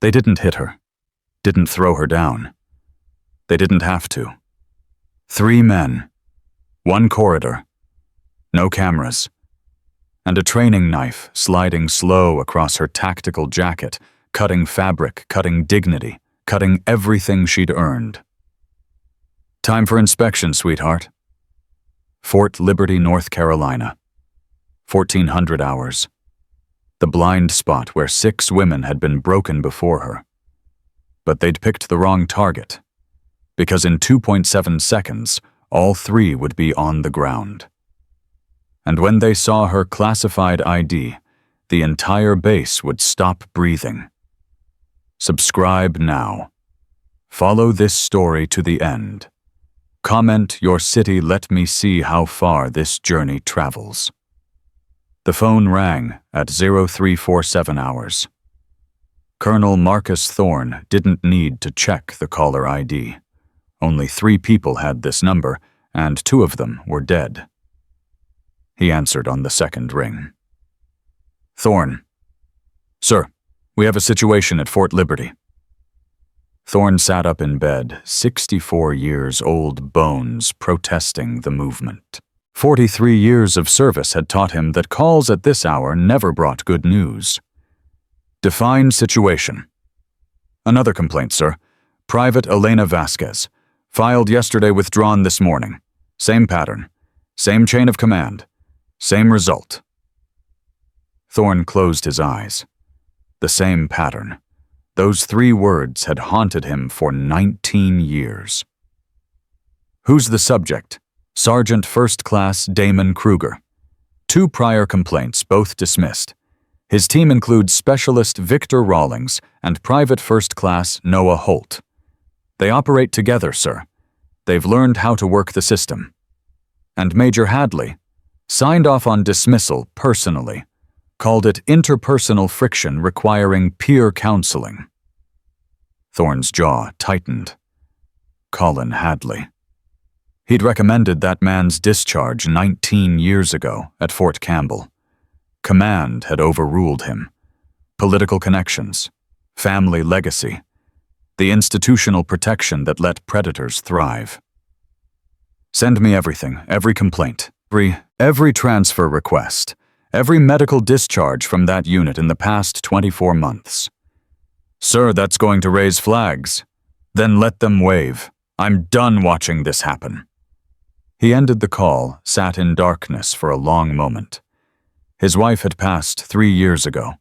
They didn't hit her, didn't throw her down. They didn't have to. 3 men, 1 corridor, no cameras, and a training knife sliding slow across her tactical jacket, cutting fabric, cutting dignity, cutting everything she'd earned. Time for inspection, sweetheart. Fort Liberty, North Carolina. 1400 hours. The blind spot where 6 women had been broken before her. But they'd picked the wrong target, because in 2.7 seconds, all 3 would be on the ground. And when they saw her classified ID, the entire base would stop breathing. Subscribe now. Follow this story to the end. Comment your city, let me see how far this journey travels. The phone rang at 0347 hours. Colonel Marcus Thorne didn't need to check the caller ID. Only 3 people had this number, and 2 of them were dead. He answered on the second ring. Thorne. Sir, we have a situation at Fort Liberty. Thorne sat up in bed, 64-years-old bones protesting the movement. 43 years of service had taught him that calls at this hour never brought good news. Define situation. Another complaint, sir. Private Elena Vasquez. Filed yesterday, withdrawn this morning. Same pattern. Same chain of command. Same result. Thorne closed his eyes. The same pattern. Those 3 words had haunted him for 19 years. Who's the subject? Sergeant First Class Damon Kruger. 2 prior complaints, both dismissed. His team includes Specialist Victor Rawlings and Private First Class Noah Holt. They operate together, sir. They've learned how to work the system. And Major Hadley signed off on dismissal personally, called it interpersonal friction requiring peer counseling. Thorne's jaw tightened. Colin Hadley. He'd recommended that man's discharge 19 years ago at Fort Campbell. Command had overruled him. Political connections, family legacy, the institutional protection that let predators thrive. Send me everything, every complaint, every transfer request, every medical discharge from that unit in the past 24 months. Sir, that's going to raise flags. Then let them wave. I'm done watching this happen. He ended the call, sat in darkness for a long moment. His wife had passed 3 years ago.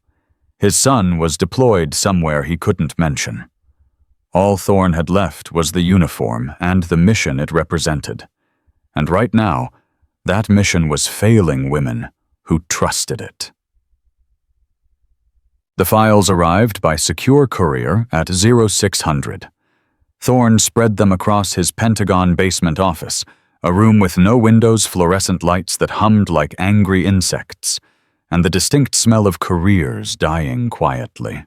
His son was deployed somewhere he couldn't mention. All Thorne had left was the uniform and the mission it represented. And right now, that mission was failing women who trusted it. The files arrived by secure courier at 0600. Thorne spread them across his Pentagon basement office, a room with no windows, fluorescent lights that hummed like angry insects, and the distinct smell of careers dying quietly.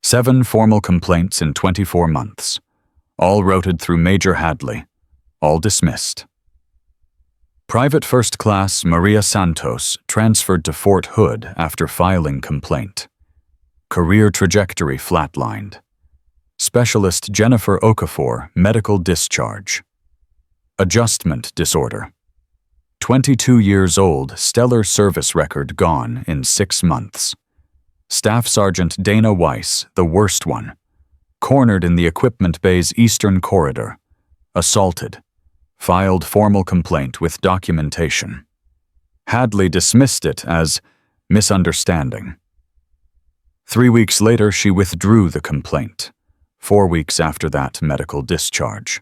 7 formal complaints in 24 months, all routed through Major Hadley, all dismissed. Private First Class Maria Santos transferred to Fort Hood after filing complaint. Career trajectory flatlined. Specialist Jennifer Okafor, medical discharge. Adjustment disorder. 22 years old, stellar service record gone in 6 months. Staff Sergeant Dana Weiss, the worst one. Cornered in the equipment bay's eastern corridor. Assaulted. Filed formal complaint with documentation. Hadley dismissed it as misunderstanding. 3 weeks later, she withdrew the complaint. 4 weeks after that, medical discharge.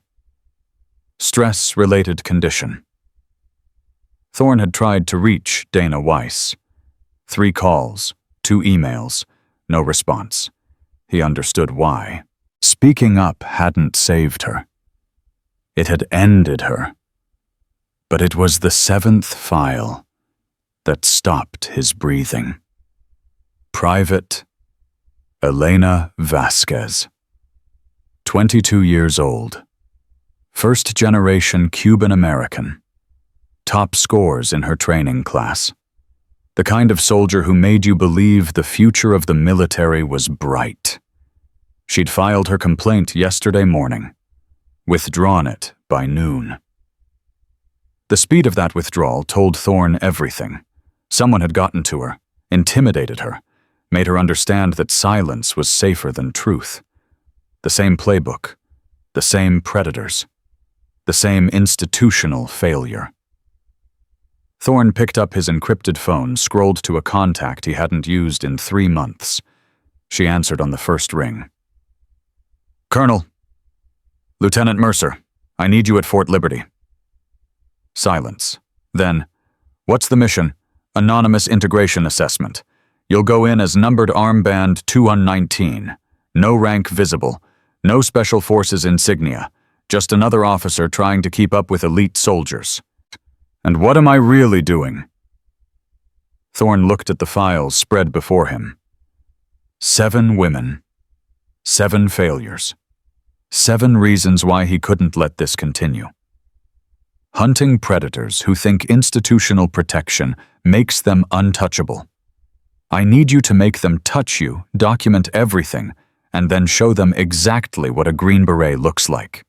Stress-related condition. Thorne had tried to reach Dana Weiss. 3 calls, 2 emails, no response. He understood why. Speaking up hadn't saved her. It had ended her. But it was the 7th file that stopped his breathing. Private Elena Vasquez. 22 years old. First-generation Cuban-American. Top scores in her training class. The kind of soldier who made you believe the future of the military was bright. She'd filed her complaint yesterday morning, withdrawn it by noon. The speed of that withdrawal told Thorne everything. Someone had gotten to her, intimidated her, made her understand that silence was safer than truth. The same playbook, the same predators, the same institutional failure. Thorne picked up his encrypted phone, scrolled to a contact he hadn't used in 3 months. She answered on the first ring. "Colonel, Lieutenant Mercer, I need you at Fort Liberty." Silence. Then, "What's the mission?" "Anonymous integration assessment. You'll go in as numbered armband 2119. No rank visible. No special forces insignia. Just another officer trying to keep up with elite soldiers." "And what am I really doing?" Thorne looked at the files spread before him. 7 women. 7 failures. 7 reasons why he couldn't let this continue. Hunting predators who think institutional protection makes them untouchable. I need you to make them touch you, document everything, and then show them exactly what a Green Beret looks like.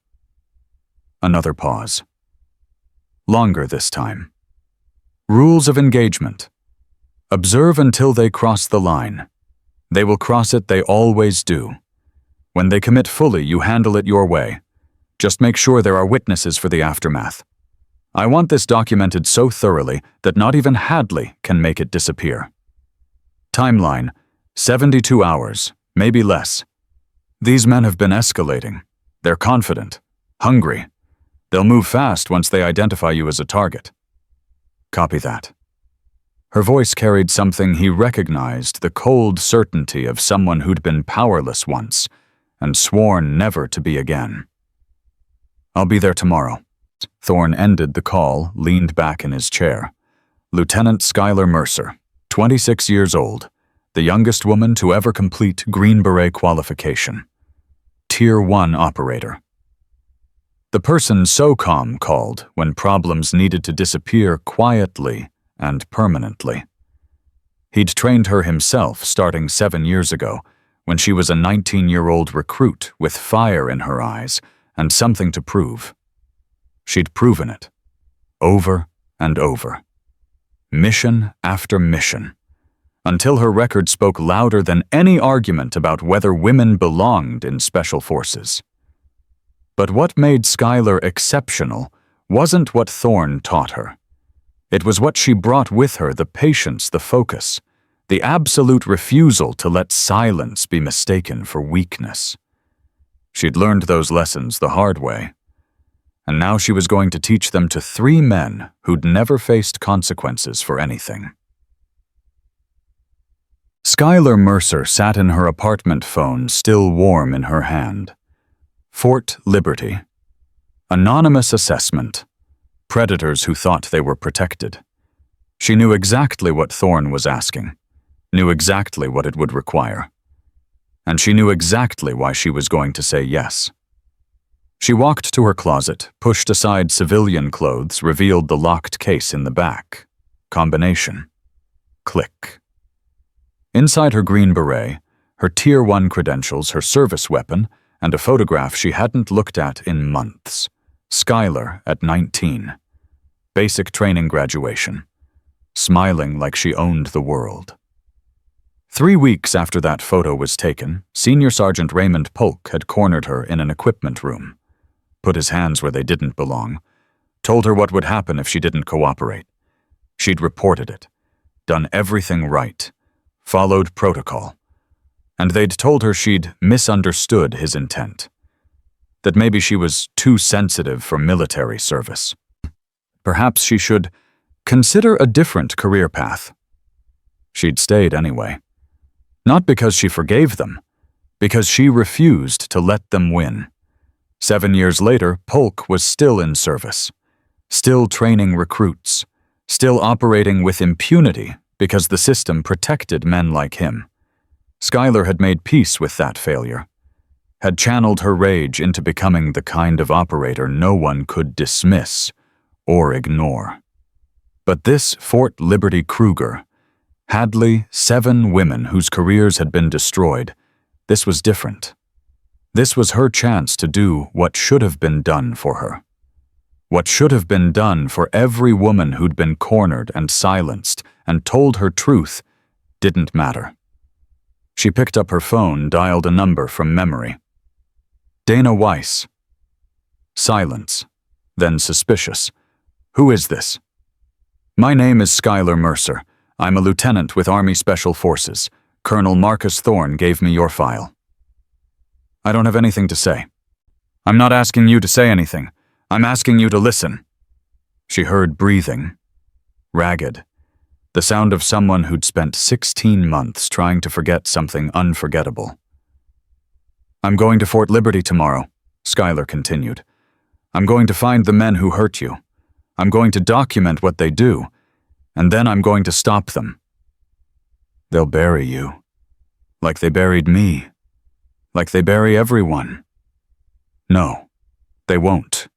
Another pause. Longer this time. Rules of engagement. Observe until they cross the line. They will cross it, they always do. When they commit fully, you handle it your way. Just make sure there are witnesses for the aftermath. I want this documented so thoroughly that not even Hadley can make it disappear. Timeline, 72 hours, maybe less. These men have been escalating. They're confident, hungry. They'll move fast once they identify you as a target. Copy that. Her voice carried something he recognized, the cold certainty of someone who'd been powerless once and sworn never to be again. I'll be there tomorrow. Thorne ended the call, leaned back in his chair. Lieutenant Skylar Mercer, 26 years old, the youngest woman to ever complete Green Beret qualification. Tier 1 operator. The person SOCOM called when problems needed to disappear quietly and permanently. He'd trained her himself starting 7 years ago, when she was a 19-year-old recruit with fire in her eyes and something to prove. She'd proven it, over and over. Mission after mission, until her record spoke louder than any argument about whether women belonged in special forces. But what made Skylar exceptional wasn't what Thorne taught her. It was what she brought with her, the patience, the focus, the absolute refusal to let silence be mistaken for weakness. She'd learned those lessons the hard way, and now she was going to teach them to 3 men who'd never faced consequences for anything. Skylar Mercer sat in her apartment phone, still warm in her hand. Fort Liberty. Anonymous assessment. Predators who thought they were protected. She knew exactly what Thorne was asking, knew exactly what it would require. And she knew exactly why she was going to say yes. She walked to her closet, pushed aside civilian clothes, revealed the locked case in the back. Combination. Click. Inside her Green Beret, her Tier 1 credentials, her service weapon, and a photograph she hadn't looked at in months. Skylar at 19. Basic training graduation. Smiling like she owned the world. 3 weeks after that photo was taken, Senior Sergeant Raymond Polk had cornered her in an equipment room, put his hands where they didn't belong, told her what would happen if she didn't cooperate. She'd reported it, done everything right, followed protocol, and they'd told her she'd misunderstood his intent, that maybe she was too sensitive for military service. Perhaps she should consider a different career path. She'd stayed anyway. Not because she forgave them, because she refused to let them win. 7 years later, Polk was still in service, still training recruits, still operating with impunity because the system protected men like him. Skylar had made peace with that failure, had channeled her rage into becoming the kind of operator no one could dismiss or ignore. But this Fort Liberty Kruger, Hadley, 7 women whose careers had been destroyed. This was different. This was her chance to do what should have been done for her. What should have been done for every woman who'd been cornered and silenced and told her truth didn't matter. She picked up her phone, dialed a number from memory. Dana Weiss. Silence, then suspicious. Who is this? My name is Skylar Mercer. I'm a lieutenant with Army Special Forces. Colonel Marcus Thorne gave me your file. I don't have anything to say. I'm not asking you to say anything. I'm asking you to listen. She heard breathing. Ragged. The sound of someone who'd spent 16 months trying to forget something unforgettable. I'm going to Fort Liberty tomorrow, Skylar continued. I'm going to find the men who hurt you. I'm going to document what they do, and then I'm going to stop them. They'll bury you. Like they buried me. Like they bury everyone. No, they won't.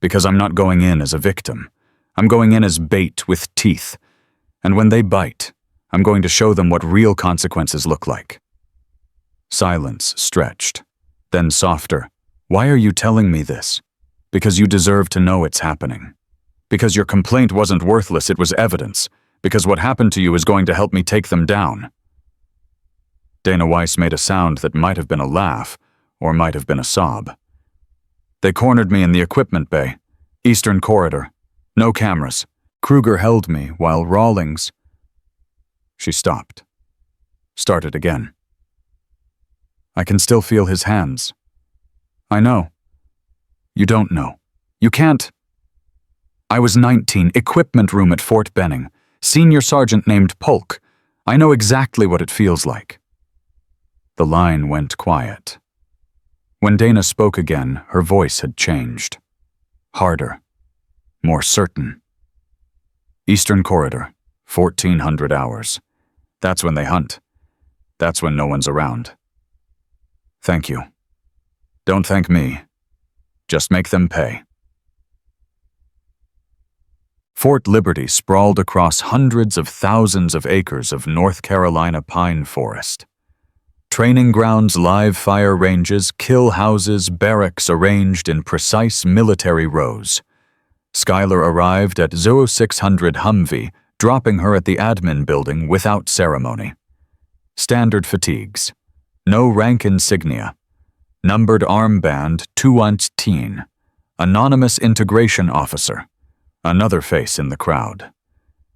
Because I'm not going in as a victim. I'm going in as bait with teeth. And when they bite, I'm going to show them what real consequences look like. Silence stretched. Then softer. Why are you telling me this? Because you deserve to know it's happening. Because your complaint wasn't worthless, it was evidence. Because what happened to you is going to help me take them down. Dana Weiss made a sound that might have been a laugh, or might have been a sob. They cornered me in the equipment bay. Eastern corridor. No cameras. Kruger held me while Rawlings... She stopped. Started again. I can still feel his hands. I know. You don't know. You can't. I was 19, equipment room at Fort Benning, senior sergeant named Polk. I know exactly what it feels like. The line went quiet. When Dana spoke again, her voice had changed. Harder. More certain. Eastern corridor, 1400 hours. That's when they hunt. That's when no one's around. Thank you. Don't thank me. Just make them pay. Fort Liberty sprawled across hundreds of thousands of acres of North Carolina pine forest. Training grounds, live fire ranges, kill houses, barracks arranged in precise military rows. Skylar arrived at 0600 Humvee, dropping her at the admin building without ceremony. Standard fatigues. No rank insignia. Numbered armband 219. Anonymous integration officer. Another face in the crowd.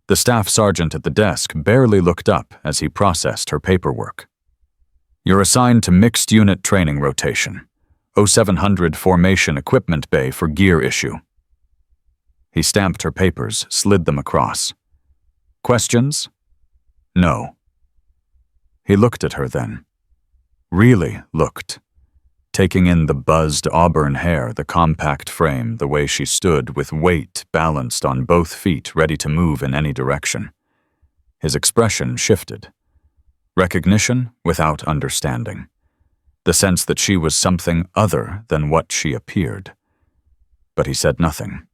The staff sergeant at the desk barely looked up as he processed her paperwork. You're assigned to mixed unit training rotation. 0700 formation equipment bay for gear issue. He stamped her papers, slid them across. Questions? No. He looked at her then. Really looked. Taking in the buzzed auburn hair, the compact frame, the way she stood with weight balanced on both feet, ready to move in any direction. His expression shifted. Recognition without understanding. The sense that she was something other than what she appeared. But he said nothing.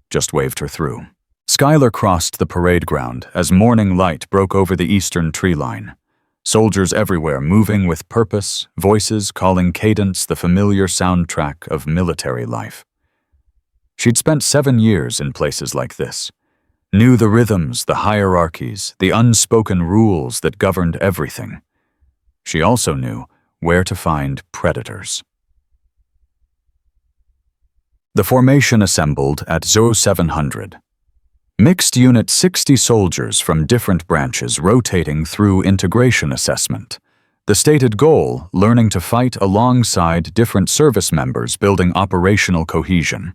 Just waved her through. Skylar crossed the parade ground as morning light broke over the eastern tree line. Soldiers everywhere moving with purpose, voices calling cadence the familiar soundtrack of military life. She'd spent 7 years in places like this. Knew the rhythms, the hierarchies, the unspoken rules that governed everything. She also knew where to find predators. The formation assembled at 0700. Mixed unit 60 soldiers from different branches rotating through integration assessment. The stated goal, learning to fight alongside different service members building operational cohesion.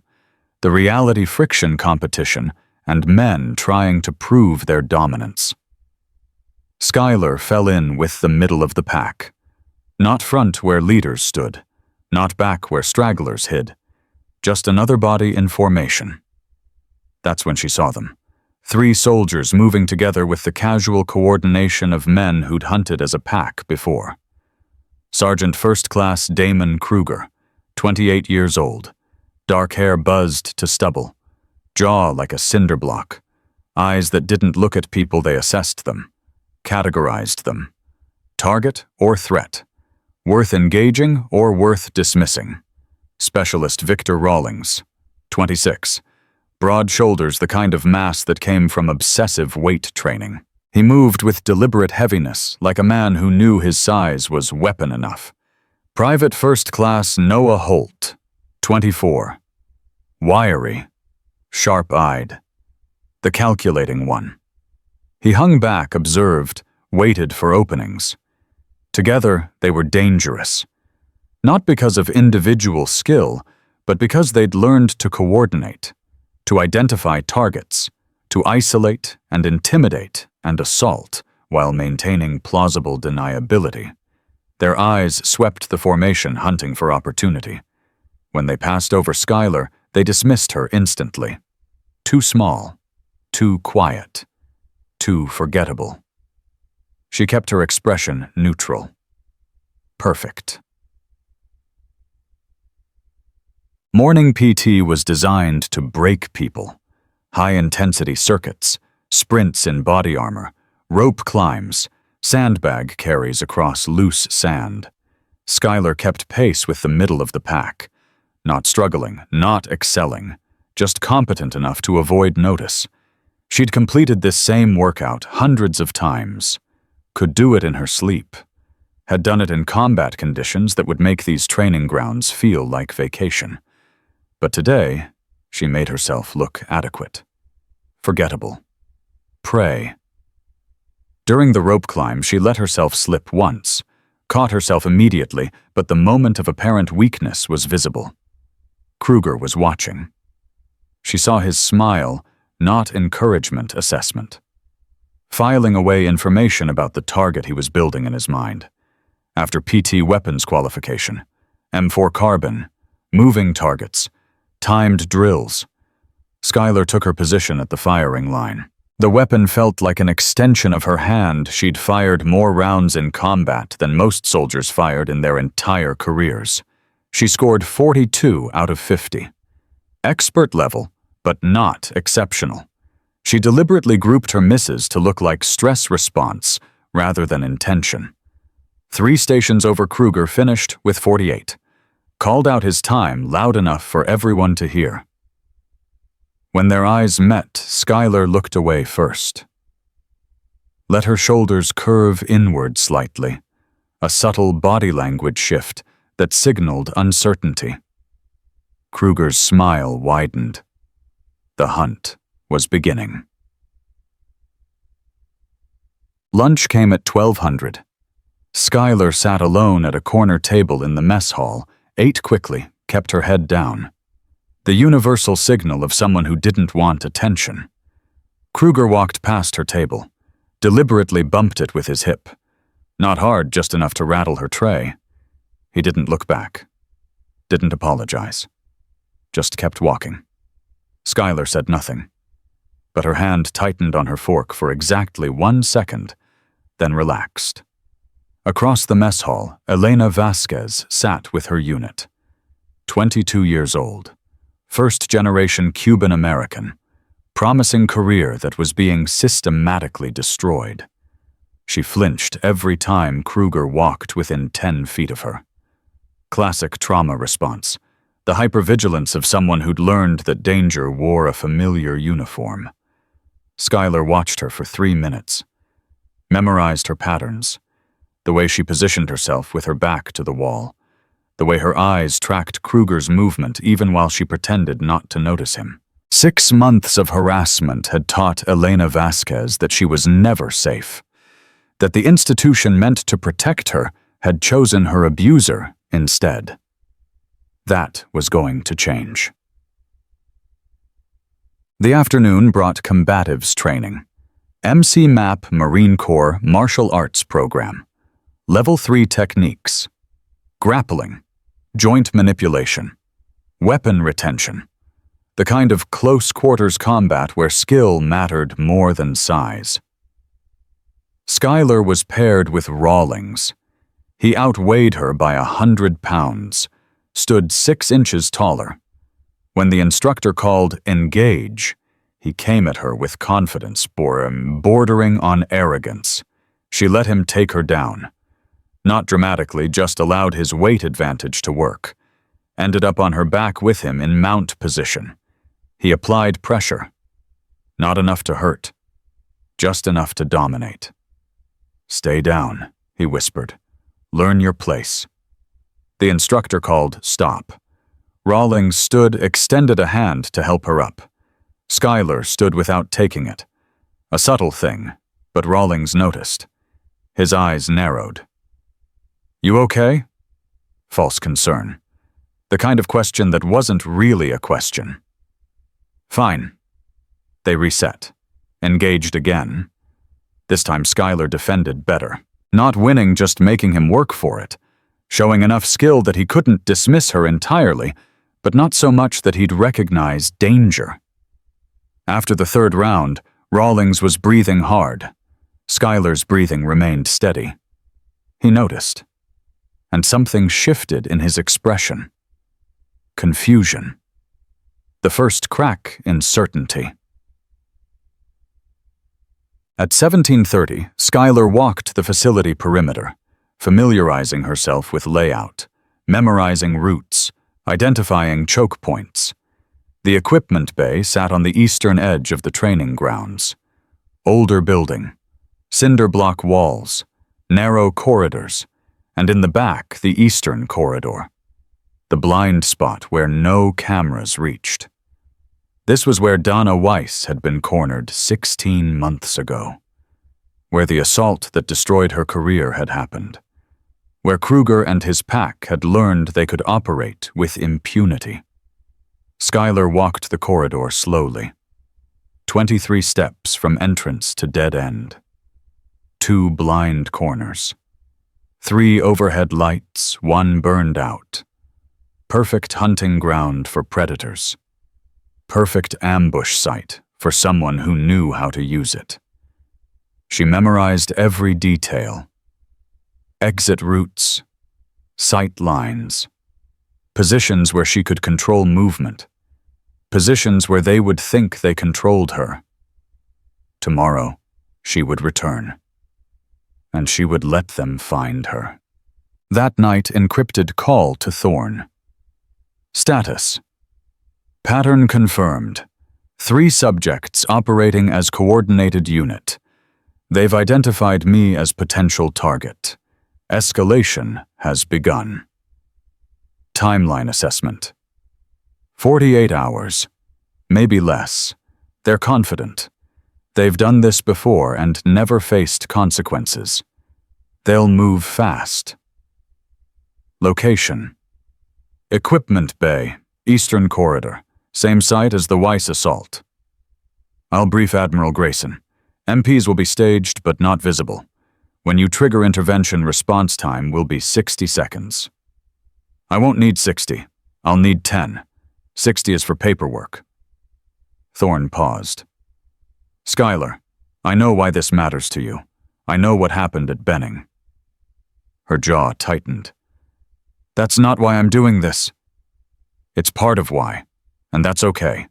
The reality friction competition, and men trying to prove their dominance. Skylar fell in with the middle of the pack. Not front where leaders stood, not back where stragglers hid. Just another body in formation. That's when she saw them. 3 soldiers moving together with the casual coordination of men who'd hunted as a pack before. Sergeant First Class Damon Kruger, 28 years old. Dark hair buzzed to stubble. Jaw like a cinder block. Eyes that didn't look at people, they assessed them. categorized them. Target or threat. Worth engaging or worth dismissing. Specialist Victor Rawlings, 26. Broad shoulders, the kind of mass that came from obsessive weight training. He moved with deliberate heaviness, like a man who knew his size was weapon enough. Private First Class Noah Holt, 24. Wiry, sharp-eyed. The calculating one. He hung back, observed, waited for openings. Together, they were dangerous. Not because of individual skill, but because they'd learned to coordinate, to identify targets, to isolate and intimidate and assault while maintaining plausible deniability. Their eyes swept the formation, hunting for opportunity. When they passed over Skylar, they dismissed her instantly. Too small, too quiet, too forgettable. She kept her expression neutral. Perfect. Morning PT was designed to break people. High-intensity circuits, sprints in body armor, rope climbs, sandbag carries across loose sand. Skylar kept pace with the middle of the pack. Not struggling, not excelling, just competent enough to avoid notice. She'd completed this same workout hundreds of times. Could do it in her sleep. Had done it in combat conditions that would make these training grounds feel like vacation. But today, she made herself look adequate. Forgettable. Prey. During the rope climb, she let herself slip once, caught herself immediately, but the moment of apparent weakness was visible. Kruger was watching. She saw his smile, not encouragement assessment. Filing away information about the target he was building in his mind. After PT weapons qualification, M4 carbon, moving targets, timed drills. Skylar took her position at the firing line. The weapon felt like an extension of her hand. She'd fired more rounds in combat than most soldiers fired in their entire careers. She scored 42 out of 50. Expert level, but not exceptional. She deliberately grouped her misses to look like stress response rather than intention. 3 stations over, Kruger finished with 48. Called out his time loud enough for everyone to hear. When their eyes met, Skylar looked away first. Let her shoulders curve inward slightly, a subtle body language shift that signaled uncertainty. Kruger's smile widened. The hunt was beginning. Lunch came at 1200. Skylar sat alone at a corner table in the mess hall, ate quickly, kept her head down. The universal signal of someone who didn't want attention. Kruger walked past her table, deliberately bumped it with his hip. Not hard, just enough to rattle her tray. He didn't look back. Didn't apologize. Just kept walking. Skylar said nothing, but her hand tightened on her fork for exactly 1 second, then relaxed. Across the mess hall, Elena Vasquez sat with her unit. 22 years old. First-generation Cuban-American. Promising career that was being systematically destroyed. She flinched every time Kruger walked within 10 feet of her. Classic trauma response. The hypervigilance of someone who'd learned that danger wore a familiar uniform. Skylar watched her for 3 minutes. Memorized her patterns. The way she positioned herself with her back to the wall. The way her eyes tracked Kruger's movement even while she pretended not to notice him. 6 months of harassment had taught Elena Vasquez that she was never safe. That the institution meant to protect her had chosen her abuser instead. That was going to change. The afternoon brought combatives training. MC MAP Marine Corps Martial Arts Program. Level 3 techniques. Grappling. Joint manipulation. Weapon retention. The kind of close-quarters combat where skill mattered more than size. Skylar was paired with Rawlings. He outweighed her by 100 pounds, stood 6 inches taller. When the instructor called engage, he came at her with confidence bordering on arrogance. She let him take her down. Not dramatically, just allowed his weight advantage to work. Ended up on her back with him in mount position. He applied pressure. Not enough to hurt. Just enough to dominate. "Stay down," he whispered. "Learn your place." The instructor called stop. Rawlings stood, extended a hand to help her up. Schuyler stood without taking it. A subtle thing, but Rawlings noticed. His eyes narrowed. "You okay?" False concern. The kind of question that wasn't really a question. "Fine." They reset. Engaged again. This time Schuyler defended better. Not winning, just making him work for it. Showing enough skill that he couldn't dismiss her entirely, but not so much that he'd recognize danger. After the third round, Rawlings was breathing hard. Schuyler's breathing remained steady. He noticed. And something shifted in his expression. Confusion. The first crack in certainty. At 17:30, Schuyler walked the facility perimeter, familiarizing herself with layout, memorizing routes, identifying choke points. The equipment bay sat on the eastern edge of the training grounds. Older building, cinder block walls, narrow corridors, and in the back the eastern corridor. The blind spot where no cameras reached. This was where Donna Weiss had been cornered 16 months ago. Where the assault that destroyed her career had happened. Where Kruger and his pack had learned they could operate with impunity. Schuyler walked the corridor slowly. 23 steps from entrance to dead end. 2 blind corners. 3 overhead lights, 1 burned out. Perfect hunting ground for predators. Perfect ambush site for someone who knew how to use it. She memorized every detail. Exit routes, sight lines, positions where she could control movement, positions where they would think they controlled her. Tomorrow, she would return, and she would let them find her. That night, encrypted call to Thorne. Status. Pattern confirmed. 3 subjects operating as coordinated unit. They've identified me as potential target. Escalation has begun. Timeline assessment. 48 hours. Maybe less. They're confident. They've done this before and never faced consequences. They'll move fast. Location. Equipment bay, eastern corridor. Same site as the Weiss assault. I'll brief Admiral Grayson. MPs will be staged but not visible. When you trigger intervention, response time will be 60 seconds. I won't need 60. I'll need 10. 60 is for paperwork. Thorne paused. Schuyler, I know why this matters to you. I know what happened at Benning. Her jaw tightened. That's not why I'm doing this. It's part of why, and that's okay.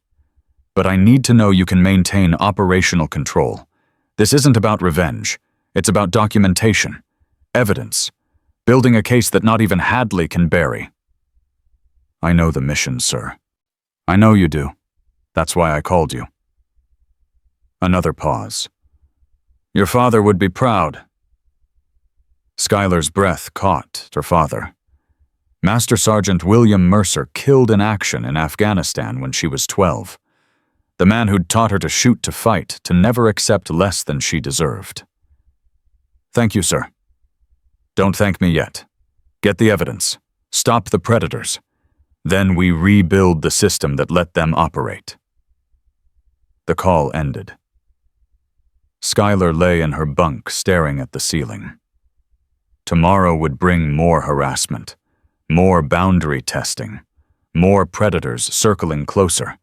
But I need to know you can maintain operational control. This isn't about revenge. It's about documentation, evidence, building a case that not even Hadley can bury. I know the mission, sir. I know you do. That's why I called you. Another pause. Your father would be proud. Schuyler's breath caught her father. Master Sergeant William Mercer killed in action in Afghanistan when she was 12. The man who'd taught her to shoot to fight, to never accept less than she deserved. Thank you, sir. Don't thank me yet. Get the evidence. Stop the predators. Then we rebuild the system that let them operate. The call ended. Schuyler lay in her bunk staring at the ceiling. Tomorrow would bring more harassment, more boundary testing, more predators circling closer,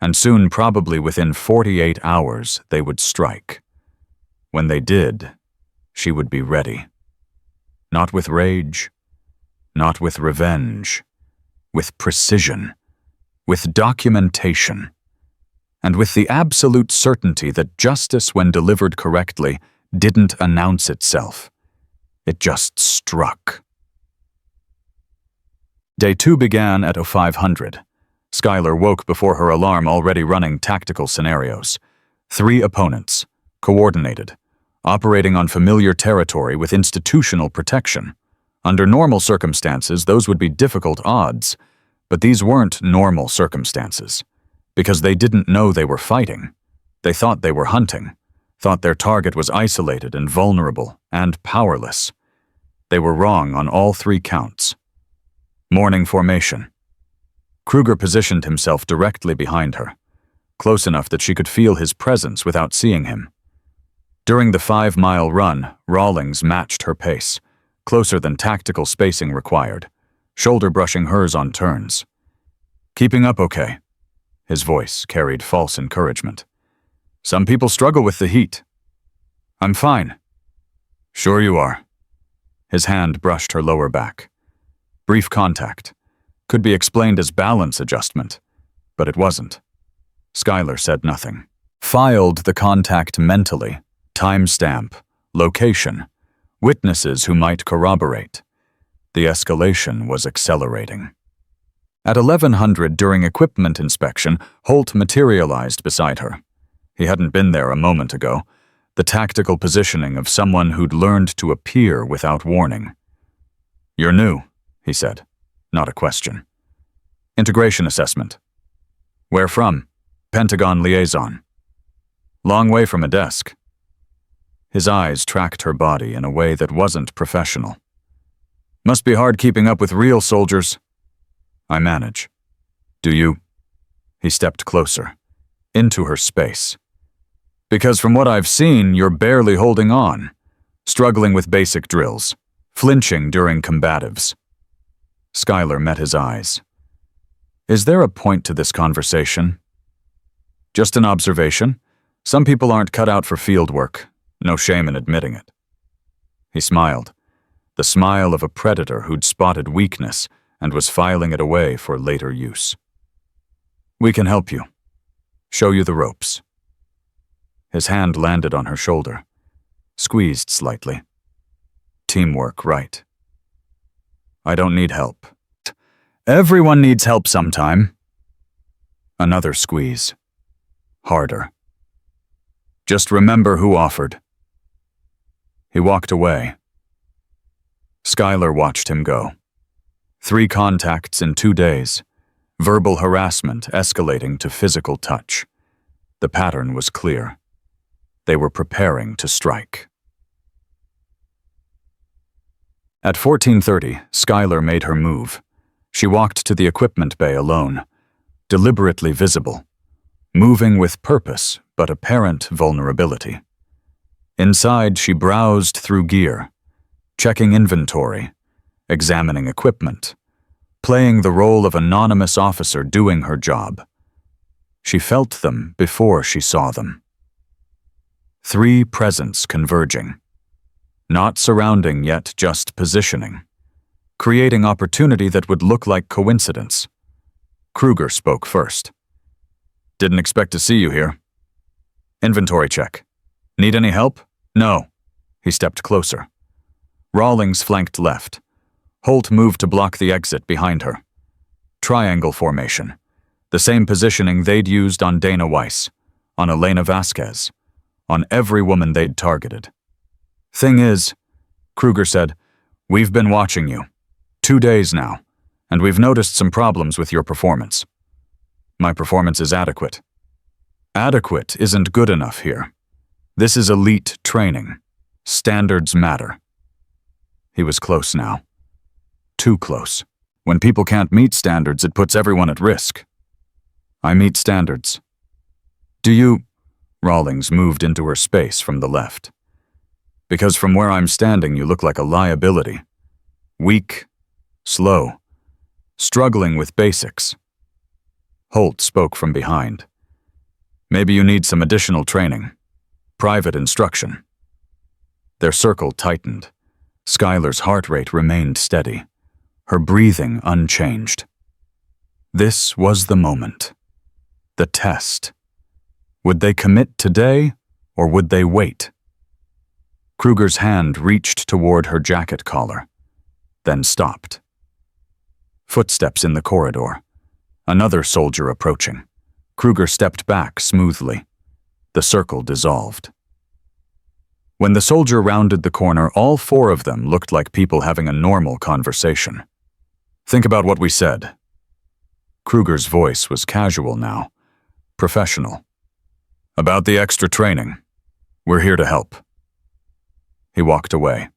and soon, probably within 48 hours, they would strike. When they did, she would be ready. Not with rage, not with revenge, with precision, with documentation, and with the absolute certainty that justice, when delivered correctly, didn't announce itself. It just struck. Day 2 began at 0500. Skylar woke before her alarm already running tactical scenarios. 3 opponents, coordinated, operating on familiar territory with institutional protection. Under normal circumstances, those would be difficult odds, but these weren't normal circumstances, because they didn't know they were fighting. They thought they were hunting, thought their target was isolated and vulnerable and powerless. They were wrong on all 3 counts. Morning formation. Kruger positioned himself directly behind her, close enough that she could feel his presence without seeing him. During the 5-mile run, Rawlings matched her pace, closer than tactical spacing required, shoulder brushing hers on turns. "Keeping up okay?" His voice carried false encouragement. "Some people struggle with the heat." "I'm fine." "Sure you are." His hand brushed her lower back. Brief contact. Could be explained as balance adjustment, but it wasn't. Skylar said nothing. Filed the contact mentally. Timestamp, location, witnesses who might corroborate. The escalation was accelerating. At 1100 during equipment inspection, Holt materialized beside her. He hadn't been there a moment ago. The tactical positioning of someone who'd learned to appear without warning. "You're new," he said, not a question. "Integration assessment." "Where from?" "Pentagon liaison." "Long way from a desk." His eyes tracked her body in a way that wasn't professional. "Must be hard keeping up with real soldiers." "I manage." "Do you?" He stepped closer, into her space. "Because from what I've seen, you're barely holding on, struggling with basic drills, flinching during combatives." Skylar met his eyes. "Is there a point to this conversation?" "Just an observation. Some people aren't cut out for field work. No shame in admitting it." He smiled, the smile of a predator who'd spotted weakness and was filing it away for later use. "We can help you. Show you the ropes." His hand landed on her shoulder, squeezed slightly. "Teamwork, right?" "I don't need help." "Everyone needs help sometime." Another squeeze. Harder. "Just remember who offered." He walked away. Skylar watched him go. 3 contacts in 2 days. Verbal harassment escalating to physical touch. The pattern was clear. They were preparing to strike. At 14:30, Skylar made her move. She walked to the equipment bay alone, deliberately visible, moving with purpose but apparent vulnerability. Inside, she browsed through gear, checking inventory, examining equipment, playing the role of anonymous officer doing her job. She felt them before she saw them. 3 presents converging. Not surrounding yet just positioning. Creating opportunity that would look like coincidence. Kruger spoke first. "Didn't expect to see you here." "Inventory check. Need any help?" "No." He stepped closer. Rawlings flanked left. Holt moved to block the exit behind her. Triangle formation. The same positioning they'd used on Dana Weiss, on Elena Vasquez, on every woman they'd targeted. "Thing is," Kruger said, "we've been watching you. 2 days now, and we've noticed some problems with your performance." "My performance is adequate." "Adequate isn't good enough here. This is elite training. Standards matter." He was close now. Too close. When people can't meet standards, it puts everyone at risk. "I meet standards." "Do you?" Rawlings moved into her space from the left. "Because from where I'm standing, you look like a liability. Weak, slow, struggling with basics." Holt spoke from behind. "Maybe you need some additional training. Private instruction." Their circle tightened. Skylar's heart rate remained steady, her breathing unchanged. This was the moment. The test. Would they commit today, or would they wait? Kruger's hand reached toward her jacket collar, then stopped. Footsteps in the corridor. Another soldier approaching. Kruger stepped back smoothly. The circle dissolved. When the soldier rounded the corner, all four of them looked like people having a normal conversation. "Think about what we said." Kruger's voice was casual now, professional. "About the extra training. We're here to help." He walked away.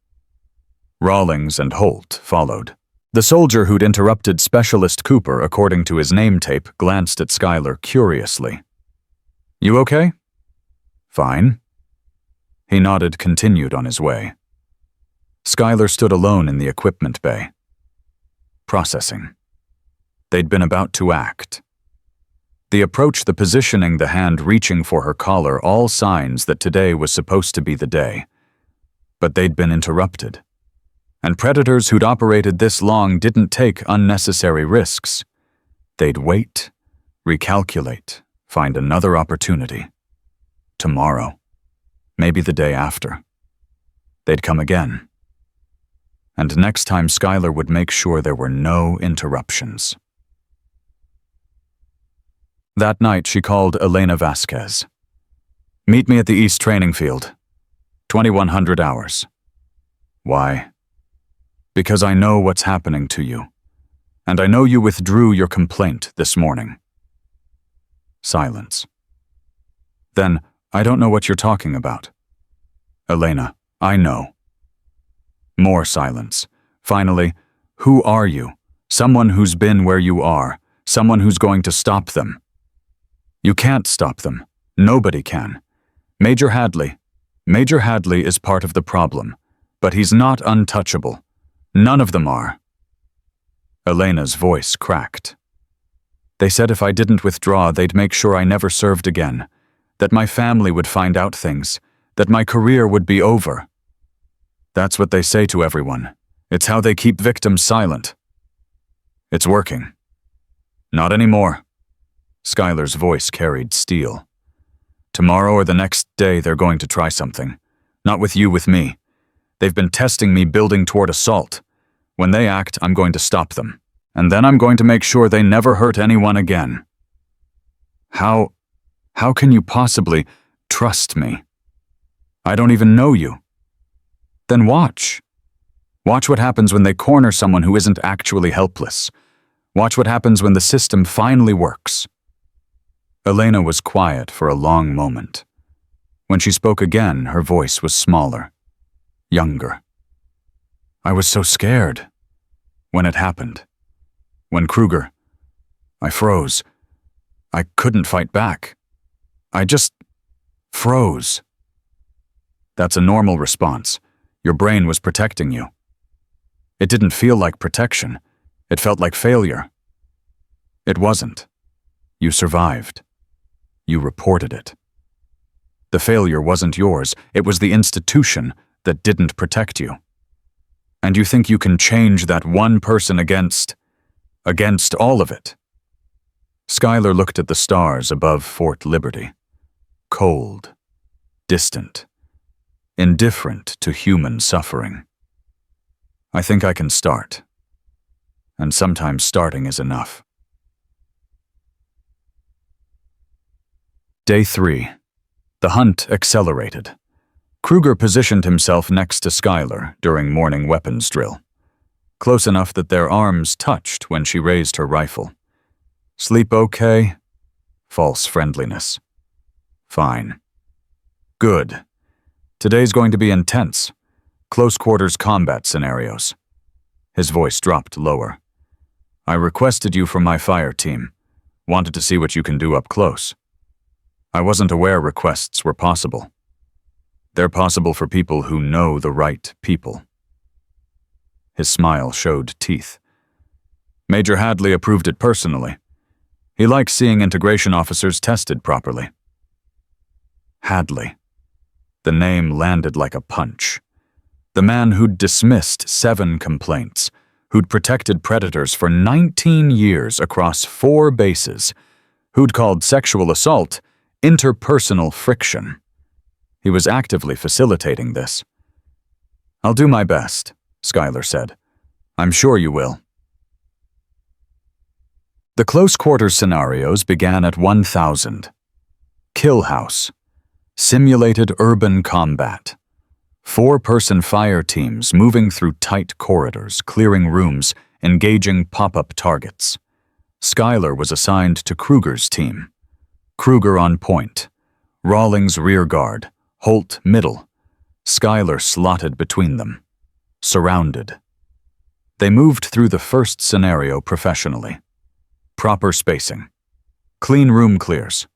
Rawlings and Holt followed. The soldier who'd interrupted Specialist Cooper according to his name tape glanced at Schuyler curiously. "You okay?" "Fine." He nodded, continued on his way. Schuyler stood alone in the equipment bay. Processing. They'd been about to act. The approach, the positioning, the hand reaching for her collar, all signs that today was supposed to be the day. But they'd been interrupted. And predators who'd operated this long didn't take unnecessary risks. They'd wait, recalculate, find another opportunity. Tomorrow. Maybe the day after. They'd come again. And next time Schuyler would make sure there were no interruptions. That night she called Elena Vasquez. "Meet me at the East Training Field. 2100 hours. "Why?" "Because I know what's happening to you. And I know you withdrew your complaint this morning." Silence. "Then, I don't know what you're talking about." "Elena, I know." More silence. Finally, "Who are you? Someone who's been where you are. Someone who's going to stop them." "You can't stop them. Nobody can. Major Hadley is part of the problem, but he's not untouchable. None of them are." Elena's voice cracked. "They said if I didn't withdraw, they'd make sure I never served again, that my family would find out things, that my career would be over." "That's what they say to everyone. It's how they keep victims silent." "It's working." "Not anymore." Schuyler's voice carried steel. "Tomorrow or the next day they're going to try something. Not with you, with me. They've been testing me, building toward assault. When they act, I'm going to stop them. And then I'm going to make sure they never hurt anyone again." How can you possibly trust me? I don't even know you." "Then watch. Watch what happens when they corner someone who isn't actually helpless. Watch what happens when the system finally works." Elena was quiet for a long moment. When she spoke again, her voice was smaller, younger. "I was so scared. When it happened. When Kruger. I froze. I couldn't fight back. I just froze." "That's a normal response. Your brain was protecting you." "It didn't feel like protection. It felt like failure." "It wasn't. You survived. You reported it. The failure wasn't yours. It was the institution that didn't protect you. And you think you can change that one person against all of it?" Schuyler looked at the stars above Fort Liberty. Cold, distant, indifferent to human suffering. "I think I can start. And sometimes starting is enough." Day 3. The hunt accelerated. Kruger positioned himself next to Schuyler during morning weapons drill, close enough that their arms touched when she raised her rifle. "Sleep okay?" False friendliness. "Fine." "Good. Today's going to be intense. Close quarters combat scenarios." His voice dropped lower. "I requested you for my fire team. Wanted to see what you can do up close. I wasn't aware requests were possible. They're possible for people who know the right people." His smile showed teeth. "Major Hadley approved it personally. He likes seeing integration officers tested properly." Hadley. The name landed like a punch. The man who'd dismissed 7 complaints, who'd protected predators for 19 years across 4 bases, who'd called sexual assault interpersonal friction. He was actively facilitating this. I'll do my best, Skylar said. I'm sure you will. The close quarters scenarios began at 1000. Kill House. Simulated urban combat. 4-person fire teams moving through tight corridors, clearing rooms, engaging pop-up targets. Skylar was assigned to Kruger's team. Kruger on point. Rawlings rear guard. Holt middle. Skylar slotted between them. Surrounded. They moved through the first scenario professionally. Proper spacing. Clean room clears.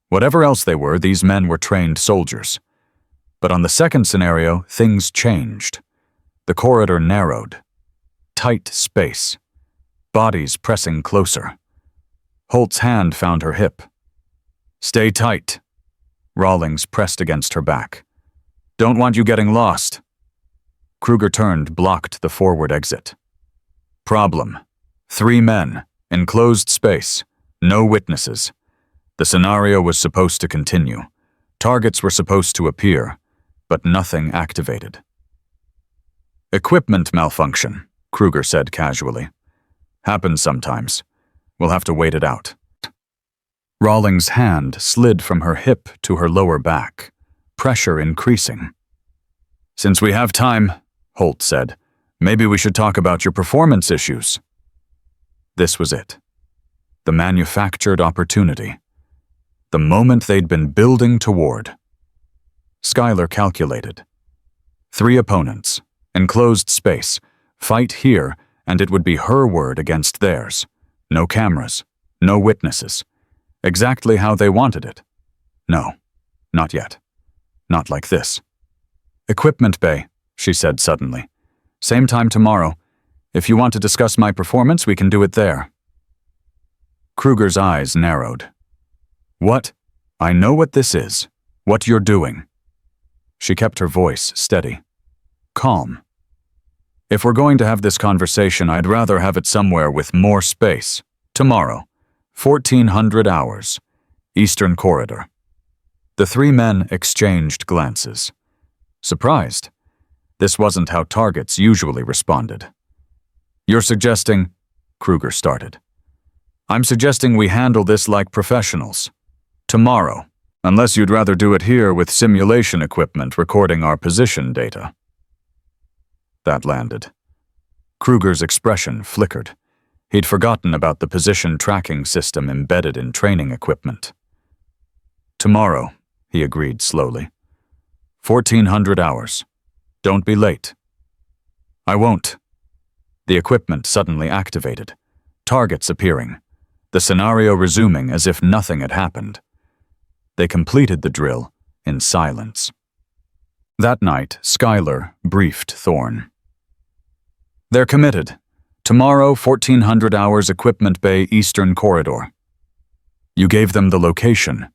Whatever else they were, these men were trained soldiers. But on the second scenario, things changed. The corridor narrowed. Tight space. Bodies pressing closer. Holt's hand found her hip. Stay tight. Rawlings pressed against her back. Don't want you getting lost. Kruger turned, blocked the forward exit. Problem. 3 men. Enclosed space. No witnesses. The scenario was supposed to continue. Targets were supposed to appear, but nothing activated. Equipment malfunction, Kruger said casually. Happens sometimes. We'll have to wait it out. Rawlings' hand slid from her hip to her lower back, pressure increasing. Since we have time, Holt said, maybe we should talk about your performance issues. This was it. The manufactured opportunity. The moment they'd been building toward. Skylar calculated. 3 opponents, enclosed space, fight here, and it would be her word against theirs. No cameras, no witnesses. Exactly how they wanted it. No, not yet. Not like this. Equipment bay, she said suddenly. Same time tomorrow. If you want to discuss my performance, we can do it there. Kruger's eyes narrowed. What? I know what this is. What you're doing. She kept her voice steady. Calm. If we're going to have this conversation, I'd rather have it somewhere with more space. Tomorrow. 1400 hours. Eastern Corridor. The 3 men exchanged glances. Surprised. This wasn't how targets usually responded. You're suggesting, Kruger started. I'm suggesting we handle this like professionals. Tomorrow, unless you'd rather do it here with simulation equipment recording our position data. That landed. Kruger's expression flickered. He'd forgotten about the position tracking system embedded in training equipment. Tomorrow, he agreed slowly. 1400 hours. Don't be late. I won't. The equipment suddenly activated. Targets appearing. The scenario resuming as if nothing had happened. They completed the drill in silence. That night, Skylar briefed Thorne. They're committed. Tomorrow, 1400 hours, Equipment Bay, Eastern Corridor. You gave them the location.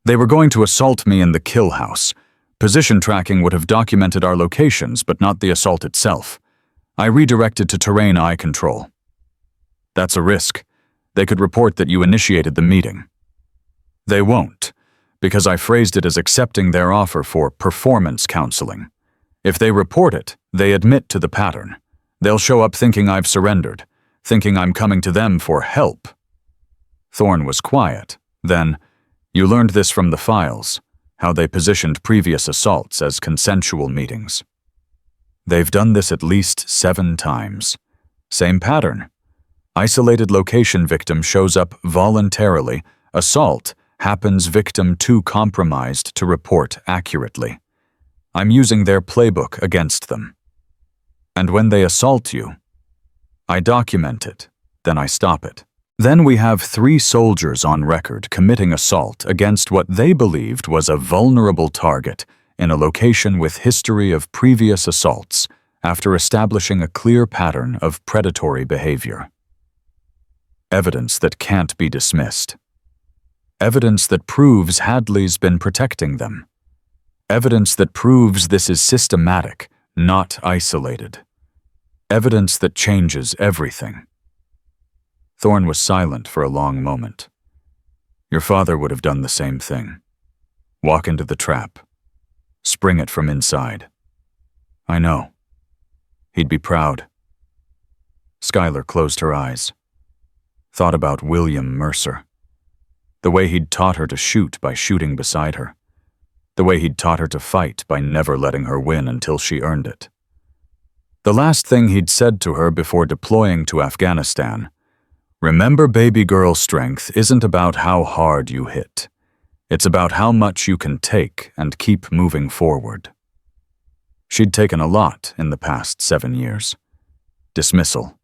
They were going to assault me in the kill house. Position tracking would have documented our locations, but not the assault itself. I redirected to terrain eye control. That's a risk. They could report that you initiated the meeting. They won't, because I phrased it as accepting their offer for performance counseling. If they report it, they admit to the pattern. They'll show up thinking I've surrendered, thinking I'm coming to them for help. Thorne was quiet. Then, you learned this from the files, how they positioned previous assaults as consensual meetings. They've done this at least 7 times. Same pattern. Isolated location victim shows up voluntarily. Assault happens victim too compromised to report accurately. I'm using their playbook against them. And when they assault you, I document it, then I stop it. Then we have 3 soldiers on record committing assault against what they believed was a vulnerable target in a location with history of previous assaults after establishing a clear pattern of predatory behavior. Evidence that can't be dismissed. Evidence that proves Hadley's been protecting them. Evidence that proves this is systematic, not isolated. Evidence that changes everything. Thorne was silent for a long moment. Your father would have done the same thing. Walk into the trap. Spring it from inside. I know. He'd be proud. Skylar closed her eyes. Thought about William Mercer. The way he'd taught her to shoot by shooting beside her. The way he'd taught her to fight by never letting her win until she earned it. The last thing he'd said to her before deploying to Afghanistan, "Remember, baby girl, strength isn't about how hard you hit. It's about how much you can take and keep moving forward." She'd taken a lot in the past 7 years. Dismissal,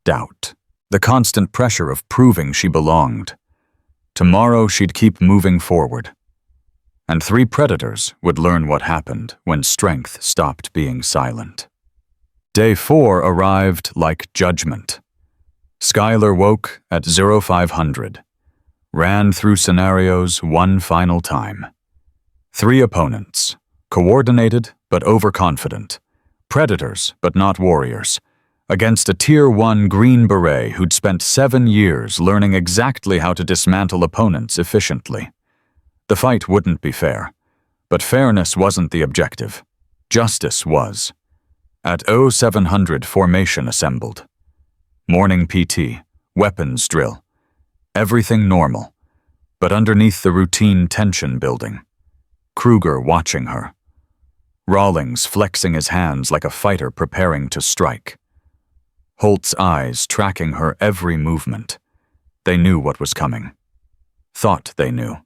doubt, the constant pressure of proving she belonged. Tomorrow she'd keep moving forward. And 3 predators would learn what happened when strength stopped being silent. Day 4 arrived like judgment. Skylar woke at 0500, ran through scenarios one final time. 3 opponents, coordinated but overconfident, predators but not warriors, against a Tier 1 Green Beret who'd spent 7 years learning exactly how to dismantle opponents efficiently. The fight wouldn't be fair, but fairness wasn't the objective. Justice was. At 0700, formation assembled. Morning PT, weapons drill. Everything normal, but underneath the routine tension building. Kruger watching her. Rawlings flexing his hands like a fighter preparing to strike. Holt's eyes tracking her every movement. They knew what was coming. Thought they knew.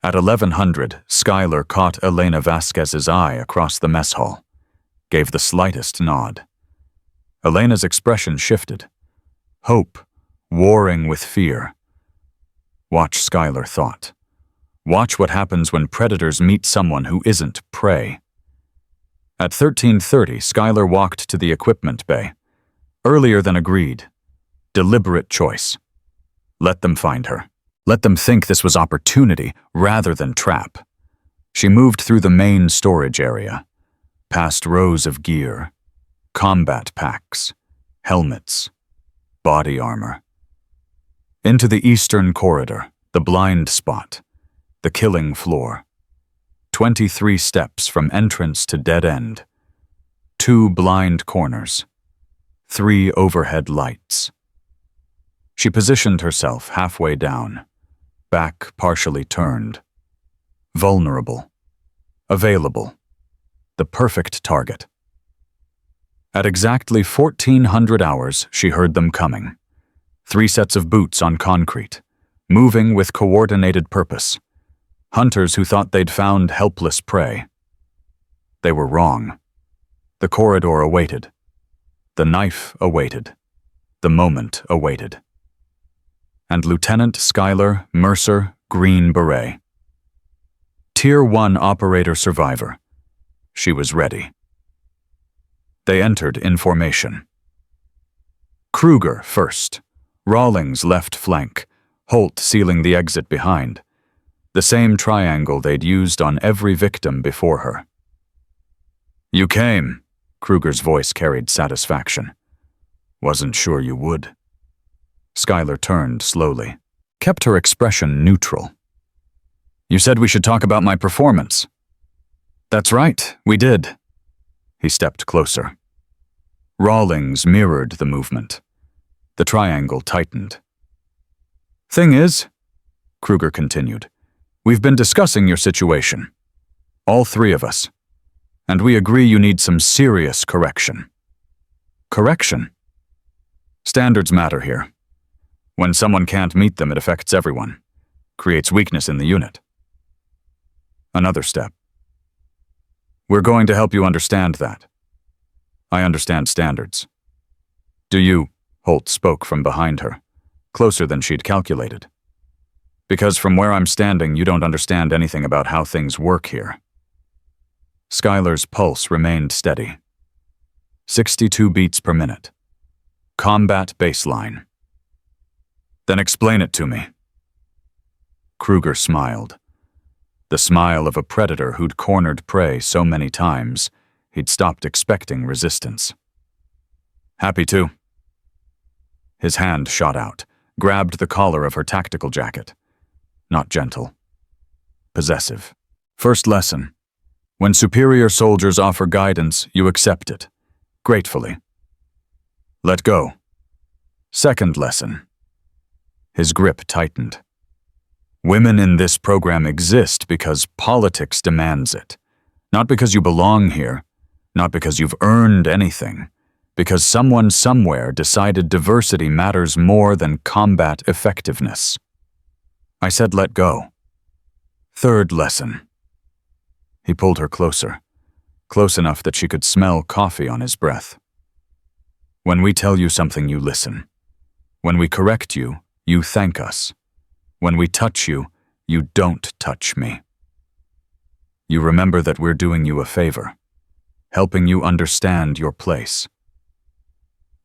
At 1100, Skylar caught Elena Vasquez's eye across the mess hall. Gave the slightest nod. Elena's expression shifted. Hope, warring with fear. Watch, Skylar thought. Watch what happens when predators meet someone who isn't prey. At 1330, Skylar walked to the equipment bay. Earlier than agreed. Deliberate choice. Let them find her. Let them think this was opportunity rather than trap. She moved through the main storage area. Past rows of gear, combat packs, helmets, body armor. Into the eastern corridor, the blind spot, the killing floor. 23 steps from entrance to dead end. 2 blind corners. 3 overhead lights. She positioned herself halfway down, back partially turned. Vulnerable. Available. The perfect target. At exactly 1400 hours, she heard them coming. 3 sets of boots on concrete, moving with coordinated purpose. Hunters who thought they'd found helpless prey. They were wrong. The corridor awaited. The knife awaited. The moment awaited. And Lieutenant Skylar Mercer, Green Beret. Tier 1 operator survivor. She was ready. They entered in formation. Kruger first, Rawlings left flank, Holt sealing the exit behind. The same triangle they'd used on every victim before her. "You came," Kruger's voice carried satisfaction. "Wasn't sure you would." Skylar turned slowly, kept her expression neutral. "You said we should talk about my performance." "That's right, we did." He stepped closer. Rawlings mirrored the movement. The triangle tightened. "Thing is," Kruger continued, "we've been discussing your situation. All 3 of us. And we agree you need some serious correction." "Correction?" "Standards matter here. When someone can't meet them, it affects everyone. Creates weakness in the unit." Another step. "We're going to help you understand that. I understand standards." "Do you?" Holt spoke from behind her, closer than she'd calculated. "Because from where I'm standing, you don't understand anything about how things work here." Skylar's pulse remained steady. 62 beats per minute. Combat baseline. "Then explain it to me." Kruger smiled. The smile of a predator who'd cornered prey so many times, he'd stopped expecting resistance. "Happy to." His hand shot out, grabbed the collar of her tactical jacket. Not gentle. Possessive. "First lesson. When superior soldiers offer guidance, you accept it, gratefully. Let go. Second lesson. His grip tightened. Women in this program exist because politics demands it. Not because you belong here, not because you've earned anything, because someone somewhere decided diversity matters more than combat effectiveness. I said let go. Third lesson. He pulled her closer, close enough that she could smell coffee on his breath. When we tell you something, you listen. When we correct you, you thank us. When we touch you, you don't touch me. You remember that we're doing you a favor, helping you understand your place.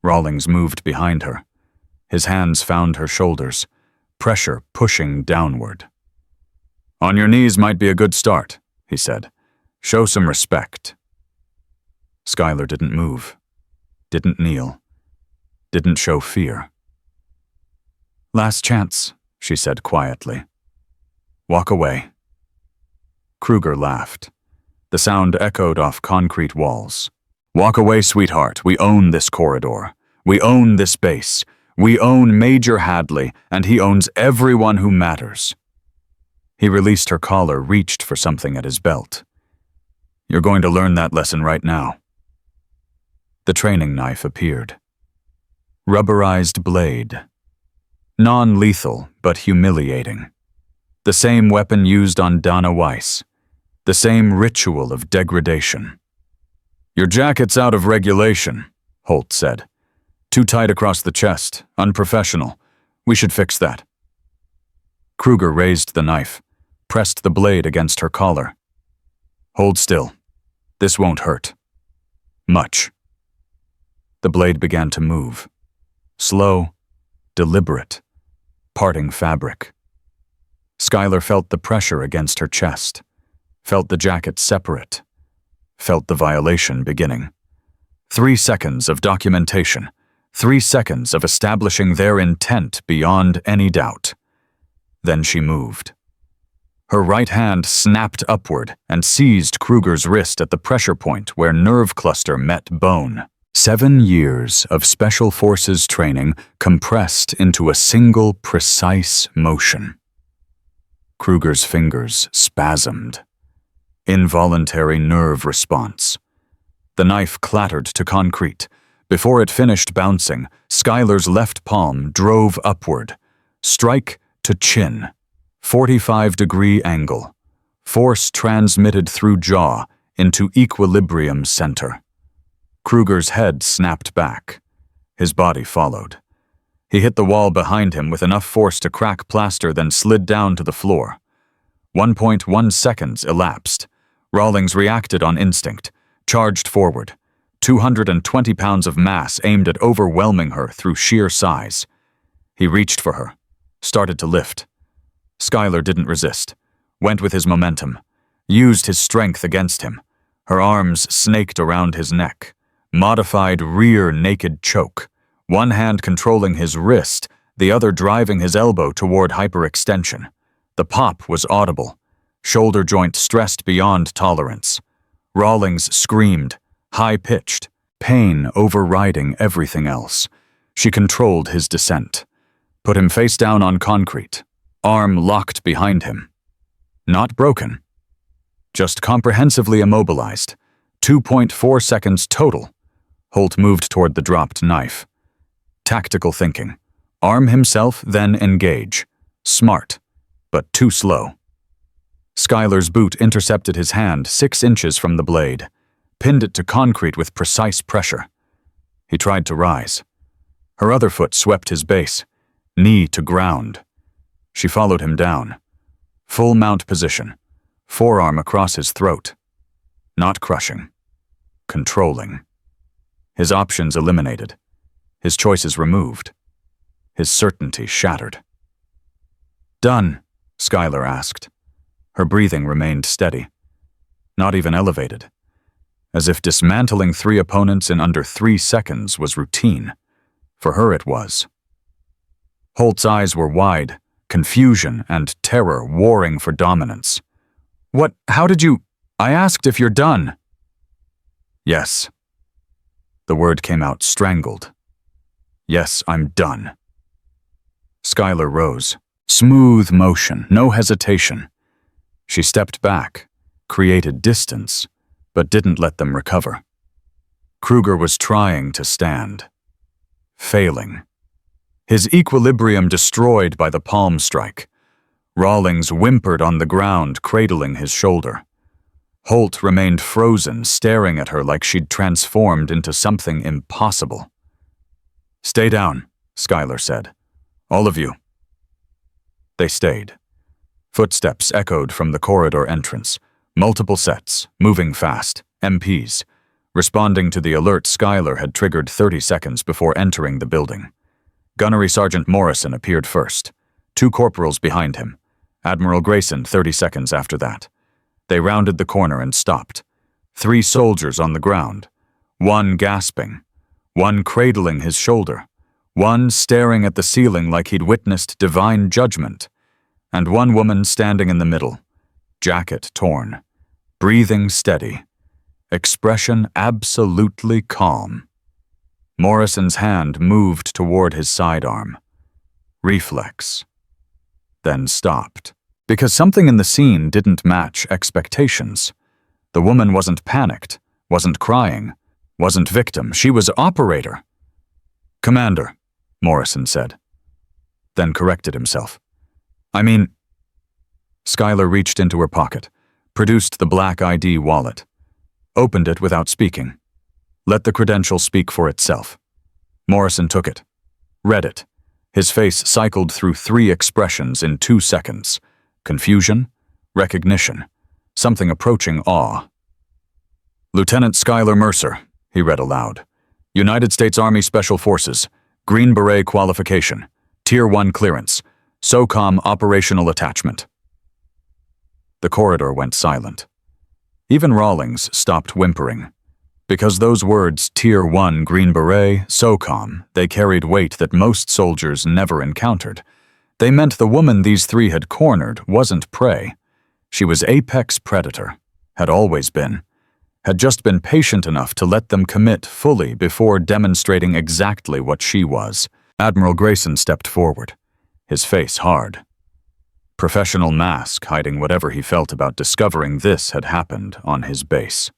Rawlings moved behind her. His hands found her shoulders, pressure pushing downward. On your knees might be a good start, he said. Show some respect. Skylar didn't move, didn't kneel, didn't show fear. Last chance, she said quietly. Walk away. Kruger laughed. The sound echoed off concrete walls. Walk away, sweetheart. We own this corridor. We own this base. We own Major Hadley, and he owns everyone who matters. He released her collar, reached for something at his belt. You're going to learn that lesson right now. The training knife appeared. Rubberized blade. Non-lethal, but humiliating. The same weapon used on Donna Weiss. The same ritual of degradation. Your jacket's out of regulation, Holt said. Too tight across the chest, unprofessional. We should fix that. Kruger raised the knife, pressed the blade against her collar. Hold still. This won't hurt. Much. The blade began to move. Slow, deliberate, parting fabric. Skylar felt the pressure against her chest, felt the jacket separate, felt the violation beginning. 3 seconds of documentation, 3 seconds of establishing their intent beyond any doubt. Then she moved. Her right hand snapped upward and seized Kruger's wrist at the pressure point where nerve cluster met bone. 7 years of Special Forces training compressed into a single precise motion. Kruger's fingers spasmed. Involuntary nerve response. The knife clattered to concrete. Before it finished bouncing, Skylar's left palm drove upward. Strike to chin. 45-degree angle. Force transmitted through jaw into equilibrium center. Kruger's head snapped back. His body followed. He hit the wall behind him with enough force to crack plaster, then slid down to the floor. 1.1 seconds elapsed. Rawlings reacted on instinct, charged forward. 220 pounds of mass aimed at overwhelming her through sheer size. He reached for her, started to lift. Skylar didn't resist, went with his momentum, used his strength against him. Her arms snaked around his neck. Modified rear naked choke, one hand controlling his wrist, the other driving his elbow toward hyperextension. The pop was audible, shoulder joint stressed beyond tolerance. Rawlings screamed, high-pitched, pain overriding everything else. She controlled his descent, put him face down on concrete, arm locked behind him. Not broken, just comprehensively immobilized. 2.4 seconds total. Holt moved toward the dropped knife. Tactical thinking. Arm himself, then engage. Smart, but too slow. Skylar's boot intercepted his hand 6 inches from the blade, pinned it to concrete with precise pressure. He tried to rise. Her other foot swept his base, knee to ground. She followed him down. Full mount position, forearm across his throat. Not crushing. Controlling. His options eliminated. His choices removed. His certainty shattered. Done, Skylar asked. Her breathing remained steady. Not even elevated. As if dismantling 3 opponents in under 3 seconds was routine. For her it was. Holt's eyes were wide, confusion and terror warring for dominance. How did you... I asked if you're done. Yes. The word came out strangled. Yes, I'm done. Skylar rose. Smooth motion, no hesitation. She stepped back, created distance, but didn't let them recover. Kruger was trying to stand. Failing. His equilibrium destroyed by the palm strike. Rawlings whimpered on the ground, cradling his shoulder. Holt remained frozen, staring at her like she'd transformed into something impossible. Stay down, Skylar said. All of you. They stayed. Footsteps echoed from the corridor entrance. Multiple sets, moving fast, MPs, responding to the alert Skylar had triggered 30 seconds before entering the building. Gunnery Sergeant Morrison appeared first, 2 corporals behind him, Admiral Grayson 30 seconds after that. They rounded the corner and stopped. 3 soldiers on the ground, 1 gasping, 1 cradling his shoulder, 1 staring at the ceiling like he'd witnessed divine judgment, and 1 woman standing in the middle, jacket torn, breathing steady, expression absolutely calm. Morrison's hand moved toward his sidearm. Reflex. Then stopped. Because something in the scene didn't match expectations. The woman wasn't panicked, wasn't crying, wasn't victim. She was operator. Commander, Morrison said. Then corrected himself. I mean... Skylar reached into her pocket, produced the black ID wallet, opened it without speaking. Let the credential speak for itself. Morrison took it, read it. His face cycled through 3 expressions in 2 seconds. Confusion, recognition, something approaching awe. Lieutenant Skylar Mercer, he read aloud. United States Army Special Forces, Green Beret qualification, Tier 1 clearance, SOCOM operational attachment. The corridor went silent. Even Rawlings stopped whimpering. Because those words, Tier 1 Green Beret, SOCOM, they carried weight that most soldiers never encountered. They meant the woman these 3 had cornered wasn't prey. She was apex predator, had always been, had just been patient enough to let them commit fully before demonstrating exactly what she was. Admiral Grayson stepped forward, his face hard. Professional mask hiding whatever he felt about discovering this had happened on his base.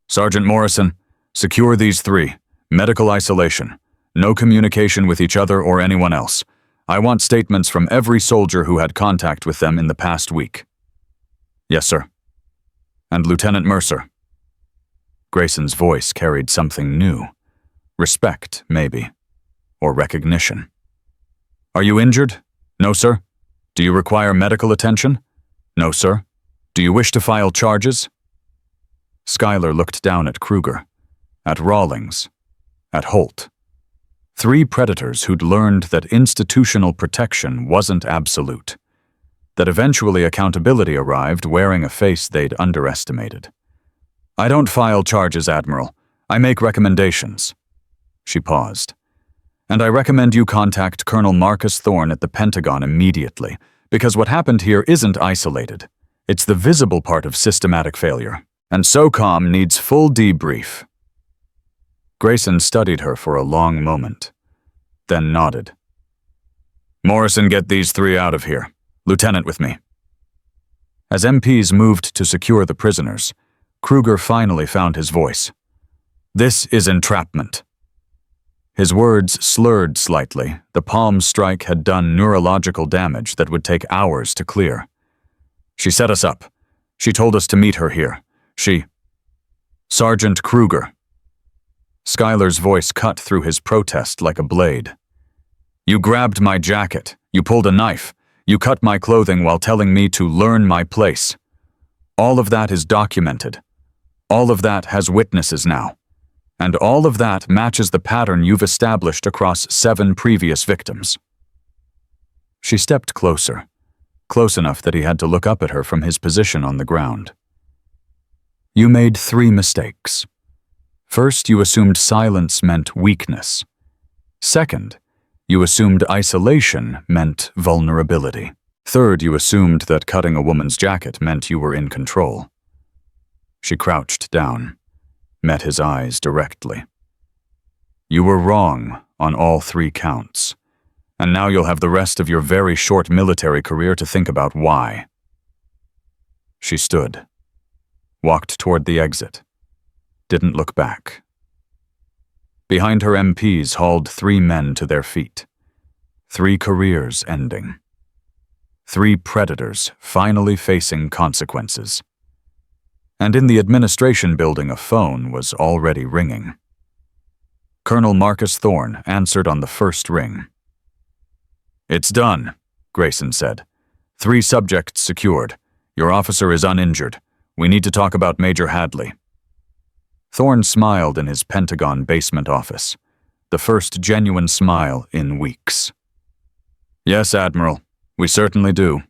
Sergeant Morrison, secure these 3. Medical isolation. No communication with each other or anyone else. I want statements from every soldier who had contact with them in the past week. Yes, sir. And Lieutenant Mercer. Grayson's voice carried something new. Respect, maybe. Or recognition. Are you injured? No, sir. Do you require medical attention? No, sir. Do you wish to file charges? Skylar looked down at Kruger, at Rawlings, at Holt. 3 predators who'd learned that institutional protection wasn't absolute, that eventually accountability arrived wearing a face they'd underestimated. I don't file charges, Admiral. I make recommendations. She paused. And I recommend you contact Colonel Marcus Thorne at the Pentagon immediately, because what happened here isn't isolated. It's the visible part of systematic failure, and SOCOM needs full debrief. Grayson studied her for a long moment, then nodded. Morrison, get these 3 out of here. Lieutenant with me. As MPs moved to secure the prisoners, Kruger finally found his voice. This is entrapment. His words slurred slightly. The palm strike had done neurological damage that would take hours to clear. She set us up. She told us to meet her here. Sergeant Kruger. Skylar's voice cut through his protest like a blade. You grabbed my jacket. You pulled a knife. You cut my clothing while telling me to learn my place. All of that is documented. All of that has witnesses now. And all of that matches the pattern you've established across 7 previous victims. She stepped closer, close enough that he had to look up at her from his position on the ground. You made 3 mistakes. First, you assumed silence meant weakness. Second, you assumed isolation meant vulnerability. Third, you assumed that cutting a woman's jacket meant you were in control. She crouched down, met his eyes directly. You were wrong on all 3 counts, and now you'll have the rest of your very short military career to think about why. She stood, walked toward the exit, didn't look back. Behind her, MPs hauled 3 men to their feet. 3 careers ending. 3 predators finally facing consequences. And in the administration building, a phone was already ringing. Colonel Marcus Thorne answered on the first ring. It's done, Grayson said. 3 subjects secured. Your officer is uninjured. We need to talk about Major Hadley. Thorne smiled in his Pentagon basement office, the first genuine smile in weeks. Yes, Admiral, we certainly do.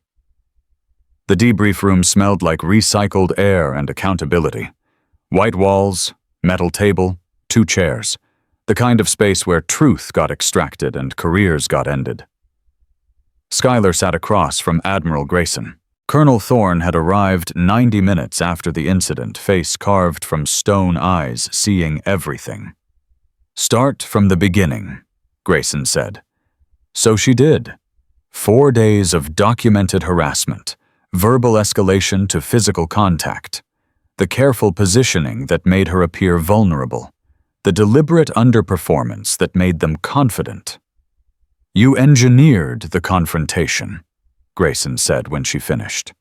The debrief room smelled like recycled air and accountability. White walls, metal table, 2 chairs, the kind of space where truth got extracted and careers got ended. Schuyler sat across from Admiral Grayson. Colonel Thorne had arrived 90 minutes after the incident, face carved from stone eyes, seeing everything. Start from the beginning, Grayson said. So she did. 4 days of documented harassment, verbal escalation to physical contact, the careful positioning that made her appear vulnerable, the deliberate underperformance that made them confident. You engineered the confrontation, Grayson said when she finished.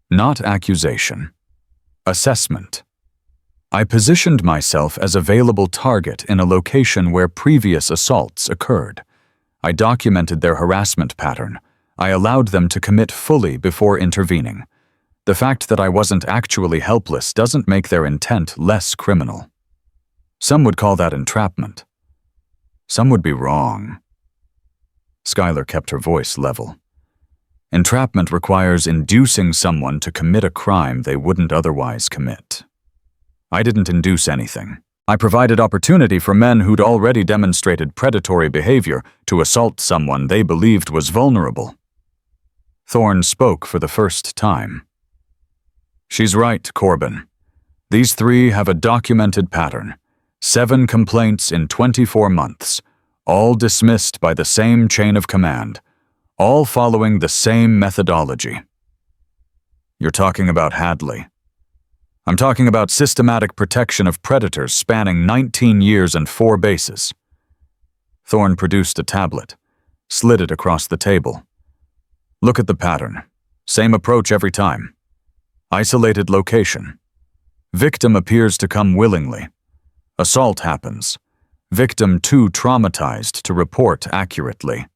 Not accusation. Assessment. I positioned myself as available target in a location where previous assaults occurred. I documented their harassment pattern. I allowed them to commit fully before intervening. The fact that I wasn't actually helpless doesn't make their intent less criminal. Some would call that entrapment. Some would be wrong. Schuyler kept her voice level. Entrapment requires inducing someone to commit a crime they wouldn't otherwise commit. I didn't induce anything. I provided opportunity for men who'd already demonstrated predatory behavior to assault someone they believed was vulnerable. Thorne spoke for the first time. She's right, Corbin. These 3 have a documented pattern. 7 complaints in 24 months, all dismissed by the same chain of command, all following the same methodology. You're talking about Hadley. I'm talking about systematic protection of predators spanning 19 years and 4 bases. Thorne produced a tablet, slid it across the table. Look at the pattern. Same approach every time. Isolated location. Victim appears to come willingly. Assault happens. Victim too traumatized to report accurately.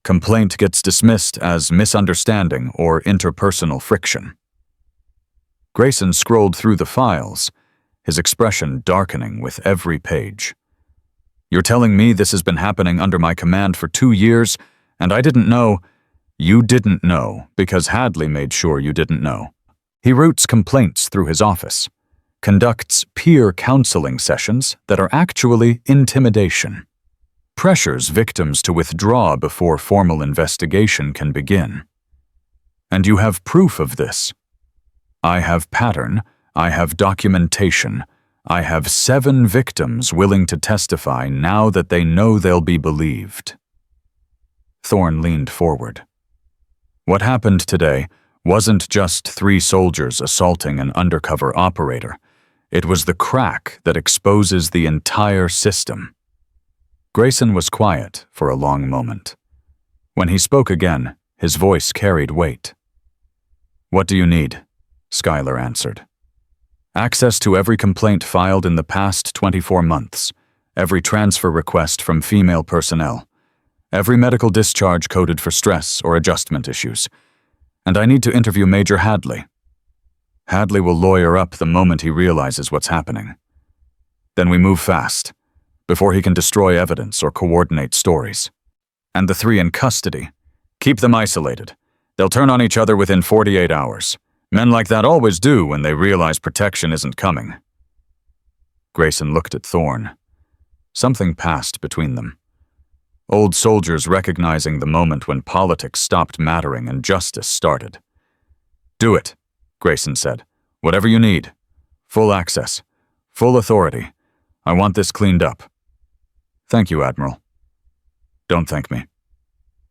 Complaint gets dismissed as misunderstanding or interpersonal friction. Grayson scrolled through the files, his expression darkening with every page. You're telling me this has been happening under my command for 2 years, and I didn't know? You didn't know because Hadley made sure you didn't know. He routes complaints through his office, conducts peer counseling sessions that are actually intimidation, pressures victims to withdraw before formal investigation can begin. And you have proof of this. I have pattern, I have documentation, I have 7 victims willing to testify now that they know they'll be believed. Thorne leaned forward. What happened today wasn't just 3 soldiers assaulting an undercover operator. It was the crack that exposes the entire system. Grayson was quiet for a long moment. When he spoke again, his voice carried weight. What do you need? Schuyler answered. Access to every complaint filed in the past 24 months, every transfer request from female personnel, every medical discharge coded for stress or adjustment issues. And I need to interview Major Hadley. Hadley will lawyer up the moment he realizes what's happening. Then we move fast, before he can destroy evidence or coordinate stories. And the 3 in custody, keep them isolated. They'll turn on each other within 48 hours. Men like that always do when they realize protection isn't coming. Grayson looked at Thorne. Something passed between them. Old soldiers recognizing the moment when politics stopped mattering and justice started. Do it, Grayson said. Whatever you need. Full access. Full authority. I want this cleaned up. Thank you, Admiral. Don't thank me.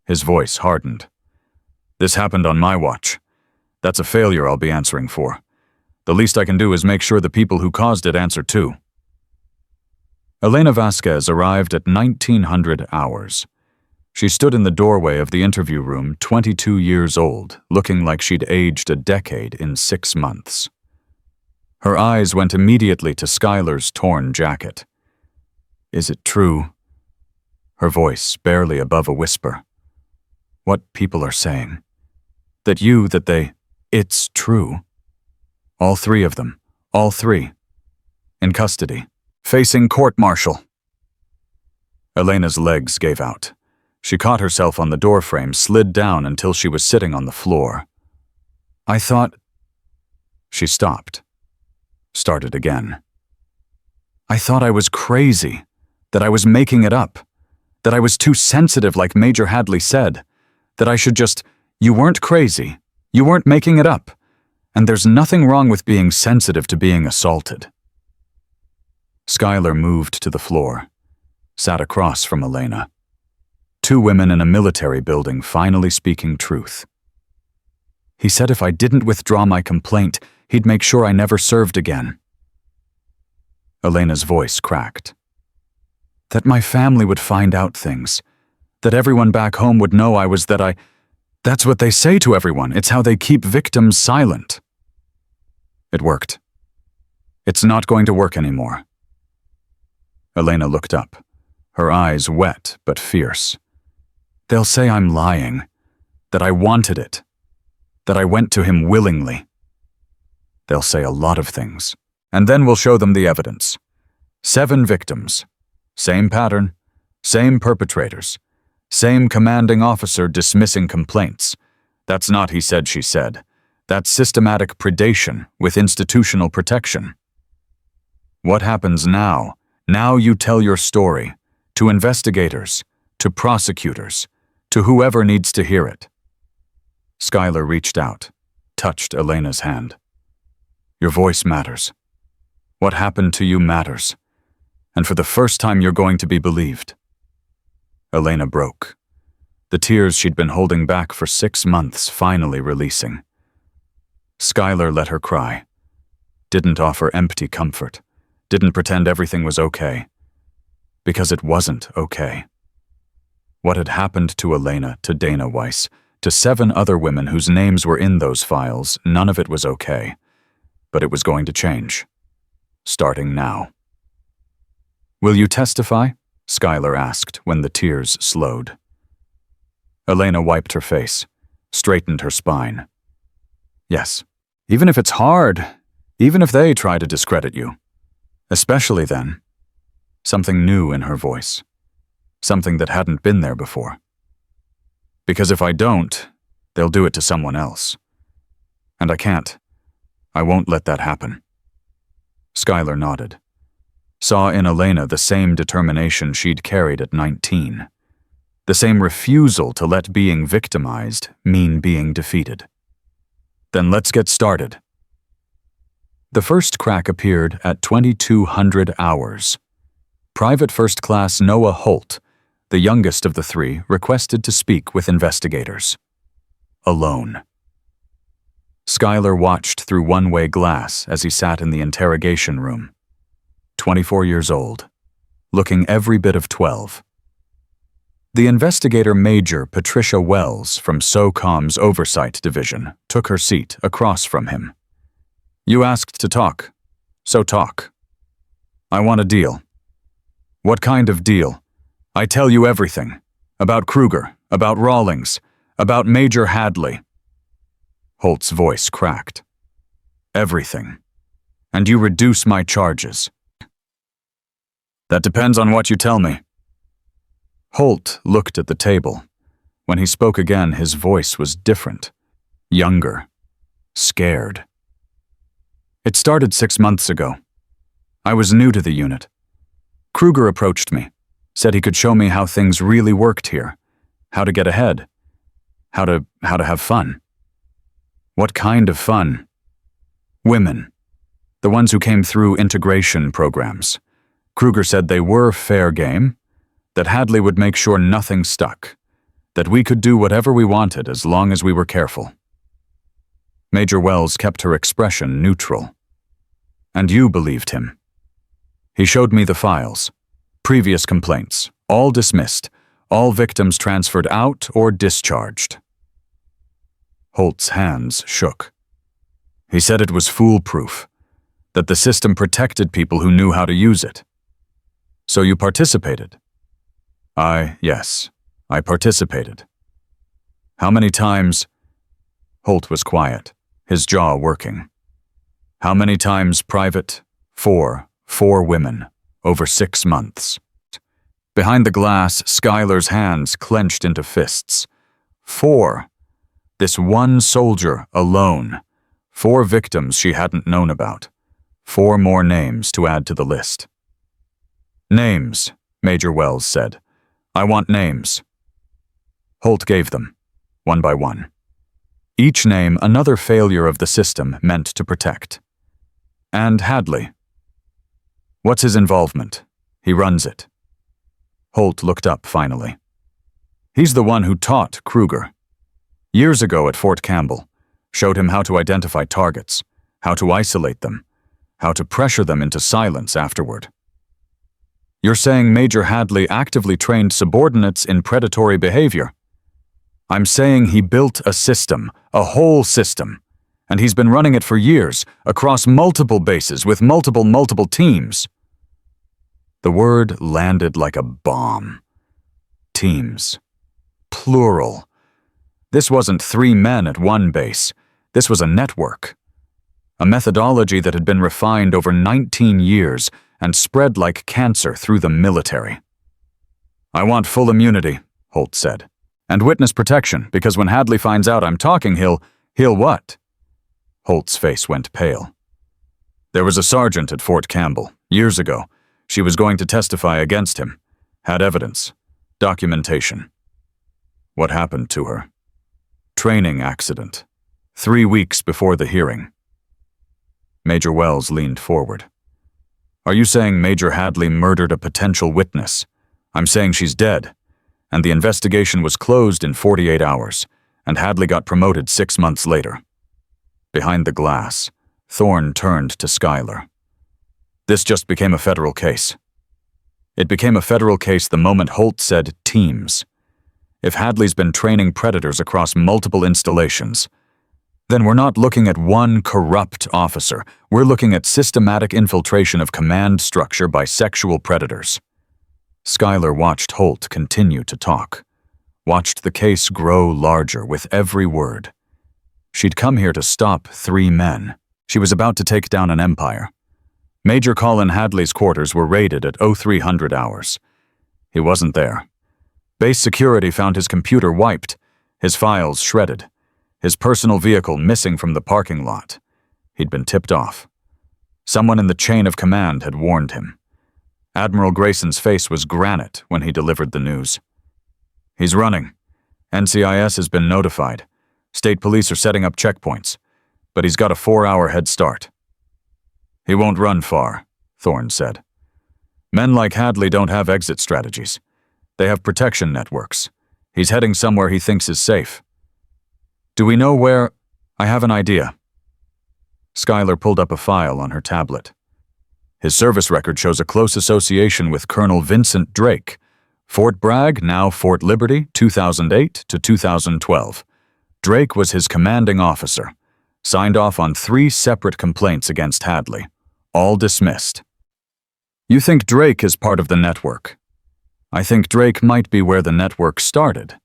His voice hardened. This happened on my watch. That's a failure I'll be answering for. The least I can do is make sure the people who caused it answer too. Elena Vasquez arrived at 1900 hours. She stood in the doorway of the interview room, 22 years old, looking like she'd aged a decade in 6 months. Her eyes went immediately to Skylar's torn jacket. Is it true? Her voice barely above a whisper. What people are saying. It's true. All 3 of them. All 3. In custody. Facing court-martial. Elena's legs gave out. She caught herself on the doorframe, slid down until she was sitting on the floor. I thought... She stopped. Started again. I thought I was crazy. That I was making it up. That I was too sensitive like Major Hadley said. That I should just... You weren't crazy. You weren't making it up. And there's nothing wrong with being sensitive to being assaulted. Skylar moved to the floor, sat across from Elena. 2 women in a military building finally speaking truth. He said if I didn't withdraw my complaint, he'd make sure I never served again. Elena's voice cracked. That my family would find out things. That everyone back home would know That's what they say to everyone. It's how they keep victims silent. It worked. It's not going to work anymore. Elena looked up, her eyes wet but fierce. They'll say I'm lying, that I wanted it, that I went to him willingly. They'll say a lot of things, and then we'll show them the evidence. 7 victims, same pattern, same perpetrators, same commanding officer dismissing complaints. That's not he said, she said. That's systematic predation with institutional protection. What happens now? Now you tell your story, to investigators, to prosecutors, to whoever needs to hear it. Skylar reached out, touched Elena's hand. Your voice matters. What happened to you matters. And for the first time you're going to be believed. Elena broke. The tears she'd been holding back for 6 months finally releasing. Skylar let her cry. Didn't offer empty comfort. Didn't pretend everything was okay. Because it wasn't okay. What had happened to Elena, to Dana Weiss, to 7 other women whose names were in those files, none of it was okay. But it was going to change. Starting now. Will you testify? Skylar asked when the tears slowed. Elena wiped her face, straightened her spine. Yes, even if it's hard, even if they try to discredit you. Especially then. Something new in her voice. Something that hadn't been there before. Because if I don't, they'll do it to someone else. And I can't. I won't let that happen. Skylar nodded. Saw in Elena the same determination she'd carried at 19. The same refusal to let being victimized mean being defeated. Then let's get started. The first crack appeared at 2200 hours. Private First Class Noah Holt, the youngest of the 3, requested to speak with investigators. Alone. Skylar watched through one-way glass as he sat in the interrogation room. 24 years old, looking every bit of 12. The investigator Major Patricia Wells from SOCOM's Oversight Division took her seat across from him. You asked to talk, so talk. I want a deal. What kind of deal? I tell you everything. About Kruger, about Rawlings, about Major Hadley. Holt's voice cracked. Everything. And you reduce my charges. That depends on what you tell me. Holt looked at the table. When he spoke again, his voice was different. Younger. Scared. It started 6 months ago. I was new to the unit. Kruger approached me, said he could show me how things really worked here, how to get ahead, how to have fun. What kind of fun? Women. The ones who came through integration programs. Kruger said they were fair game, that Hadley would make sure nothing stuck, that we could do whatever we wanted as long as we were careful. Major Wells kept her expression neutral. And you believed him. He showed me the files. Previous complaints, all dismissed, all victims transferred out or discharged. Holt's hands shook. He said it was foolproof, that the system protected people who knew how to use it. So you participated? Yes, I participated. How many times? Holt was quiet, his jaw working. How many times private? 4 women, over 6 months. Behind the glass, Schuyler's hands clenched into fists. 4. This one soldier alone. 4 victims she hadn't known about. 4 more names to add to the list. Names, Major Wells said. I want names. Holt gave them, one by one. Each name another failure of the system meant to protect. And Hadley. What's his involvement? He runs it. Holt looked up finally. He's the one who taught Kruger. Years ago at Fort Campbell, showed him how to identify targets, how to isolate them, how to pressure them into silence afterward. You're saying Major Hadley actively trained subordinates in predatory behavior? I'm saying he built a system, a whole system, and he's been running it for years, across multiple bases with multiple teams. The word landed like a bomb. Teams. Plural. This wasn't 3 men at one base. This was a network. A methodology that had been refined over 19 years and spread like cancer through the military. I want full immunity, Holt said. And witness protection, because when Hadley finds out I'm talking, he'll what? Holt's face went pale. There was a sergeant at Fort Campbell, years ago. She was going to testify against him. Had evidence. Documentation. What happened to her? Training accident. 3 weeks before the hearing. Major Wells leaned forward. Are you saying Major Hadley murdered a potential witness? I'm saying she's dead, and the investigation was closed in 48 hours, and Hadley got promoted 6 months later. Behind the glass, Thorne turned to Schuyler. This just became a federal case. It became a federal case the moment Holt said teams. If Hadley's been training predators across multiple installations, then we're not looking at one corrupt officer. We're looking at systematic infiltration of command structure by sexual predators. Schuyler watched Holt continue to talk, watched the case grow larger with every word. She'd come here to stop 3 men. She was about to take down an empire. Major Colin Hadley's quarters were raided at 0300 hours. He wasn't there. Base security found his computer wiped, his files shredded, his personal vehicle missing from the parking lot. He'd been tipped off. Someone in the chain of command had warned him. Admiral Grayson's face was granite when he delivered the news. He's running. NCIS has been notified. State police are setting up checkpoints, but he's got a 4-hour head start. He won't run far, Thorne said. Men like Hadley don't have exit strategies. They have protection networks. He's heading somewhere he thinks is safe. Do we know where? I have an idea. Schuyler pulled up a file on her tablet. His service record shows a close association with Colonel Vincent Drake. Fort Bragg, now Fort Liberty, 2008 to 2012. Drake was his commanding officer. Signed off on 3 separate complaints against Hadley. All dismissed. You think Drake is part of the network? I think Drake might be where the network started.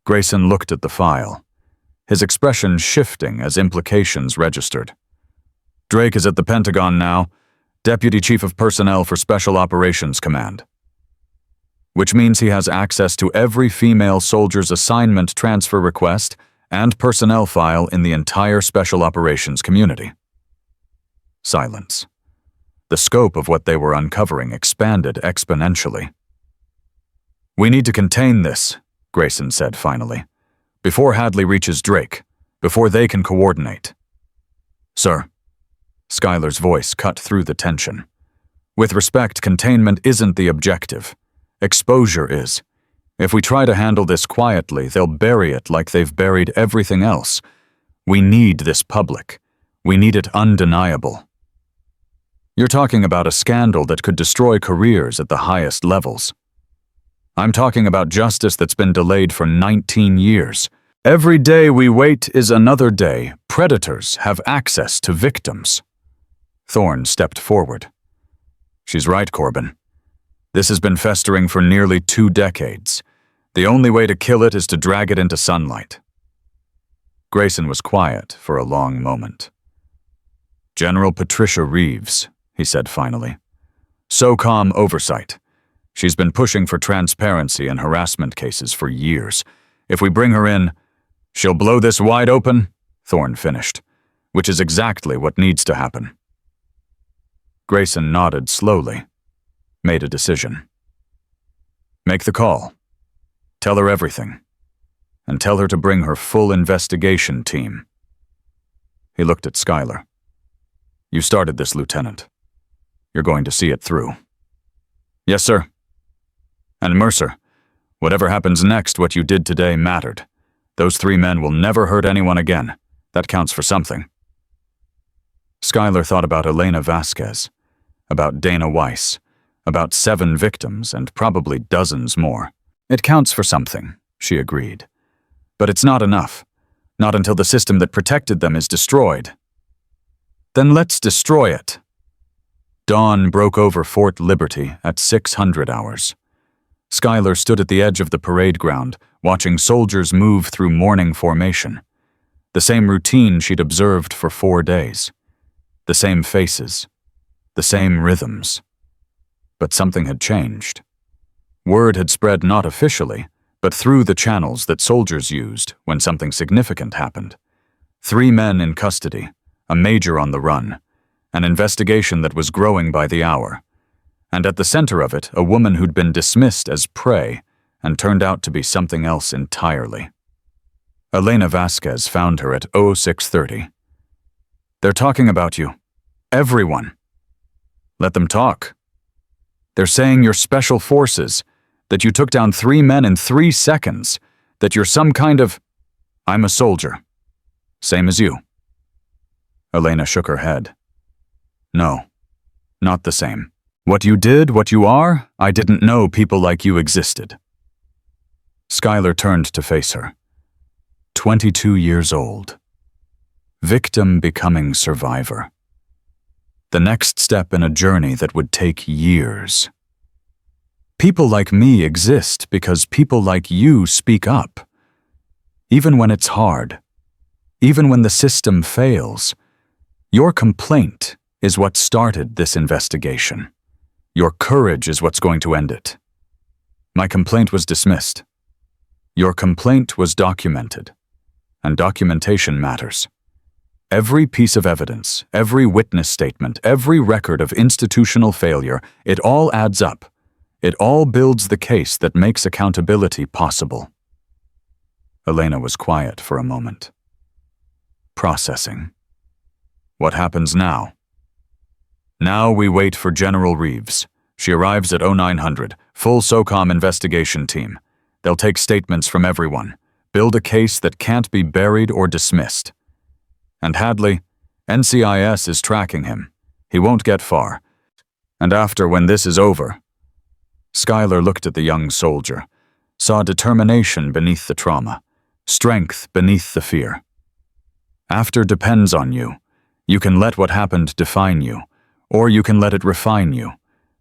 Grayson looked at the file, his expression shifting as implications registered. Drake is at the Pentagon now, Deputy Chief of Personnel for Special Operations Command. Which means he has access to every female soldier's assignment transfer request and personnel file in the entire Special Operations community. Silence. The scope of what they were uncovering expanded exponentially. We need to contain this, Grayson said finally, before Hadley reaches Drake, before they can coordinate. Sir. Schuyler's voice cut through the tension. With respect, containment isn't the objective. Exposure is. If we try to handle this quietly, they'll bury it like they've buried everything else. We need this public. We need it undeniable. You're talking about a scandal that could destroy careers at the highest levels. I'm talking about justice that's been delayed for 19 years. Every day we wait is another day. Predators have access to victims. Thorne stepped forward. She's right, Corbin. This has been festering for nearly 2 decades. The only way to kill it is to drag it into sunlight. Grayson was quiet for a long moment. General Patricia Reeves, he said finally. SOCOM oversight. She's been pushing for transparency in harassment cases for years. If we bring her in, she'll blow this wide open, Thorne finished, which is exactly what needs to happen. Grayson nodded slowly, made a decision. Make the call. Tell her everything. And tell her to bring her full investigation team. He looked at Schuyler. You started this, Lieutenant. You're going to see it through. Yes, sir. And Mercer, whatever happens next, what you did today mattered. Those 3 men will never hurt anyone again. That counts for something. Schuyler thought about Elena Vasquez, about Dana Weiss, about 7 victims and probably dozens more. It counts for something, she agreed. But it's not enough. Not until the system that protected them is destroyed. Then let's destroy it. Dawn broke over Fort Liberty at 600 hours. Schuyler stood at the edge of the parade ground, watching soldiers move through morning formation. The same routine she'd observed for 4 days. The same faces. The same rhythms. But something had changed. Word had spread not officially, but through the channels that soldiers used when something significant happened. 3 men in custody, a major on the run, an investigation that was growing by the hour, and at the center of it, a woman who'd been dismissed as prey and turned out to be something else entirely. Elena Vasquez found her at 0630. They're talking about you. Everyone. Let them talk. They're saying you're special forces, that you took down 3 men in 3 seconds, that you're some kind of... I'm a soldier. Same as you. Elena shook her head. No, not the same. What you did, what you are, I didn't know people like you existed. Schuyler turned to face her. 22 years old. Victim becoming survivor. The next step in a journey that would take years. People like me exist because people like you speak up. Even when it's hard. Even when the system fails. Your complaint is what started this investigation. Your courage is what's going to end it. My complaint was dismissed. Your complaint was documented. And documentation matters. Every piece of evidence, every witness statement, every record of institutional failure, it all adds up. It all builds the case that makes accountability possible. Elena was quiet for a moment. Processing. What happens now? Now we wait for General Reeves. She arrives at 0900, full SOCOM investigation team. They'll take statements from everyone, build a case that can't be buried or dismissed. And Hadley, NCIS is tracking him. He won't get far. And after, when this is over... Schuyler looked at the young soldier, saw determination beneath the trauma, strength beneath the fear. After depends on you. You can let what happened define you, or you can let it refine you,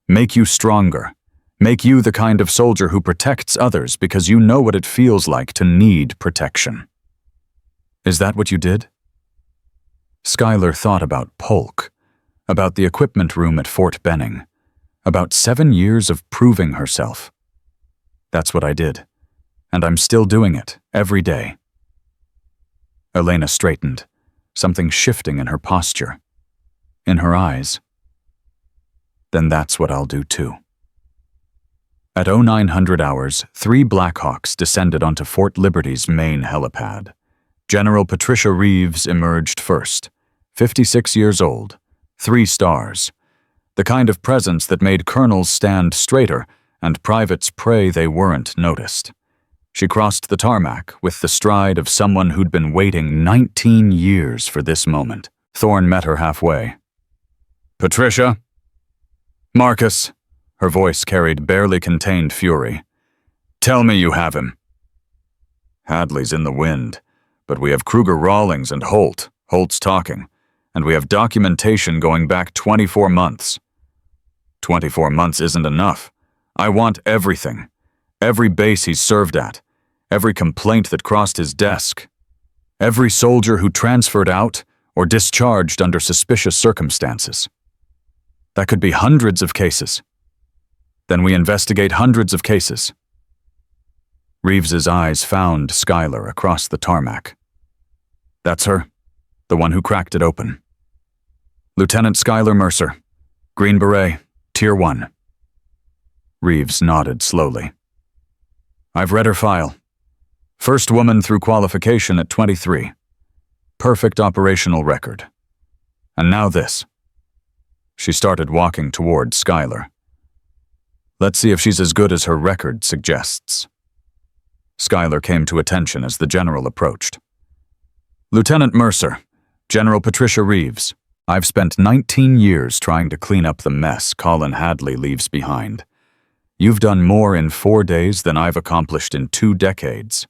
make you stronger, make you the kind of soldier who protects others because you know what it feels like to need protection. Is that what you did? Schuyler thought about Polk, about the equipment room at Fort Benning, about 7 years of proving herself. That's what I did, and I'm still doing it, every day. Elena straightened, something shifting in her posture, in her eyes. Then that's what I'll do too. At 0900 hours, 3 Blackhawks descended onto Fort Liberty's main helipad. General Patricia Reeves emerged first, 56 years old, 3 stars. The kind of presence that made colonels stand straighter and privates pray they weren't noticed. She crossed the tarmac with the stride of someone who'd been waiting 19 years for this moment. Thorne met her halfway. "Patricia?" "Marcus." Her voice carried barely contained fury. "Tell me you have him." "Hadley's in the wind, but we have Kruger Rawlings and Holt. Holt's talking, and we have documentation going back 24 months. 24 months isn't enough. I want everything. Every base he's served at, every complaint that crossed his desk, every soldier who transferred out or discharged under suspicious circumstances. That could be hundreds of cases. Then we investigate hundreds of cases." Reeves's eyes found Skylar across the tarmac. "That's her, the one who cracked it open. Lieutenant Skylar Mercer, Green Beret, Tier 1. Reeves nodded slowly. "I've read her file. First woman through qualification at 23. Perfect operational record. And now this." She started walking toward Skylar. "Let's see if she's as good as her record suggests." Skylar came to attention as the general approached. "Lieutenant Mercer, General Patricia Reeves. I've spent 19 years trying to clean up the mess Colin Hadley leaves behind. You've done more in 4 days than I've accomplished in 2 decades.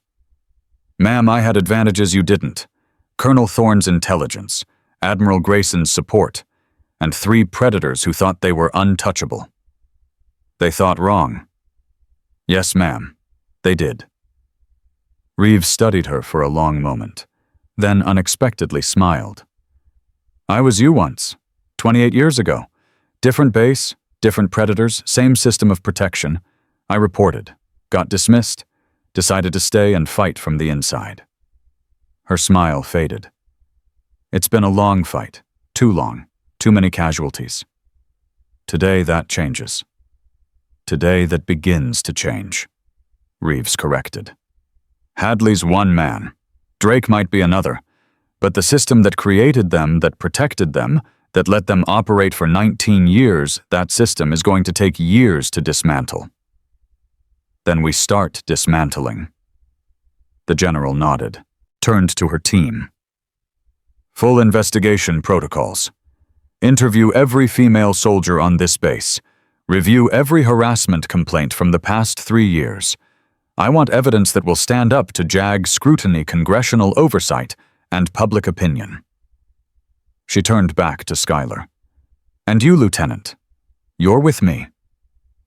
Ma'am, I had advantages you didn't. Colonel Thorne's intelligence, Admiral Grayson's support, and 3 predators who thought they were untouchable. They thought wrong. Yes, ma'am, they did." Reeves studied her for a long moment, then unexpectedly smiled. "I was you once, 28 years ago. Different base, different predators, same system of protection. I reported, got dismissed, decided to stay and fight from the inside." Her smile faded. "It's been a long fight, too long, too many casualties. Today that changes. Today that begins to change," Reeves corrected. "Hadley's one man. Drake might be another, but the system that created them, that protected them, that let them operate for 19 years, that system is going to take years to dismantle. Then we start dismantling." The general nodded, turned to her team. "Full investigation protocols. Interview every female soldier on this base. Review every harassment complaint from the past 3 years. I want evidence that will stand up to JAG scrutiny, congressional oversight, and public opinion." She turned back to Skylar. "And you, Lieutenant, you're with me.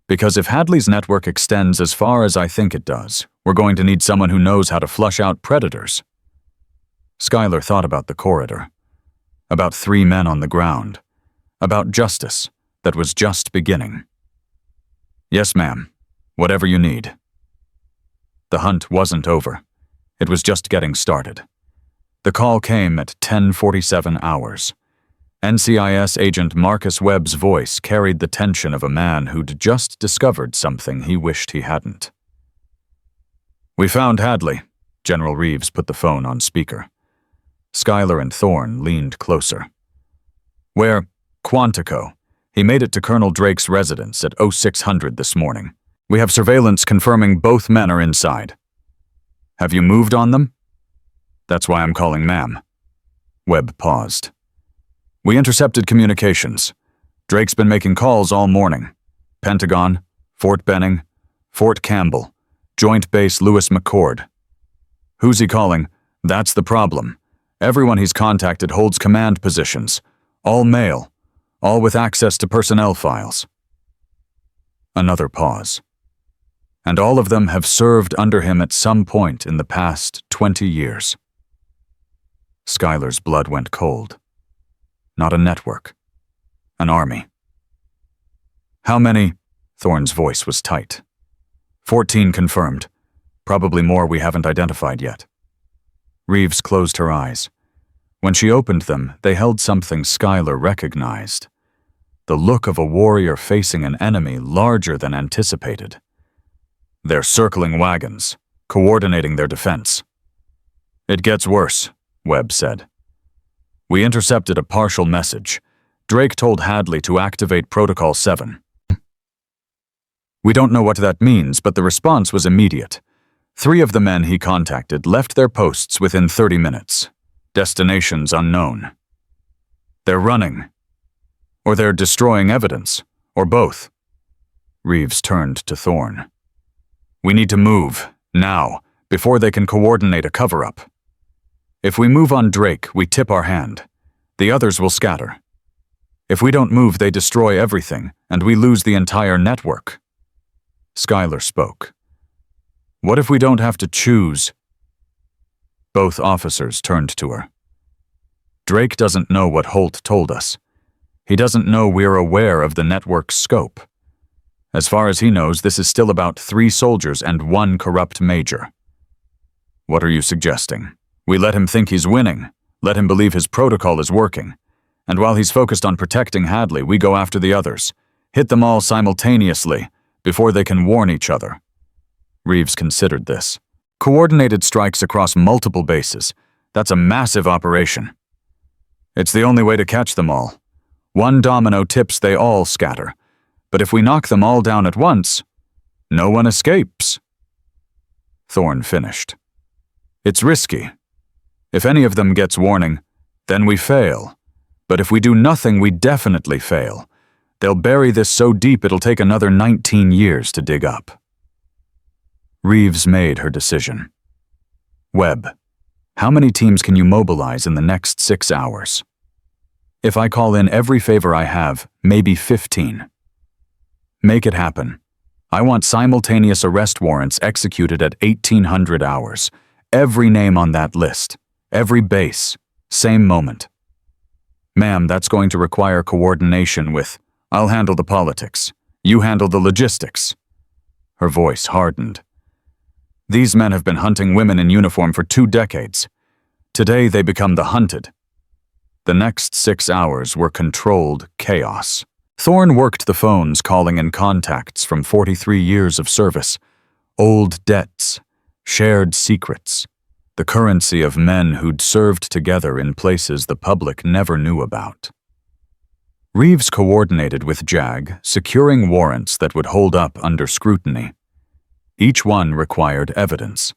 Because if Hadley's network extends as far as I think it does, we're going to need someone who knows how to flush out predators." Skylar thought about the corridor, about 3 men on the ground, about justice that was just beginning. "Yes, ma'am, whatever you need." The hunt wasn't over. It was just getting started. The call came at 10:47 hours. NCIS agent Marcus Webb's voice carried the tension of a man who'd just discovered something he wished he hadn't. "We found Hadley." General Reeves put the phone on speaker. Skylar and Thorne leaned closer. "Where? Quantico. He made it to Colonel Drake's residence at 0600 this morning. We have surveillance confirming both men are inside." "Have you moved on them?" "That's why I'm calling ma'am." Webb paused. "We intercepted communications. Drake's been making calls all morning. Pentagon, Fort Benning, Fort Campbell, Joint Base Lewis McChord. Who's he calling? That's the problem. Everyone he's contacted holds command positions, all male, all with access to personnel files." Another pause. "And all of them have served under him at some point in the past 20 years. Skylar's blood went cold. Not a network. An army. "How many?" Thorne's voice was tight. 14 confirmed. Probably more we haven't identified yet." Reeves closed her eyes. When she opened them, they held something Skylar recognized. The look of a warrior facing an enemy larger than anticipated. "They're circling wagons, coordinating their defense." "It gets worse," Webb said. "We intercepted a partial message. Drake told Hadley to activate Protocol 7. We don't know what that means, but the response was immediate. 3 of the men he contacted left their posts within 30 minutes. Destinations unknown. They're running. Or they're destroying evidence. Or both. Reeves turned to Thorne. We need to move, now, before they can coordinate a cover-up. If we move on Drake, we tip our hand. The others will scatter. If we don't move, they destroy everything, and we lose the entire network. Schuyler spoke. What if we don't have to choose? Both officers turned to her. Drake doesn't know what Holt told us. He doesn't know we're aware of the network's scope. As far as he knows, this is still about 3 soldiers and 1 corrupt major. What are you suggesting? We let him think he's winning, let him believe his protocol is working, and while he's focused on protecting Hadley, we go after the others, hit them all simultaneously, before they can warn each other. Reeves considered this. Coordinated strikes across multiple bases. That's a massive operation. It's the only way to catch them all. 1 domino tips, they all scatter. But if we knock them all down at once, no one escapes. Thorne finished. It's risky. If any of them gets warning, then we fail. But if we do nothing, we definitely fail. They'll bury this so deep it'll take another 19 years to dig up. Reeves made her decision. Webb, how many teams can you mobilize in the next 6 hours? If I call in every favor I have, maybe 15. Make it happen. I want simultaneous arrest warrants executed at 1800 hours. Every name on that list. Every base. Same moment. Ma'am, that's going to require coordination with, I'll handle the politics. You handle the logistics. Her voice hardened. These men have been hunting women in uniform for 2 decades. Today they become the hunted. The next 6 hours were controlled chaos. Thorne worked the phones calling in contacts from 43 years of service. Old debts, shared secrets, the currency of men who'd served together in places the public never knew about. Reeves coordinated with JAG, securing warrants that would hold up under scrutiny. Each one required evidence.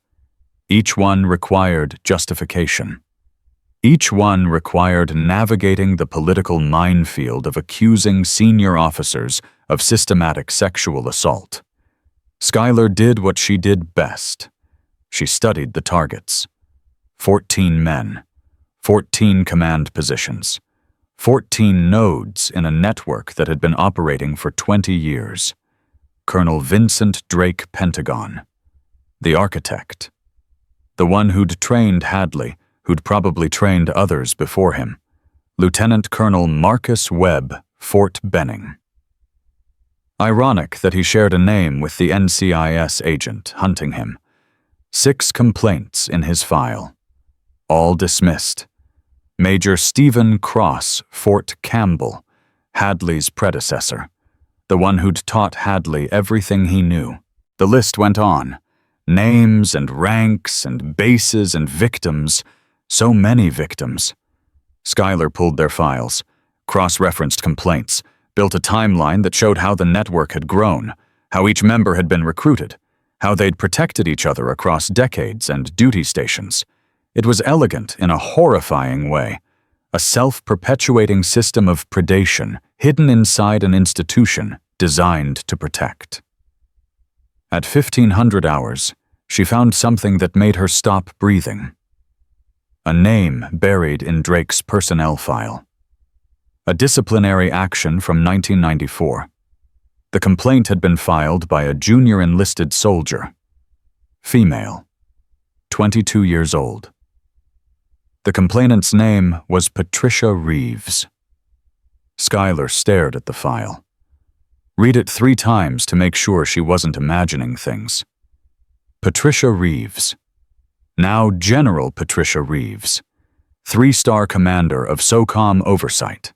Each one required justification. Each one required navigating the political minefield of accusing senior officers of systematic sexual assault. Schuyler did what she did best. She studied the targets. 14 men, 14 command positions, 14 nodes in a network that had been operating for 20 years. Colonel Vincent Drake Pentagon, the architect, the one who'd trained Hadley, who'd probably trained others before him, Lieutenant Colonel Marcus Webb, Fort Benning. Ironic that he shared a name with the NCIS agent hunting him. 6 complaints in his file. All dismissed. Major Stephen Cross, Fort Campbell, Hadley's predecessor, the one who'd taught Hadley everything he knew. The list went on. Names and ranks and bases and victims. So many victims. Schuyler pulled their files, cross-referenced complaints, built a timeline that showed how the network had grown, how each member had been recruited, how they'd protected each other across decades and duty stations. It was elegant in a horrifying way, a self-perpetuating system of predation hidden inside an institution designed to protect. At 1500 hours, she found something that made her stop breathing. A name buried in Drake's personnel file. A disciplinary action from 1994. The complaint had been filed by a junior enlisted soldier. Female. 22 years old. The complainant's name was Patricia Reeves. Schuyler stared at the file. Read it 3 times to make sure she wasn't imagining things. Patricia Reeves. Now General Patricia Reeves, 3-star commander of SOCOM Oversight.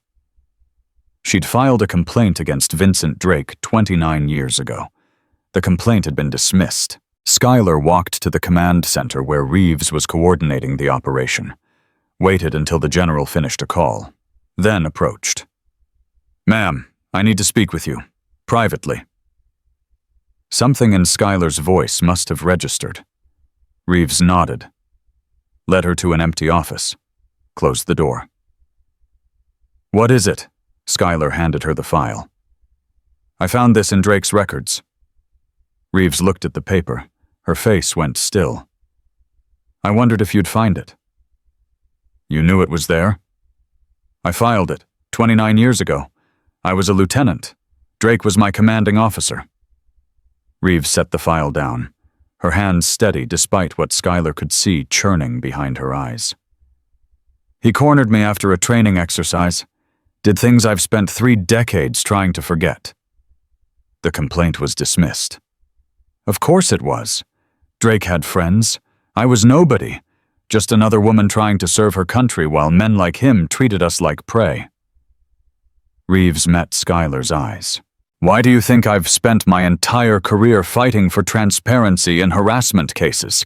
She'd filed a complaint against Vincent Drake 29 years ago. The complaint had been dismissed. Schuyler walked to the command center where Reeves was coordinating the operation, waited until the general finished a call, then approached. Ma'am, I need to speak with you. Privately. Something in Schuyler's voice must have registered. Reeves nodded. Led her to an empty office. Closed the door. What is it? Schuyler handed her the file. I found this in Drake's records. Reeves looked at the paper. Her face went still. I wondered if you'd find it. You knew it was there? I filed it, 29 years ago. I was a lieutenant. Drake was my commanding officer. Reeves set the file down, her hands steady despite what Schuyler could see churning behind her eyes. He cornered me after a training exercise, did things I've spent 3 decades trying to forget. The complaint was dismissed. Of course it was. Drake had friends. I was nobody, just another woman trying to serve her country while men like him treated us like prey. Reeves met Schuyler's eyes. Why do you think I've spent my entire career fighting for transparency in harassment cases?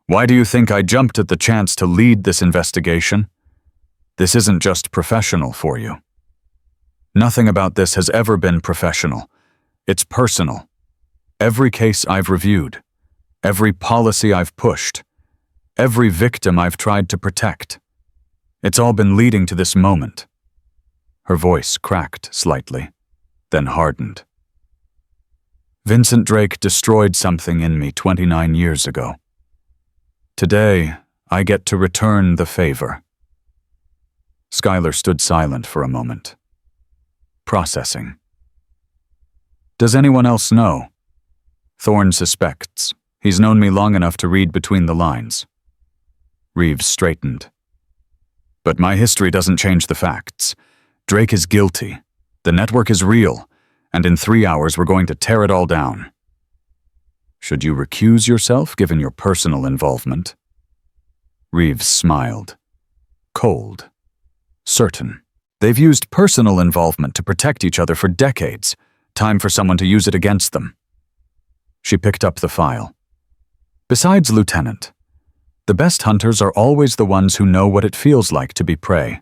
Why do you think I jumped at the chance to lead this investigation? This isn't just professional for you. Nothing about this has ever been professional. It's personal. Every case I've reviewed, every policy I've pushed, every victim I've tried to protect. It's all been leading to this moment. Her voice cracked slightly, then hardened. Vincent Drake destroyed something in me 29 years ago. Today, I get to return the favor. Schuyler stood silent for a moment, processing. Does anyone else know? Thorne suspects. He's known me long enough to read between the lines. Reeves straightened. But my history doesn't change the facts. Drake is guilty. The network is real, and in 3 hours we're going to tear it all down. Should you recuse yourself given your personal involvement? Reeves smiled. Cold. Certain. They've used personal involvement to protect each other for decades. Time for someone to use it against them. She picked up the file. Besides Lieutenant, the best hunters are always the ones who know what it feels like to be prey.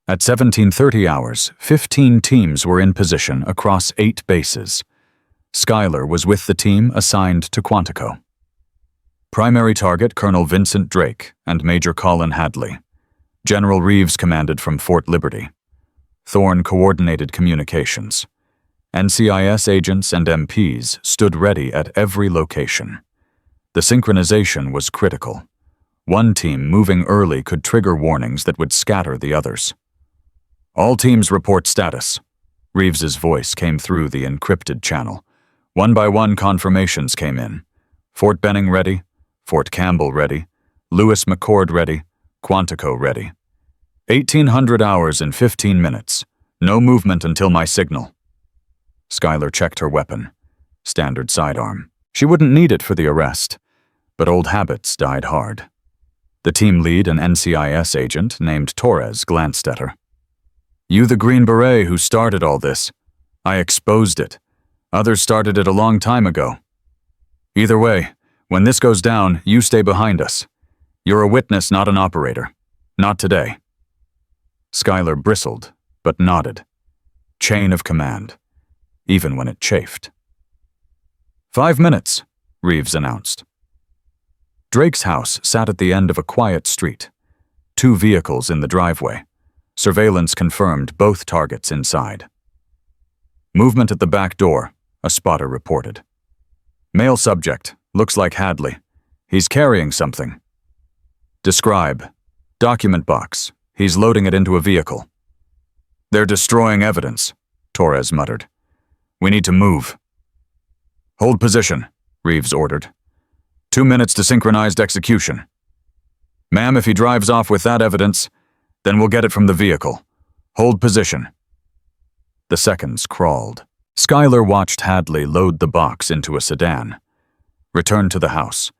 At 17:30 hours, 15 teams were in position across 8 bases. Schuyler was with the team assigned to Quantico. Primary target Colonel Vincent Drake and Major Colin Hadley. General Reeves commanded from Fort Liberty. Thorne coordinated communications. NCIS agents and MPs stood ready at every location. The synchronization was critical. One team moving early could trigger warnings that would scatter the others. All teams report status. Reeves's voice came through the encrypted channel. One by one confirmations came in. Fort Benning ready, Fort Campbell ready, Lewis McCord ready, Quantico ready. 1800 hours and 15 minutes. No movement until my signal. Schuyler checked her weapon. Standard sidearm. She wouldn't need it for the arrest, but old habits died hard. The team lead, an NCIS agent named Torres, glanced at her. You the Green Beret who started all this. I exposed it. Others started it a long time ago. Either way, when this goes down, you stay behind us. You're a witness, not an operator. Not today. Schuyler bristled, but nodded. Chain of command, even when it chafed. 5 minutes, Reeves announced. Drake's house sat at the end of a quiet street. 2 vehicles in the driveway. Surveillance confirmed both targets inside. Movement at the back door, a spotter reported. Male subject, looks like Hadley. He's carrying something. Describe. Document box. He's loading it into a vehicle. They're destroying evidence, Torres muttered. We need to move. Hold position, Reeves ordered. 2 minutes to synchronized execution. Ma'am, if he drives off with that evidence, then we'll get it from the vehicle. Hold position. The seconds crawled. Schuyler watched Hadley load the box into a sedan. Return to the house.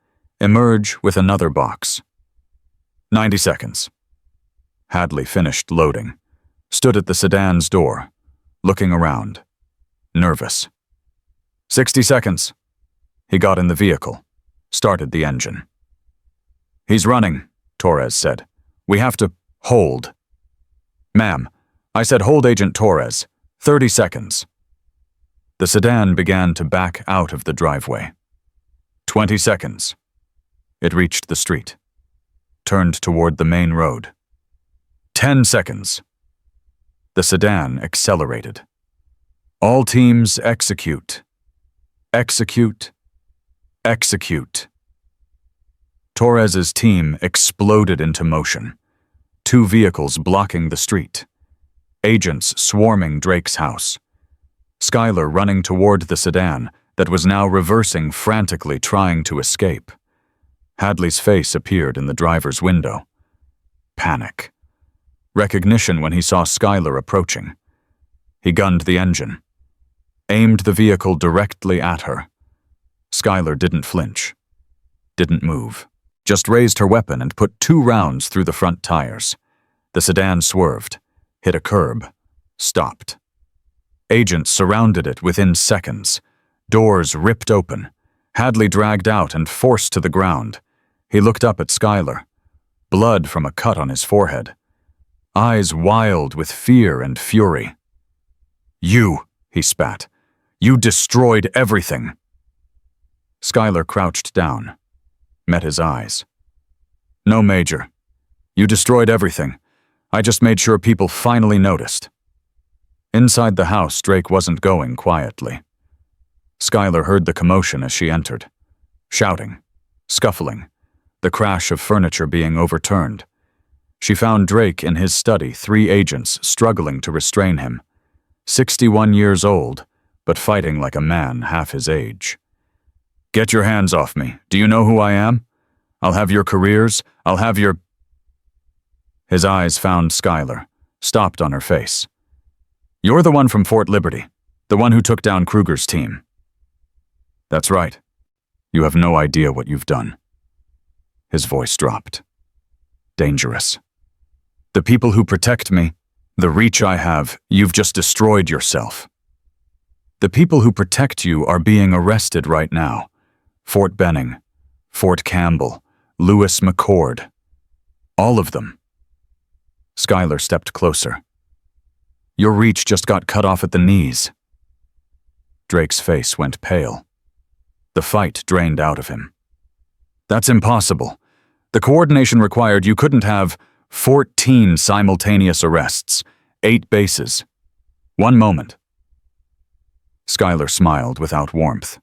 Emerge with another box. 90 seconds. Hadley finished loading. Stood at the sedan's door, looking around. Nervous. 60 seconds. He got in the vehicle. Started the engine. He's running, Torres said. We have to hold. Ma'am, I said hold Agent Torres. 30 seconds. The sedan began to back out of the driveway. 20 seconds. It reached the street. Turned toward the main road. 10 seconds. The sedan accelerated. All teams execute. Execute. Execute. Torres's team exploded into motion. 2 vehicles blocking the street. Agents swarming Drake's house. Skylar running toward the sedan that was now reversing frantically, trying to escape. Hadley's face appeared in the driver's window. Panic. Recognition when he saw Skylar approaching. He gunned the engine. Aimed the vehicle directly at her. Skylar didn't flinch. Didn't move. Just raised her weapon and put 2 rounds through the front tires. The sedan swerved. Hit a curb. Stopped. Agents surrounded it within seconds. Doors ripped open. Hadley dragged out and forced to the ground. He looked up at Skylar. Blood from a cut on his forehead. Eyes wild with fear and fury. "You," he spat. "You destroyed everything." Skylar crouched down. Met his eyes. "No, Major. You destroyed everything. I just made sure people finally noticed." Inside the house, Drake wasn't going quietly. Skylar heard the commotion as she entered. Shouting, scuffling, the crash of furniture being overturned. She found Drake in his study, 3 agents struggling to restrain him. 61 years old, but fighting like a man half his age. "Get your hands off me. Do you know who I am? I'll have your careers. I'll have your—" His eyes found Skylar, stopped on her face. "You're the one from Fort Liberty, the one who took down Kruger's team." "That's right. You have no idea what you've done." His voice dropped. "Dangerous. The people who protect me, the reach I have, you've just destroyed yourself. The people who protect you are being arrested right now. Fort Benning, Fort Campbell, Lewis McCord. All of them." Skylar stepped closer. "Your reach just got cut off at the knees." Drake's face went pale. The fight drained out of him. "That's impossible. The coordination required you couldn't have 14 simultaneous arrests, 8 bases. One moment." Skylar smiled without warmth.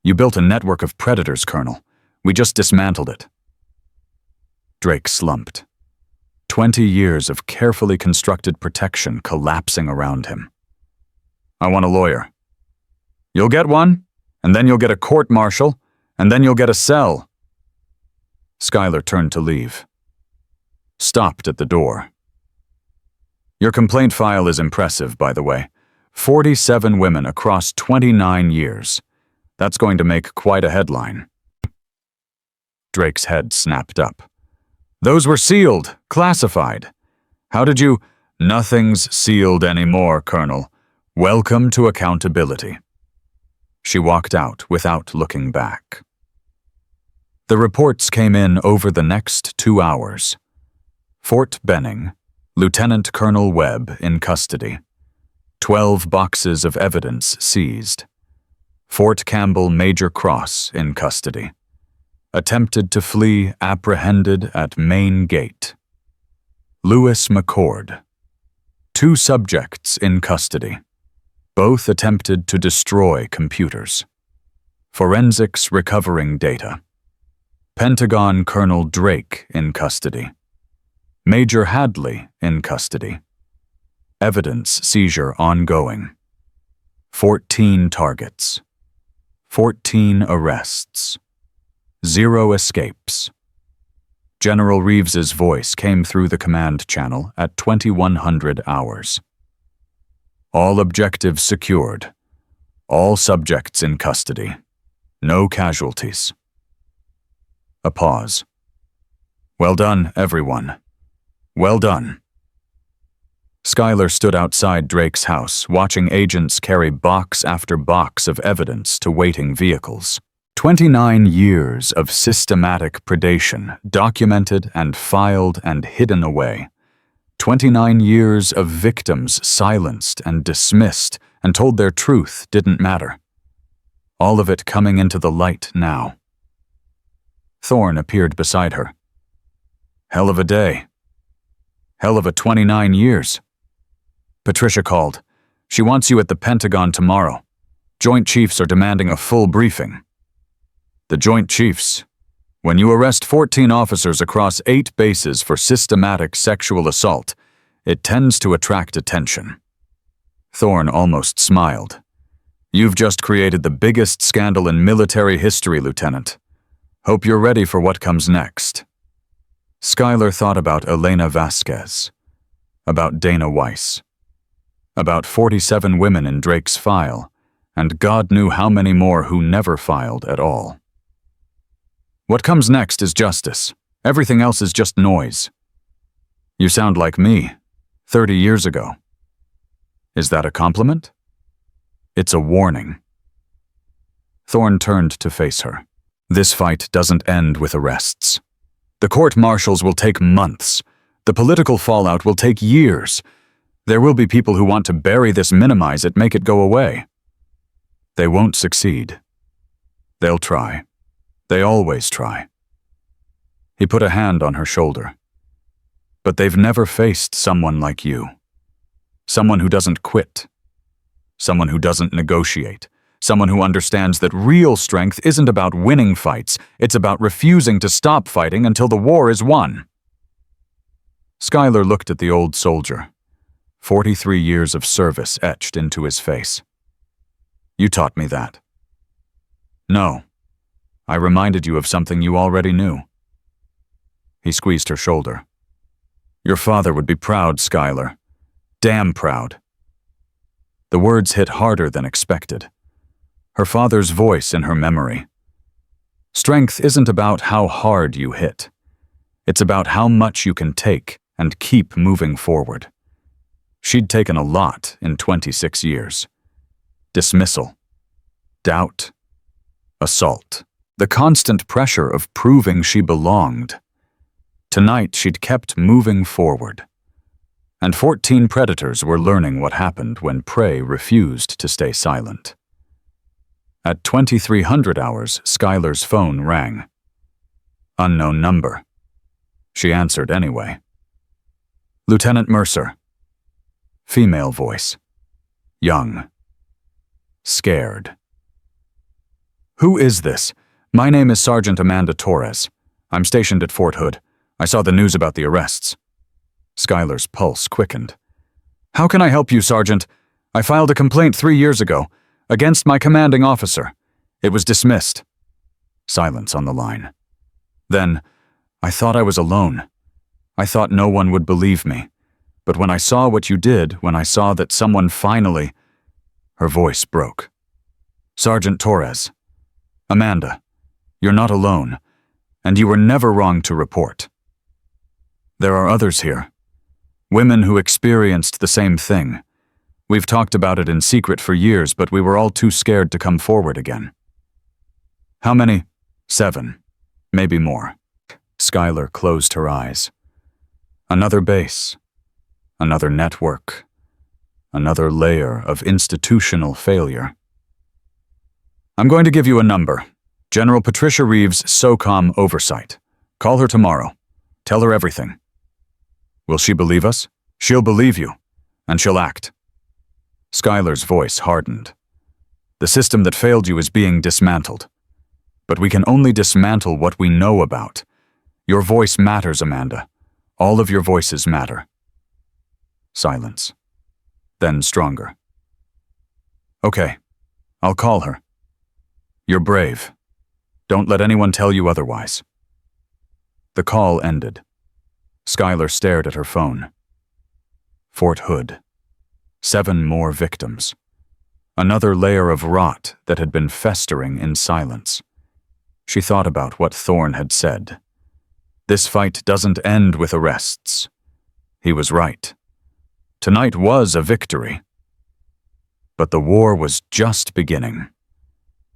"You built a network of predators, Colonel. We just dismantled it." Drake slumped. 20 years of carefully constructed protection collapsing around him. "I want a lawyer." "You'll get one, and then you'll get a court-martial, and then you'll get a cell." Skylar turned to leave. Stopped at the door. "Your complaint file is impressive, by the way. 47 women across 29 years. That's going to make quite a headline." Drake's head snapped up. "Those were sealed, classified. How did you—" "Nothing's sealed anymore, Colonel. Welcome to accountability." She walked out without looking back. The reports came in over the next 2 hours. Fort Benning, Lieutenant Colonel Webb in custody. 12 boxes of evidence seized. Fort Campbell Major Cross in custody. Attempted to flee, apprehended at main gate. Lewis McCord. 2 subjects in custody. Both attempted to destroy computers. Forensics recovering data. Pentagon Colonel Drake in custody. Major Hadley in custody. Evidence seizure ongoing. 14 targets. 14 arrests. 0 escapes. General Reeves's voice came through the command channel at 2100 hours. All objectives secured. All subjects in custody. No casualties. A pause. "Well done, everyone. Well done." Skylar stood outside Drake's house, watching agents carry box after box of evidence to waiting vehicles. 29 years of systematic predation, documented and filed and hidden away. 29 years of victims silenced and dismissed and told their truth didn't matter. All of it coming into the light now. Thorne appeared beside her. Hell of a day. Hell of a 29 years. Patricia called. She wants you at the Pentagon tomorrow. Joint Chiefs are demanding a full briefing. The Joint Chiefs. When you arrest 14 officers across 8 bases for systematic sexual assault, it tends to attract attention. Thorne almost smiled. You've just created the biggest scandal in military history, Lieutenant. Hope you're ready for what comes next. Schuyler thought about Elena Vasquez, about Dana Weiss, about 47 women in Drake's file, and God knew how many more who never filed at all. What comes next is justice. Everything else is just noise. You sound like me, 30 years ago. Is that a compliment? It's a warning. Thorne turned to face her. This fight doesn't end with arrests. The court-martials will take months. The political fallout will take years. There will be people who want to bury this, minimize it, make it go away. They won't succeed. They'll try. They always try. He put a hand on her shoulder. But they've never faced someone like you. Someone who doesn't quit. Someone who doesn't negotiate. Someone who understands that real strength isn't about winning fights, it's about refusing to stop fighting until the war is won. Schuyler looked at the old soldier, 43 years of service etched into his face. You taught me that. No, I reminded you of something you already knew. He squeezed her shoulder. Your father would be proud, Schuyler. Damn proud. The words hit harder than expected. Her father's voice in her memory. Strength isn't about how hard you hit. It's about how much you can take and keep moving forward. She'd taken a lot in 26 years. Dismissal, doubt, assault, the constant pressure of proving she belonged. Tonight she'd kept moving forward. And 14 predators were learning what happened when prey refused to stay silent. At 2300 hours, Schuyler's phone rang. Unknown number. She answered anyway. Lieutenant Mercer. Female voice. Young. Scared. Who is this? My name is Sergeant Amanda Torres. I'm stationed at Fort Hood. I saw the news about the arrests. Schuyler's pulse quickened. How can I help you, Sergeant? I filed a complaint 3 years ago. Against my commanding officer. It was dismissed. Silence on the line. Then, I thought I was alone. I thought no one would believe me. But when I saw what you did, when I saw that someone finally... Her voice broke. Sergeant Torres. Amanda, you're not alone, and you were never wrong to report. There are others here. Women who experienced the same thing. We've talked about it in secret for years, but we were all too scared to come forward again. How many? 7. Maybe more. Schuyler closed her eyes. Another base. Another network. Another layer of institutional failure. I'm going to give you a number. General Patricia Reeves, SOCOM Oversight. Call her tomorrow. Tell her everything. Will she believe us? She'll believe you. And she'll act. Schuyler's voice hardened. The system that failed you is being dismantled. But we can only dismantle what we know about. Your voice matters, Amanda. All of your voices matter. Silence. Then stronger. Okay, I'll call her. You're brave. Don't let anyone tell you otherwise. The call ended. Schuyler stared at her phone. Fort Hood. 7 more victims. Another layer of rot that had been festering in silence. She thought about what Thorne had said. This fight doesn't end with arrests. He was right. Tonight was a victory. But the war was just beginning.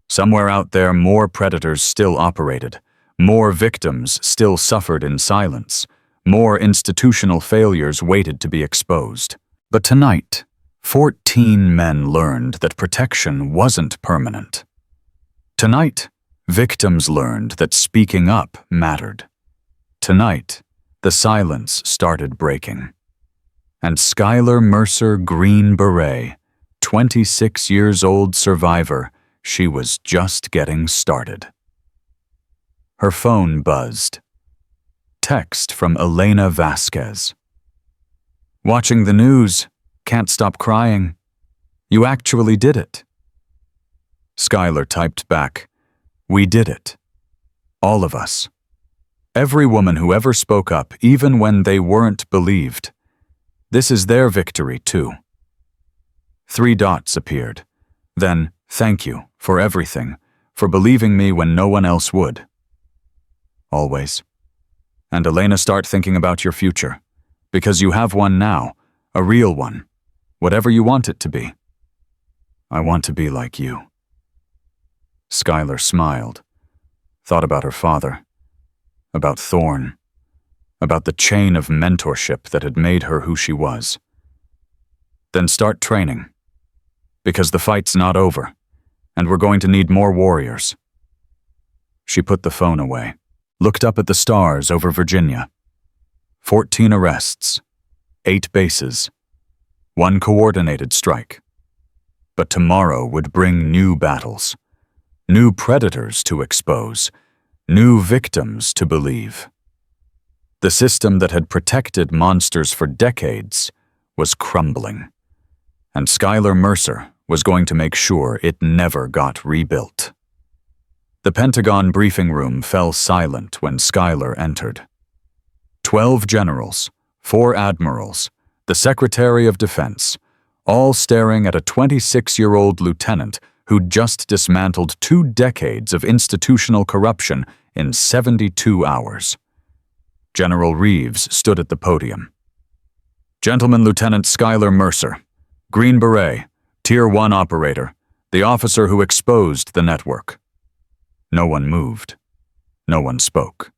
Somewhere out there, more predators still operated. More victims still suffered in silence. More institutional failures waited to be exposed. But tonight, 14 men learned that protection wasn't permanent. Tonight, victims learned that speaking up mattered. Tonight, the silence started breaking. And Skylar Mercer Green Beret, 26-year-old survivor, she was just getting started. Her phone buzzed. Text from Elena Vasquez. Watching the news, can't stop crying. You actually did it. Skylar typed back, we did it. All of us. Every woman who ever spoke up, even when they weren't believed. This is their victory, too. 3 dots appeared. Then, thank you for everything, for believing me when no one else would. Always. And Elena, start thinking about your future. Because you have one now, a real one. Whatever you want it to be. I want to be like you. Skylar smiled. Thought about her father. About Thorne. About the chain of mentorship that had made her who she was. Then start training. Because the fight's not over, and we're going to need more warriors. She put the phone away, looked up at the stars over Virginia. 14 arrests, 8 bases, 1 coordinated strike. But tomorrow would bring new battles, new predators to expose, new victims to believe. The system that had protected monsters for decades was crumbling, and Skylar Mercer was going to make sure it never got rebuilt. The Pentagon briefing room fell silent when Skylar entered. 12 generals, 4 admirals, the Secretary of Defense, all staring at a 26-year-old lieutenant who'd just dismantled 2 decades of institutional corruption in 72 hours. General Reeves stood at the podium. Gentleman Lieutenant Skylar Mercer, Green Beret, Tier 1 operator, the officer who exposed the network. No one moved. No one spoke.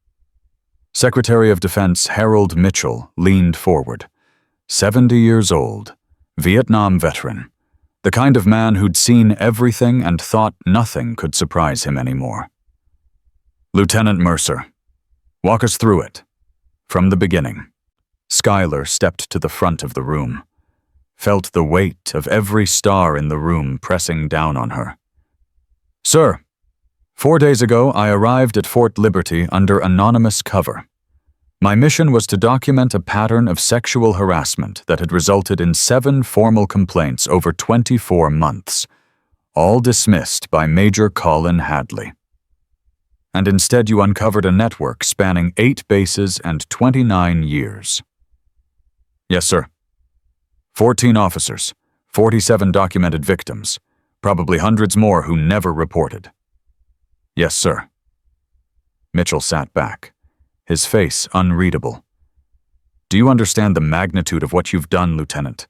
Secretary of Defense Harold Mitchell leaned forward. 70 years old, Vietnam veteran, the kind of man who'd seen everything and thought nothing could surprise him anymore. Lieutenant Mercer, walk us through it. From the beginning. Skylar stepped to the front of the room, felt the weight of every star in the room pressing down on her. Sir, 4 days ago I arrived at Fort Liberty under anonymous cover. My mission was to document a pattern of sexual harassment that had resulted in 7 formal complaints over 24 months, all dismissed by Major Colin Hadley. And instead you uncovered a network spanning 8 bases and 29 years. Yes, sir. 14 officers, 47 documented victims, probably hundreds more who never reported. Yes, sir. Mitchell sat back, his face unreadable. Do you understand the magnitude of what you've done, Lieutenant?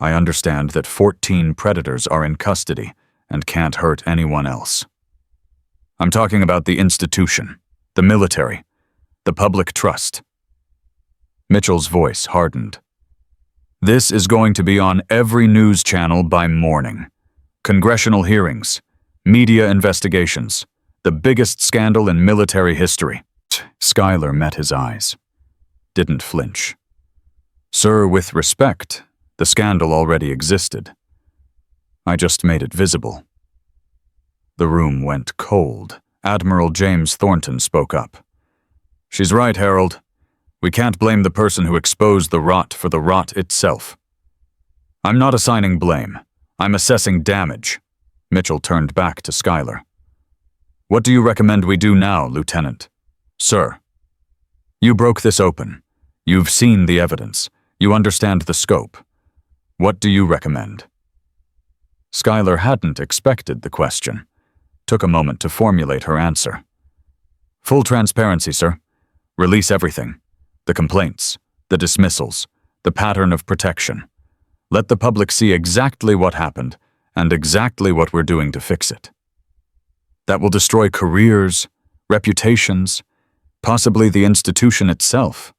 I understand that 14 predators are in custody and can't hurt anyone else. I'm talking about the institution, the military, the public trust. Mitchell's voice hardened. This is going to be on every news channel by morning. Congressional hearings, media investigations, the biggest scandal in military history. Skylar met his eyes. Didn't flinch. Sir, with respect, the scandal already existed. I just made it visible. The room went cold. Admiral James Thornton spoke up. She's right, Harold. We can't blame the person who exposed the rot for the rot itself. I'm not assigning blame. I'm assessing damage. Mitchell turned back to Skylar. What do you recommend we do now, Lieutenant? Sir. You broke this open. You've seen the evidence. You understand the scope. What do you recommend? Skylar hadn't expected the question. Took a moment to formulate her answer. Full transparency, sir. Release everything. The complaints, the dismissals, the pattern of protection. Let the public see exactly what happened and exactly what we're doing to fix it. That will destroy careers, reputations, possibly the institution itself.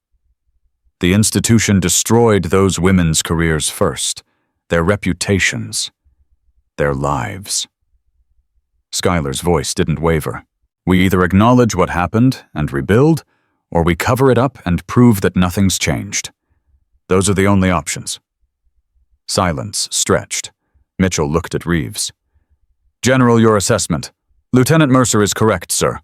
The institution destroyed those women's careers first, their reputations, their lives. Skylar's voice didn't waver. We either acknowledge what happened and rebuild, or we cover it up and prove that nothing's changed. Those are the only options. Silence stretched. Mitchell looked at Reeves. General, your assessment. Lieutenant Mercer is correct, sir.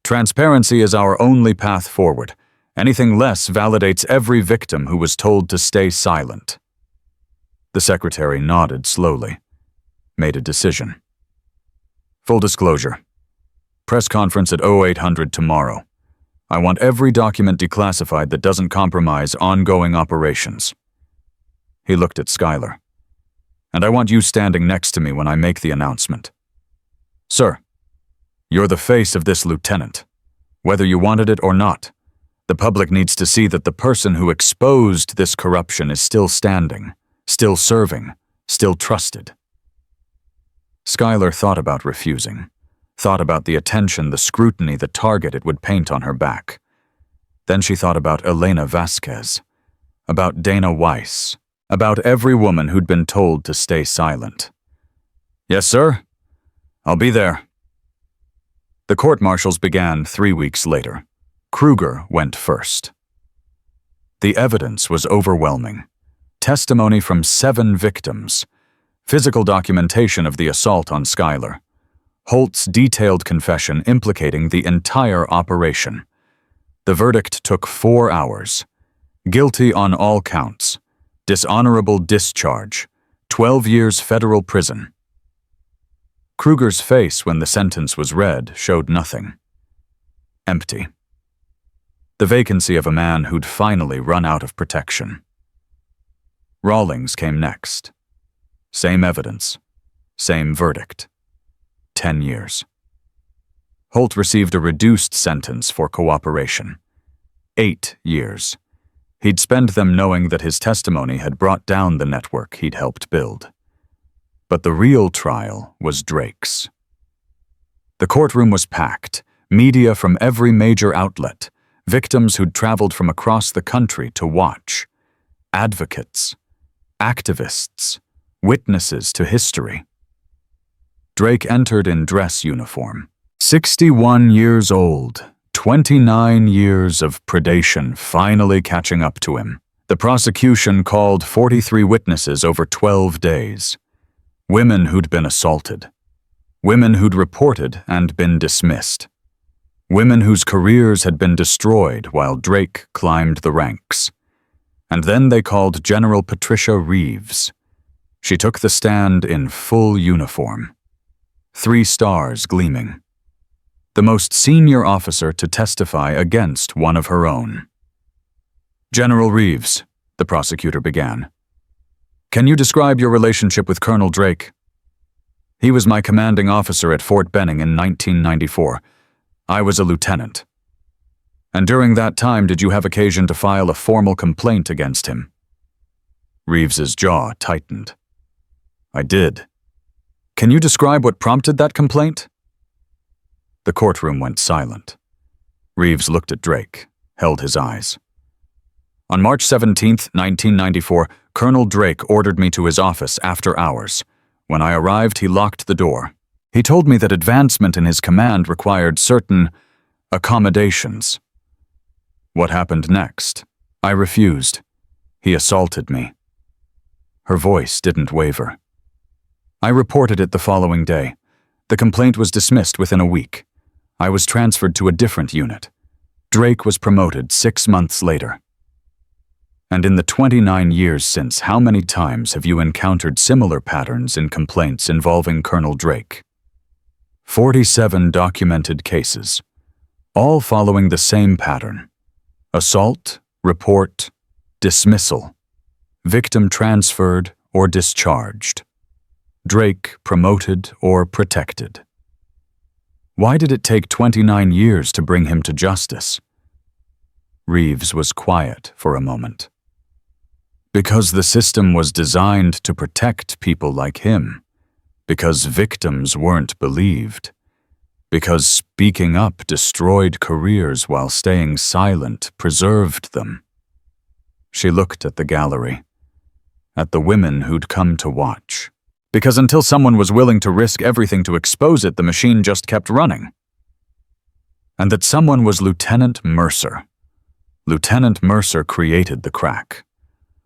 Transparency is our only path forward. Anything less validates every victim who was told to stay silent. The secretary nodded slowly, made a decision. Full disclosure. Press conference at 0800 tomorrow. I want every document declassified that doesn't compromise ongoing operations. He looked at Skylar. And I want you standing next to me when I make the announcement. Sir, you're the face of this lieutenant. Whether you wanted it or not, the public needs to see that the person who exposed this corruption is still standing, still serving, still trusted. Skylar thought about refusing, thought about the attention, the scrutiny, the target it would paint on her back. Then she thought about Elena Vasquez, about Dana Weiss, about every woman who'd been told to stay silent. Yes, sir. I'll be there. The court-martials began 3 weeks later. Kruger went first. The evidence was overwhelming. Testimony from 7 victims, physical documentation of the assault on Skylar, Holt's detailed confession implicating the entire operation. The verdict took 4 hours. Guilty on all counts. Dishonorable discharge. 12 years federal prison. Kruger's face when the sentence was read showed nothing. Empty. The vacancy of a man who'd finally run out of protection. Rawlings came next. Same evidence. Same verdict. 10 years. Holt received a reduced sentence for cooperation. 8 years. He'd spend them knowing that his testimony had brought down the network he'd helped build. But the real trial was Drake's. The courtroom was packed, media from every major outlet, victims who'd traveled from across the country to watch, advocates, activists, witnesses to history. Drake entered in dress uniform. 61 years old, 29 years of predation finally catching up to him. The prosecution called 43 witnesses over 12 days. Women who'd been assaulted. Women who'd reported and been dismissed. Women whose careers had been destroyed while Drake climbed the ranks. And then they called General Patricia Reeves. She took the stand in full uniform. 3 stars gleaming. The most senior officer to testify against one of her own. General Reeves, the prosecutor began. Can you describe your relationship with Colonel Drake? He was my commanding officer at Fort Benning in 1994. I was a lieutenant. And during that time, did you have occasion to file a formal complaint against him? Reeves's jaw tightened. I did. Can you describe what prompted that complaint? The courtroom went silent. Reeves looked at Drake, held his eyes. On March 17, 1994, Colonel Drake ordered me to his office after hours. When I arrived, he locked the door. He told me that advancement in his command required certain accommodations. What happened next? I refused. He assaulted me. Her voice didn't waver. I reported it the following day. The complaint was dismissed within a week. I was transferred to a different unit. Drake was promoted 6 months later. And in the 29 years since, how many times have you encountered similar patterns in complaints involving Colonel Drake? 47 documented cases, all following the same pattern. Assault, report, dismissal, victim transferred or discharged, Drake promoted or protected. Why did it take 29 years to bring him to justice? Reeves was quiet for a moment. Because the system was designed to protect people like him. Because victims weren't believed. Because speaking up destroyed careers while staying silent preserved them. She looked at the gallery, at the women who'd come to watch. Because until someone was willing to risk everything to expose it, the machine just kept running. And that someone was Lieutenant Mercer. Lieutenant Mercer created the crack.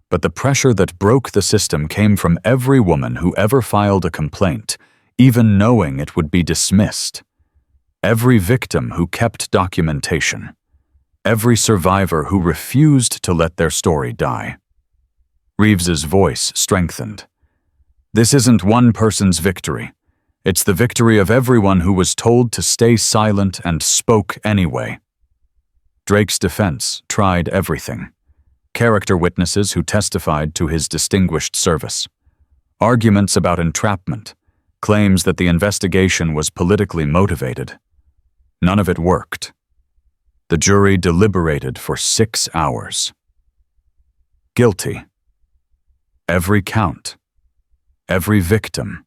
But the pressure that broke the system came from every woman who ever filed a complaint, even knowing it would be dismissed. Every victim who kept documentation. Every survivor who refused to let their story die. Reeves's voice strengthened. This isn't one person's victory. It's the victory of everyone who was told to stay silent and spoke anyway. Drake's defense tried everything. Character witnesses who testified to his distinguished service. Arguments about entrapment. Claims that the investigation was politically motivated. None of it worked. The jury deliberated for 6 hours. Guilty. Every count. Every victim.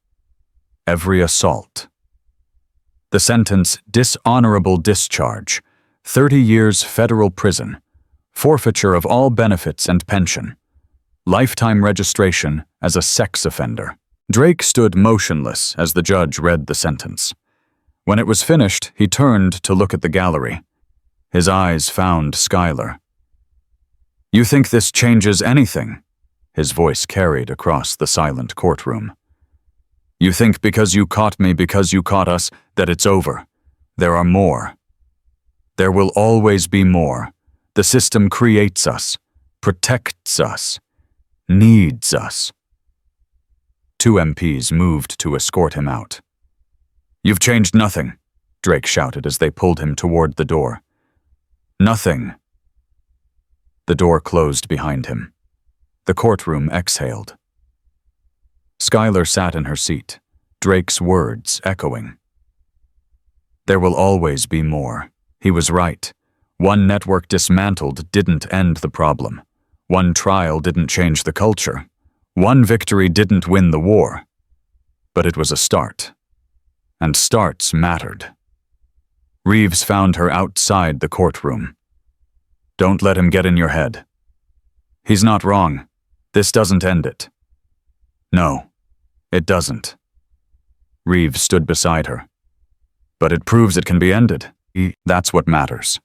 Every assault. The sentence, dishonorable discharge, 30 years federal prison, forfeiture of all benefits and pension, lifetime registration as a sex offender. Drake stood motionless as the judge read the sentence. When it was finished, he turned to look at the gallery. His eyes found Skylar. "You think this changes anything?" His voice carried across the silent courtroom. "You think because you caught me, because you caught us, that it's over. There are more. There will always be more. The system creates us, protects us, needs us." 2 MPs moved to escort him out. "You've changed nothing," Drake shouted as they pulled him toward the door. "Nothing." The door closed behind him. The courtroom exhaled. Skylar sat in her seat, Drake's words echoing. There will always be more. He was right. One network dismantled didn't end the problem. One trial didn't change the culture. One victory didn't win the war. But it was a start. And starts mattered. Reeves found her outside the courtroom. "Don't let him get in your head. He's not wrong. This doesn't end it." "No, it doesn't." Reeves stood beside her. "But it proves it can be ended. That's what matters."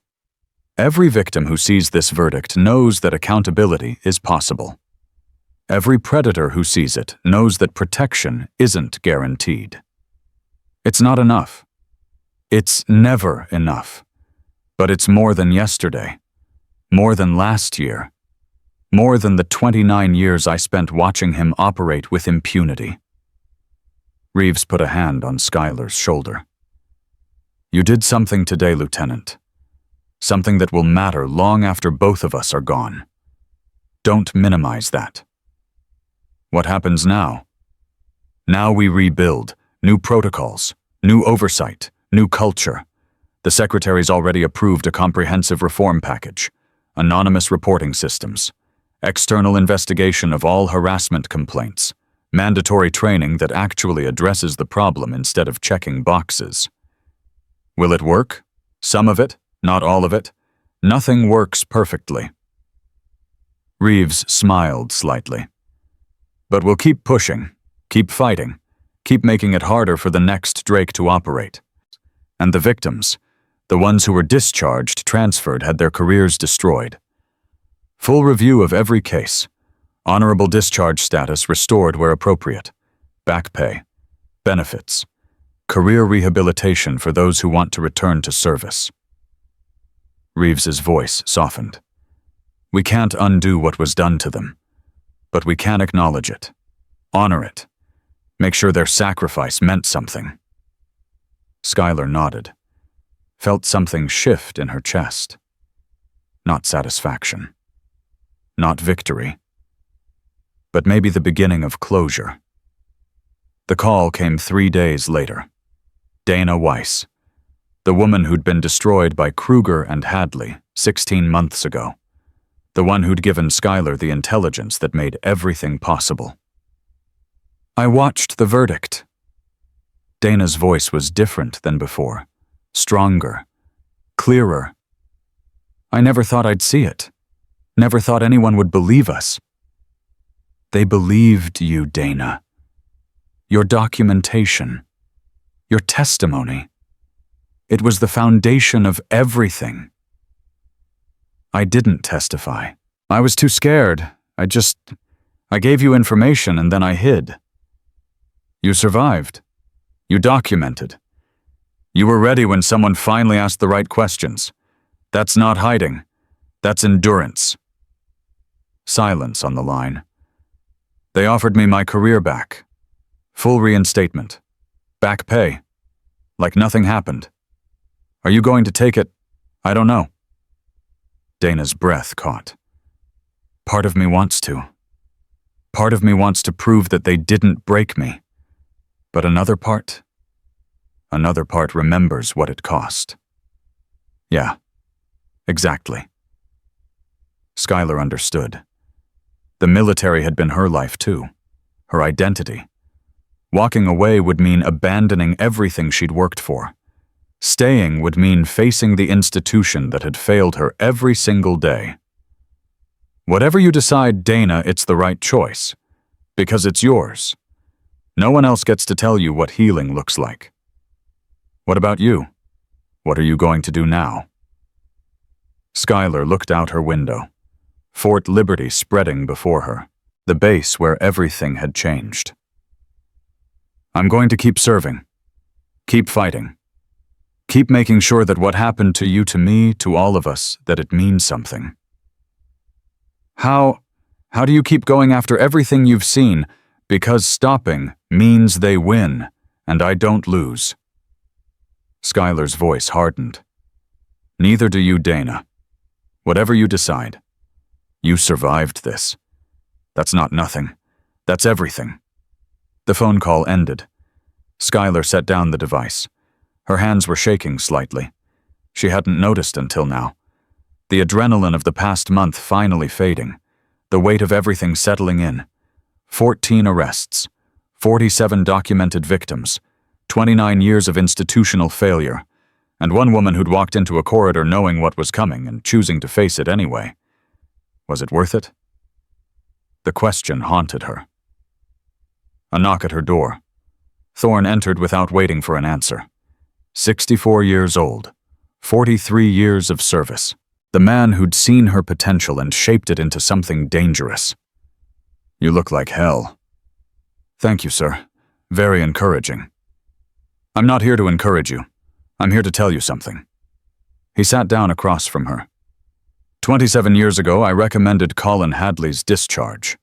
Every victim who sees this verdict knows that accountability is possible. Every predator who sees it knows that protection isn't guaranteed. It's not enough. It's never enough. But it's more than yesterday. More than last year. More than the 29 years I spent watching him operate with impunity. Reeves put a hand on Skylar's shoulder. "You did something today, Lieutenant. Something that will matter long after both of us are gone. Don't minimize that." "What happens now?" "Now we rebuild. New protocols, new oversight, new culture. The Secretary's already approved a comprehensive reform package. Anonymous reporting systems. External investigation of all harassment complaints. Mandatory training that actually addresses the problem instead of checking boxes. Will it work? Some of it, not all of it. Nothing works perfectly." Reeves smiled slightly. "But we'll keep pushing, keep fighting, keep making it harder for the next Drake to operate. And the victims, the ones who were discharged, transferred, had their careers destroyed. Full review of every case. Honorable discharge status restored where appropriate. Back pay. Benefits. Career rehabilitation for those who want to return to service." Reeves's voice softened. "We can't undo what was done to them, but we can acknowledge it, honor it, make sure their sacrifice meant something." Skylar nodded, felt something shift in her chest. Not satisfaction. Not victory. But maybe the beginning of closure. The call came 3 days later. Dana Weiss, the woman who'd been destroyed by Kruger and Hadley 16 months ago. The one who'd given Skylar the intelligence that made everything possible. "I watched the verdict." Dana's voice was different than before, stronger, clearer. "I never thought I'd see it. Never thought anyone would believe us. They believed you, Dana. Your documentation, your testimony. It was the foundation of everything. I didn't testify. I was too scared. I gave you information and then I hid. You survived. You documented. You were ready when someone finally asked the right questions. That's not hiding. That's endurance. Silence on the line. They offered me my career back. Full reinstatement. Back pay. Like nothing happened. Are you going to take it? I don't know. Dana's breath caught. Part of me wants to. Part of me wants to prove that they didn't break me. But another part remembers what it cost. Yeah, exactly. Skylar understood. The military had been her life too, her identity. Walking away would mean abandoning everything she'd worked for. Staying would mean facing the institution that had failed her every single day. Whatever you decide, Dana, it's the right choice. Because it's yours. No one else gets to tell you what healing looks like. What about you? What are you going to do now? Skylar looked out her window. Fort Liberty spreading before her, the base where everything had changed. I'm going to keep serving. Keep fighting. Keep making sure that what happened to you, to me, to all of us, that it means something. How do you keep going after everything you've seen? Because stopping means they win, and I don't lose. Skylar's voice hardened. Neither do you, Dana. Whatever you decide. You survived this. That's not nothing. That's everything. The phone call ended. Skylar set down the device. Her hands were shaking slightly. She hadn't noticed until now. The adrenaline of the past month finally fading. The weight of everything settling in. 14 arrests. 47 documented victims. 29 years of institutional failure. And one woman who'd walked into a corridor knowing what was coming and choosing to face it anyway. Was it worth it? The question haunted her. A knock at her door. Thorne entered without waiting for an answer. 64 years old. 43 years of service. The man who'd seen her potential and shaped it into something dangerous. You look like hell. Thank you, sir. Very encouraging. I'm not here to encourage you. I'm here to tell you something. He sat down across from her. 27 years ago, I recommended Colin Hadley's discharge.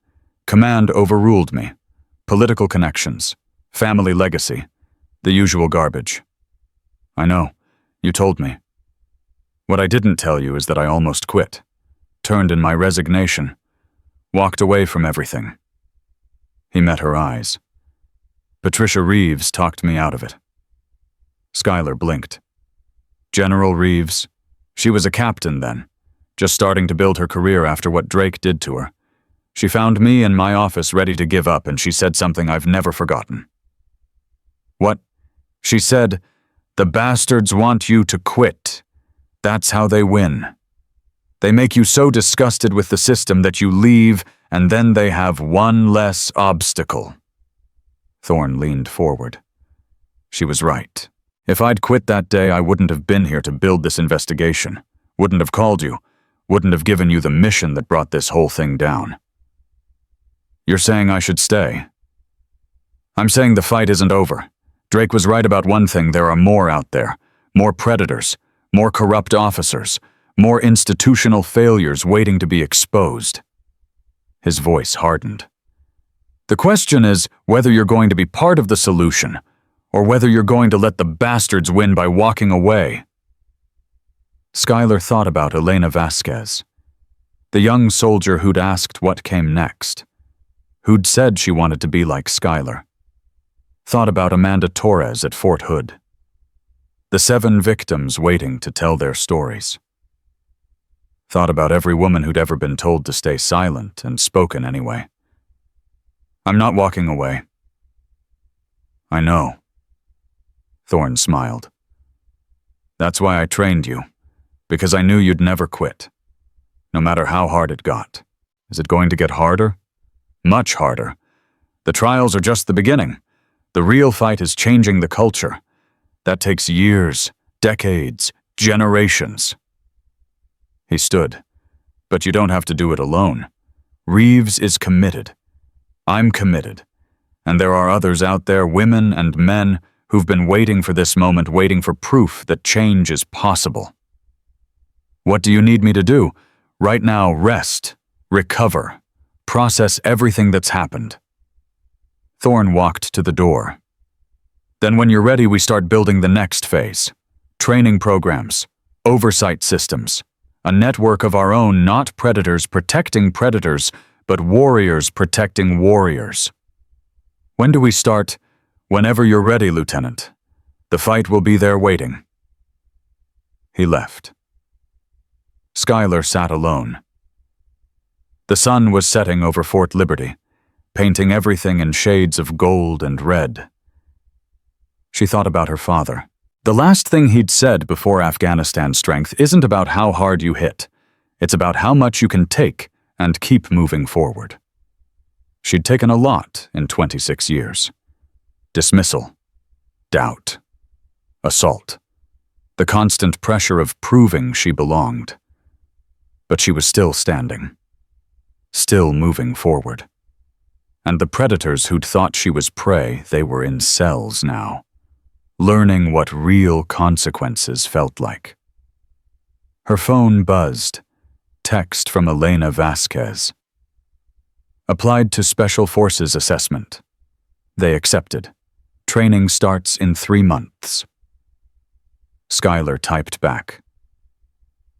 Command overruled me. Political connections. Family legacy. The usual garbage. I know. You told me. What I didn't tell you is that I almost quit. Turned in my resignation. Walked away from everything. He met her eyes. Patricia Reeves talked me out of it. Skylar blinked. General Reeves. She was a captain then, just starting to build her career after what Drake did to her. She found me in my office ready to give up, and she said something I've never forgotten. What? She said, "The bastards want you to quit. That's how they win. They make you so disgusted with the system that you leave, and then they have one less obstacle." Thorne leaned forward. She was right. If I'd quit that day, I wouldn't have been here to build this investigation. Wouldn't have called you. Wouldn't have given you the mission that brought this whole thing down. You're saying I should stay. I'm saying the fight isn't over. Drake was right about one thing: there are more out there. More predators. More corrupt officers. More institutional failures waiting to be exposed. His voice hardened. The question is whether you're going to be part of the solution, or whether you're going to let the bastards win by walking away. Skylar thought about Elena Vasquez, the young soldier who'd asked what came next, who'd said she wanted to be like Skylar. Thought about Amanda Torres at Fort Hood. The 7 victims waiting to tell their stories. Thought about every woman who'd ever been told to stay silent and spoken anyway. I'm not walking away. I know. Thorne smiled. That's why I trained you, because I knew you'd never quit. no matter how hard it got. Is it going to get harder? Much harder. The trials are just the beginning. The real fight is changing the culture. That takes years, decades, generations. He stood. But you don't have to do it alone. Reeves is committed. I'm committed. And there are others out there, women and men, who've been waiting for this moment, waiting for proof that change is possible. What do you need me to do? Right now, rest, recover, process everything that's happened. Thorne walked to the door. Then when you're ready, we start building the next phase. Training programs, oversight systems, a network of our own, not predators protecting predators, but warriors protecting warriors. When do we start? Whenever you're ready, Lieutenant. The fight will be there waiting. He left. Schuyler sat alone. The sun was setting over Fort Liberty, painting everything in shades of gold and red. She thought about her father. The last thing he'd said before Afghanistan strength isn't about how hard you hit. It's about how much you can take and keep moving forward. She'd taken a lot in 26 years. Dismissal, doubt, assault, the constant pressure of proving she belonged. But she was still standing, still moving forward. And the predators who'd thought she was prey, they were in cells now, learning what real consequences felt like. Her phone buzzed. Text from Elena Vasquez. Applied to Special Forces assessment. They accepted. Training starts in 3 months. Schuyler typed back.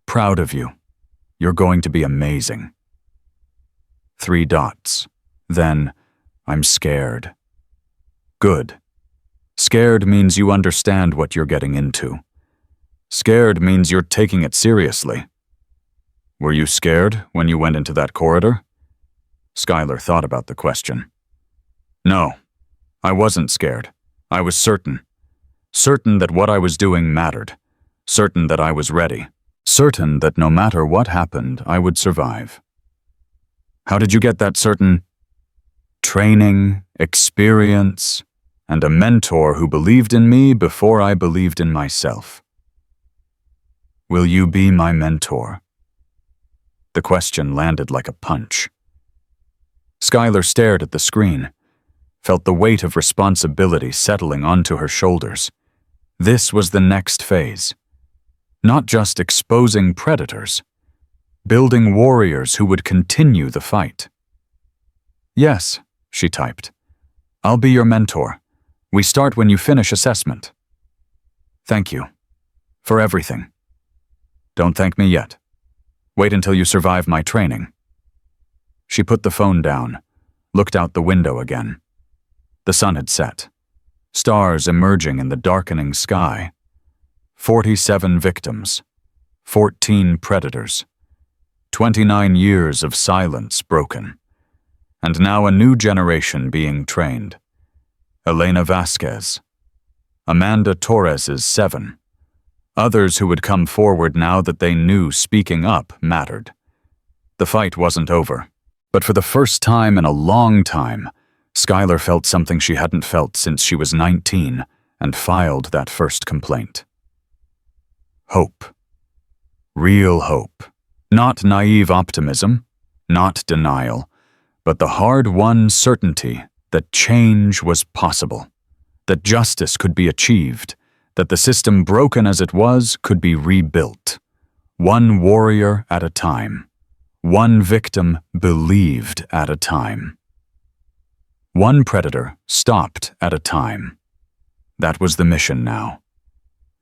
Proud of you. You're going to be amazing. 3 dots. Then, I'm scared. Good. Scared means you understand what you're getting into. Scared means you're taking it seriously. Were you scared when you went into that corridor? Schuyler thought about the question. No, I wasn't scared. I was certain. Certain that what I was doing mattered. Certain that I was ready. Certain that no matter what happened, I would survive. How did you get that certain? Training, experience, and a mentor who believed in me before I believed in myself. Will you be my mentor? The question landed like a punch. Schuyler stared at the screen, felt the weight of responsibility settling onto her shoulders. This was the next phase. Not just exposing predators, building warriors who would continue the fight. Yes, she typed. I'll be your mentor. We start when you finish assessment. Thank you. For everything. Don't thank me yet. Wait until you survive my training. She put the phone down, looked out the window again. The sun had set. Stars emerging in the darkening sky. 47 victims. 14 predators. 29 years of silence broken. And now a new generation being trained. Elena Vasquez. Amanda Torres's 7. Others who would come forward now that they knew speaking up mattered. The fight wasn't over, but for the first time in a long time, Schuyler felt something she hadn't felt since she was 19 and filed that first complaint. Hope. Real hope. Not naive optimism, not denial, but the hard-won certainty that change was possible, that justice could be achieved, that the system broken as it was could be rebuilt, one warrior at a time, one victim believed at a time. One predator stopped at a time. That was the mission now.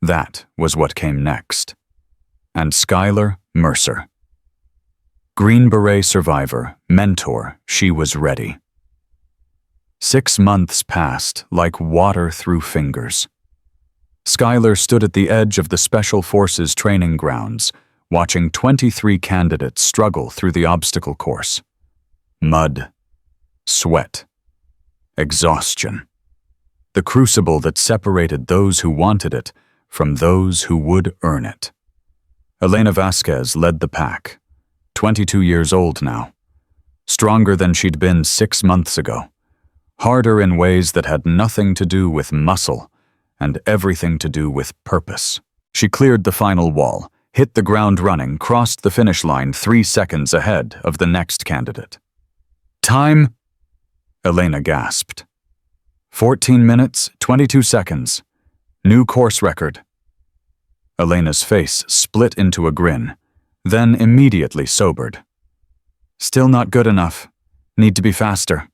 That was what came next. And Schuyler Mercer. Green Beret survivor, mentor, she was ready. 6 months passed like water through fingers. Schuyler stood at the edge of the Special Forces training grounds, watching 23 candidates struggle through the obstacle course. Mud, sweat, exhaustion. The crucible that separated those who wanted it from those who would earn it. Elena Vasquez led the pack. 22 years old now. Stronger than she'd been 6 months ago. Harder in ways that had nothing to do with muscle and everything to do with purpose. She cleared the final wall, hit the ground running, crossed the finish line 3 seconds ahead of the next candidate. Time? Elena gasped. 14 minutes, 22 seconds. New course record. Elena's face split into a grin, then immediately sobered. Still not good enough. Need to be faster.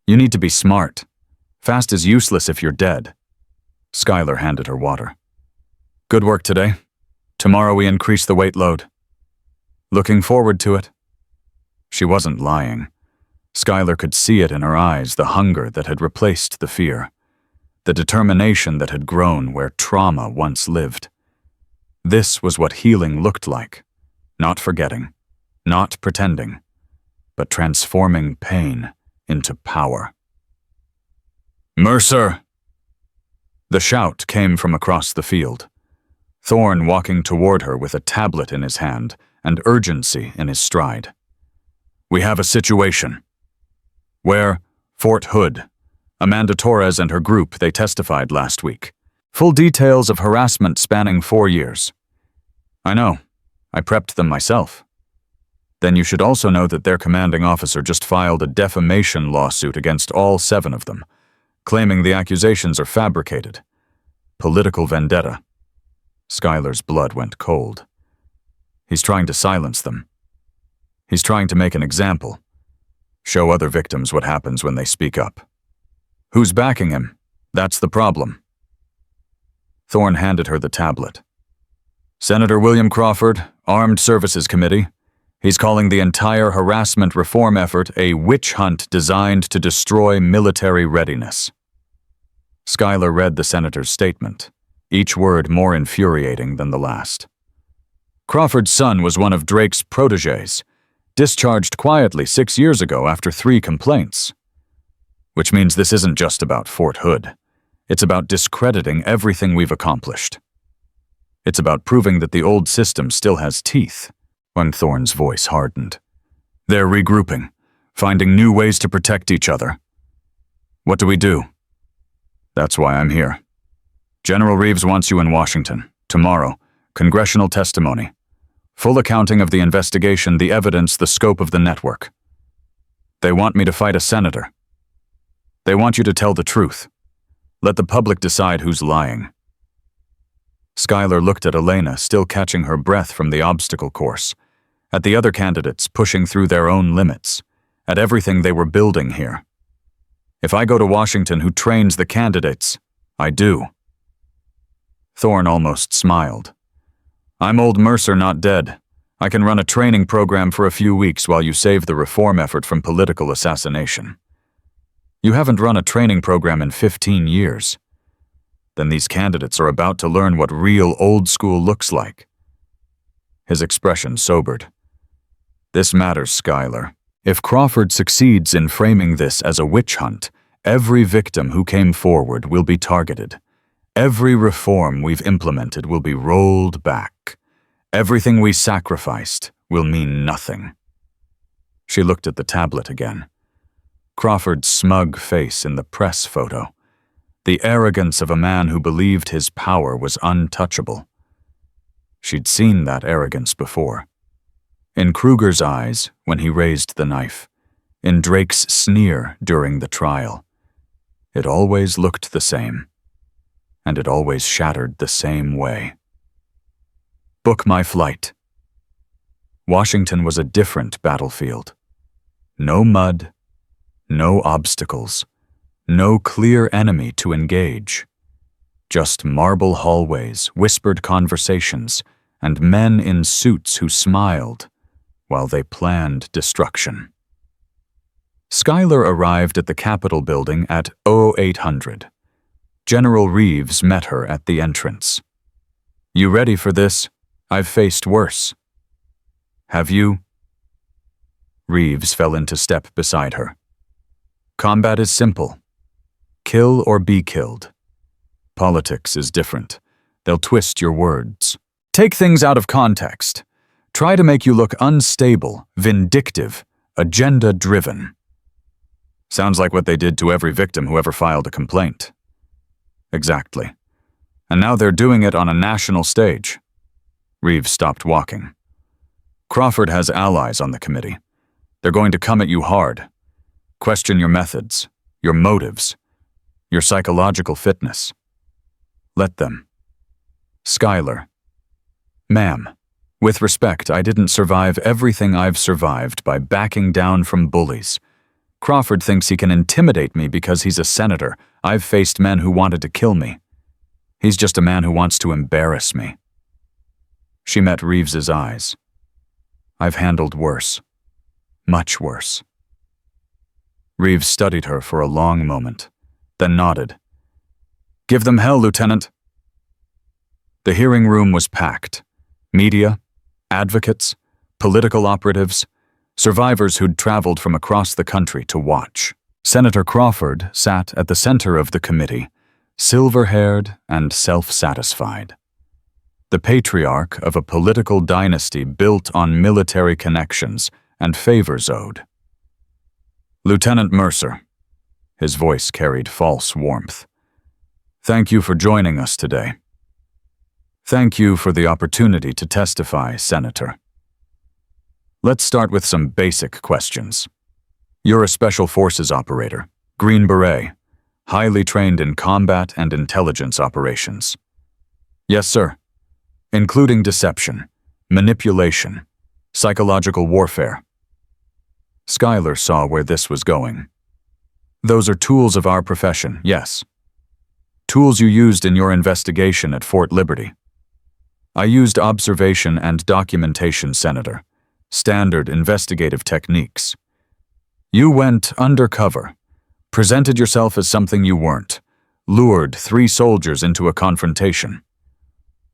You need to be smart. Fast is useless if you're dead. Skylar handed her water. Good work today. Tomorrow we increase the weight load. Looking forward to it. She wasn't lying. Skylar could see it in her eyes, the hunger that had replaced the fear, the determination that had grown where trauma once lived. This was what healing looked like. Not forgetting, not pretending, but transforming pain into power. Mercer! The shout came from across the field. Thorne walking toward her with a tablet in his hand and urgency in his stride. We have a situation. Where? Fort Hood. Amanda Torres and her group, they testified last week. Full details of harassment spanning 4 years. I know. I prepped them myself. Then you should also know that their commanding officer just filed a defamation lawsuit against all 7 of them, claiming the accusations are fabricated. Political vendetta. Skylar's blood went cold. He's trying to silence them. He's trying to make an example. Show other victims what happens when they speak up. Who's backing him? That's the problem. Thorne handed her the tablet. Senator William Crawford, Armed Services Committee. He's calling the entire harassment reform effort a witch hunt designed to destroy military readiness. Skylar read the senator's statement, each word more infuriating than the last. Crawford's son was one of Drake's protégés, discharged quietly 6 years ago after 3 complaints. Which means this isn't just about Fort Hood. It's about discrediting everything we've accomplished. It's about proving that the old system still has teeth. When Thorne's voice hardened. They're regrouping, finding new ways to protect each other. What do we do? That's why I'm here. General Reeves wants you in Washington, tomorrow. Congressional testimony. Full accounting of the investigation, the evidence, the scope of the network. They want me to fight a senator. They want you to tell the truth. Let the public decide who's lying. Skylar looked at Elena, still catching her breath from the obstacle course, at the other candidates pushing through their own limits, at everything they were building here. If I go to Washington, who trains the candidates? I do. Thorne almost smiled. I'm old Mercer, not dead. I can run a training program for a few weeks while you save the reform effort from political assassination. You haven't run a training program in 15 years. Then these candidates are about to learn what real old school looks like. His expression sobered. This matters, Skylar. If Crawford succeeds in framing this as a witch hunt, every victim who came forward will be targeted. Every reform we've implemented will be rolled back. Everything we sacrificed will mean nothing. She looked at the tablet again. Crawford's smug face in the press photo. The arrogance of a man who believed his power was untouchable. She'd seen that arrogance before. In Kruger's eyes, when he raised the knife. In Drake's sneer during the trial. It always looked the same. And it always shattered the same way. Book my flight. Washington was a different battlefield. No mud, no obstacles, no clear enemy to engage. Just marble hallways, whispered conversations, and men in suits who smiled while they planned destruction. Skylar arrived at the Capitol building at 0800. General Reeves met her at the entrance. You ready for this? I've faced worse. Have you? Reeves fell into step beside her. Combat is simple. Kill or be killed. Politics is different. They'll twist your words. Take things out of context. Try to make you look unstable, vindictive, agenda-driven. Sounds like what they did to every victim who ever filed a complaint. Exactly. And now they're doing it on a national stage. Reeves stopped walking. Crawford has allies on the committee. They're going to come at you hard. Question your methods, your motives, your psychological fitness. Let them. Schuyler. Ma'am, with respect, I didn't survive everything I've survived by backing down from bullies. Crawford thinks he can intimidate me because he's a senator. I've faced men who wanted to kill me. He's just a man who wants to embarrass me. She met Reeves's eyes. I've handled worse. Much worse. Reeves studied her for a long moment, then nodded. Give them hell, Lieutenant. The hearing room was packed. Media, advocates, political operatives, survivors who'd traveled from across the country to watch. Senator Crawford sat at the center of the committee, silver-haired and self-satisfied. The patriarch of a political dynasty built on military connections and favors owed. Lieutenant Mercer. His voice carried false warmth. Thank you for joining us today. Thank you for the opportunity to testify, Senator. Let's start with some basic questions. You're a Special Forces operator, Green Beret, highly trained in combat and intelligence operations. Yes, sir. Including deception, manipulation, psychological warfare. Schuyler saw where this was going. Those are tools of our profession, yes. Tools you used in your investigation at Fort Liberty. I used observation and documentation, Senator. Standard investigative techniques. You went undercover, presented yourself as something you weren't, lured 3 soldiers into a confrontation.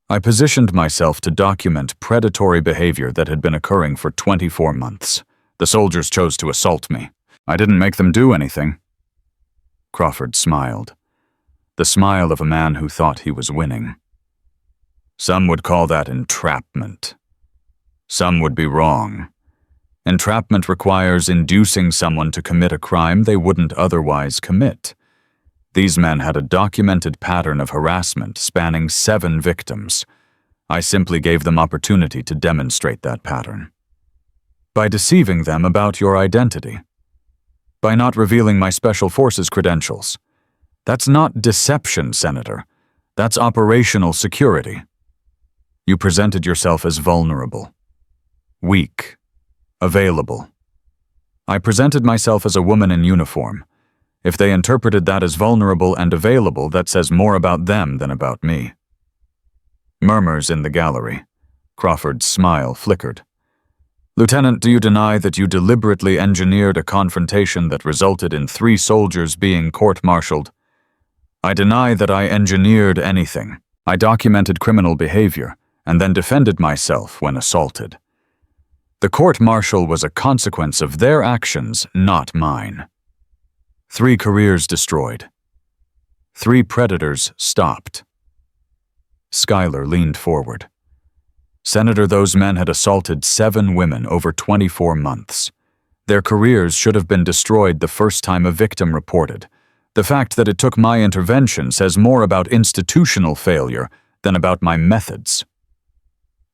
I positioned myself to document predatory behavior that had been occurring for 24 months. The soldiers chose to assault me. I didn't make them do anything. Crawford smiled. The smile of a man who thought he was winning. Some would call that entrapment. Some would be wrong. Entrapment requires inducing someone to commit a crime they wouldn't otherwise commit. These men had a documented pattern of harassment spanning 7 victims. I simply gave them opportunity to demonstrate that pattern. By deceiving them about your identity. By not revealing my Special Forces credentials. That's not deception, Senator. That's operational security. You presented yourself as vulnerable, weak, available. I presented myself as a woman in uniform. If they interpreted that as vulnerable and available, that says more about them than about me. Murmurs in the gallery. Crawford's smile flickered. Lieutenant, do you deny that you deliberately engineered a confrontation that resulted in 3 soldiers being court-martialed? I deny that I engineered anything. I documented criminal behavior and then defended myself when assaulted. The court-martial was a consequence of their actions, not mine. 3 careers destroyed. 3 predators stopped. Schuyler leaned forward. Senator, those men had assaulted 7 women over 24 months. Their careers should have been destroyed the first time a victim reported. The fact that it took my intervention says more about institutional failure than about my methods.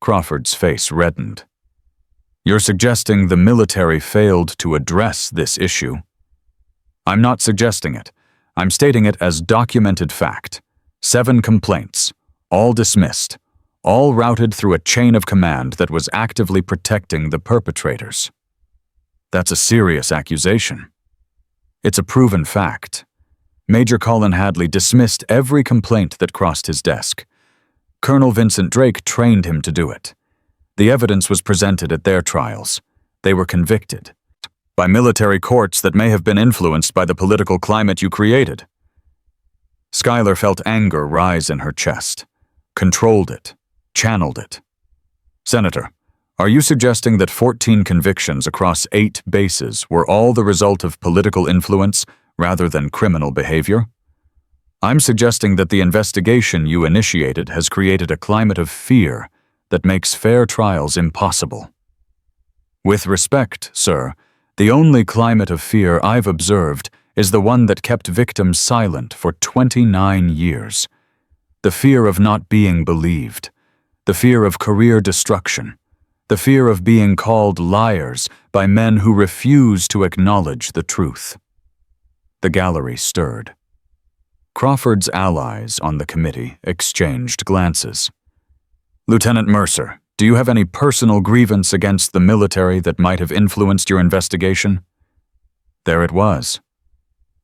Crawford's face reddened. You're suggesting the military failed to address this issue. I'm not suggesting it. I'm stating it as documented fact. 7 complaints, all dismissed, all routed through a chain of command that was actively protecting the perpetrators. That's a serious accusation. It's a proven fact. Major Colin Hadley dismissed every complaint that crossed his desk. Colonel Vincent Drake trained him to do it. The evidence was presented at their trials. They were convicted by military courts that may have been influenced by the political climate you created. Schuyler felt anger rise in her chest, controlled it, channeled it. Senator, are you suggesting that 14 convictions across 8 bases were all the result of political influence rather than criminal behavior? I'm suggesting that the investigation you initiated has created a climate of fear that makes fair trials impossible. With respect, sir, the only climate of fear I've observed is the one that kept victims silent for 29 years. The fear of not being believed, the fear of career destruction, the fear of being called liars by men who refuse to acknowledge the truth. The gallery stirred. Crawford's allies on the committee exchanged glances. Lieutenant Mercer, do you have any personal grievance against the military that might have influenced your investigation? There it was.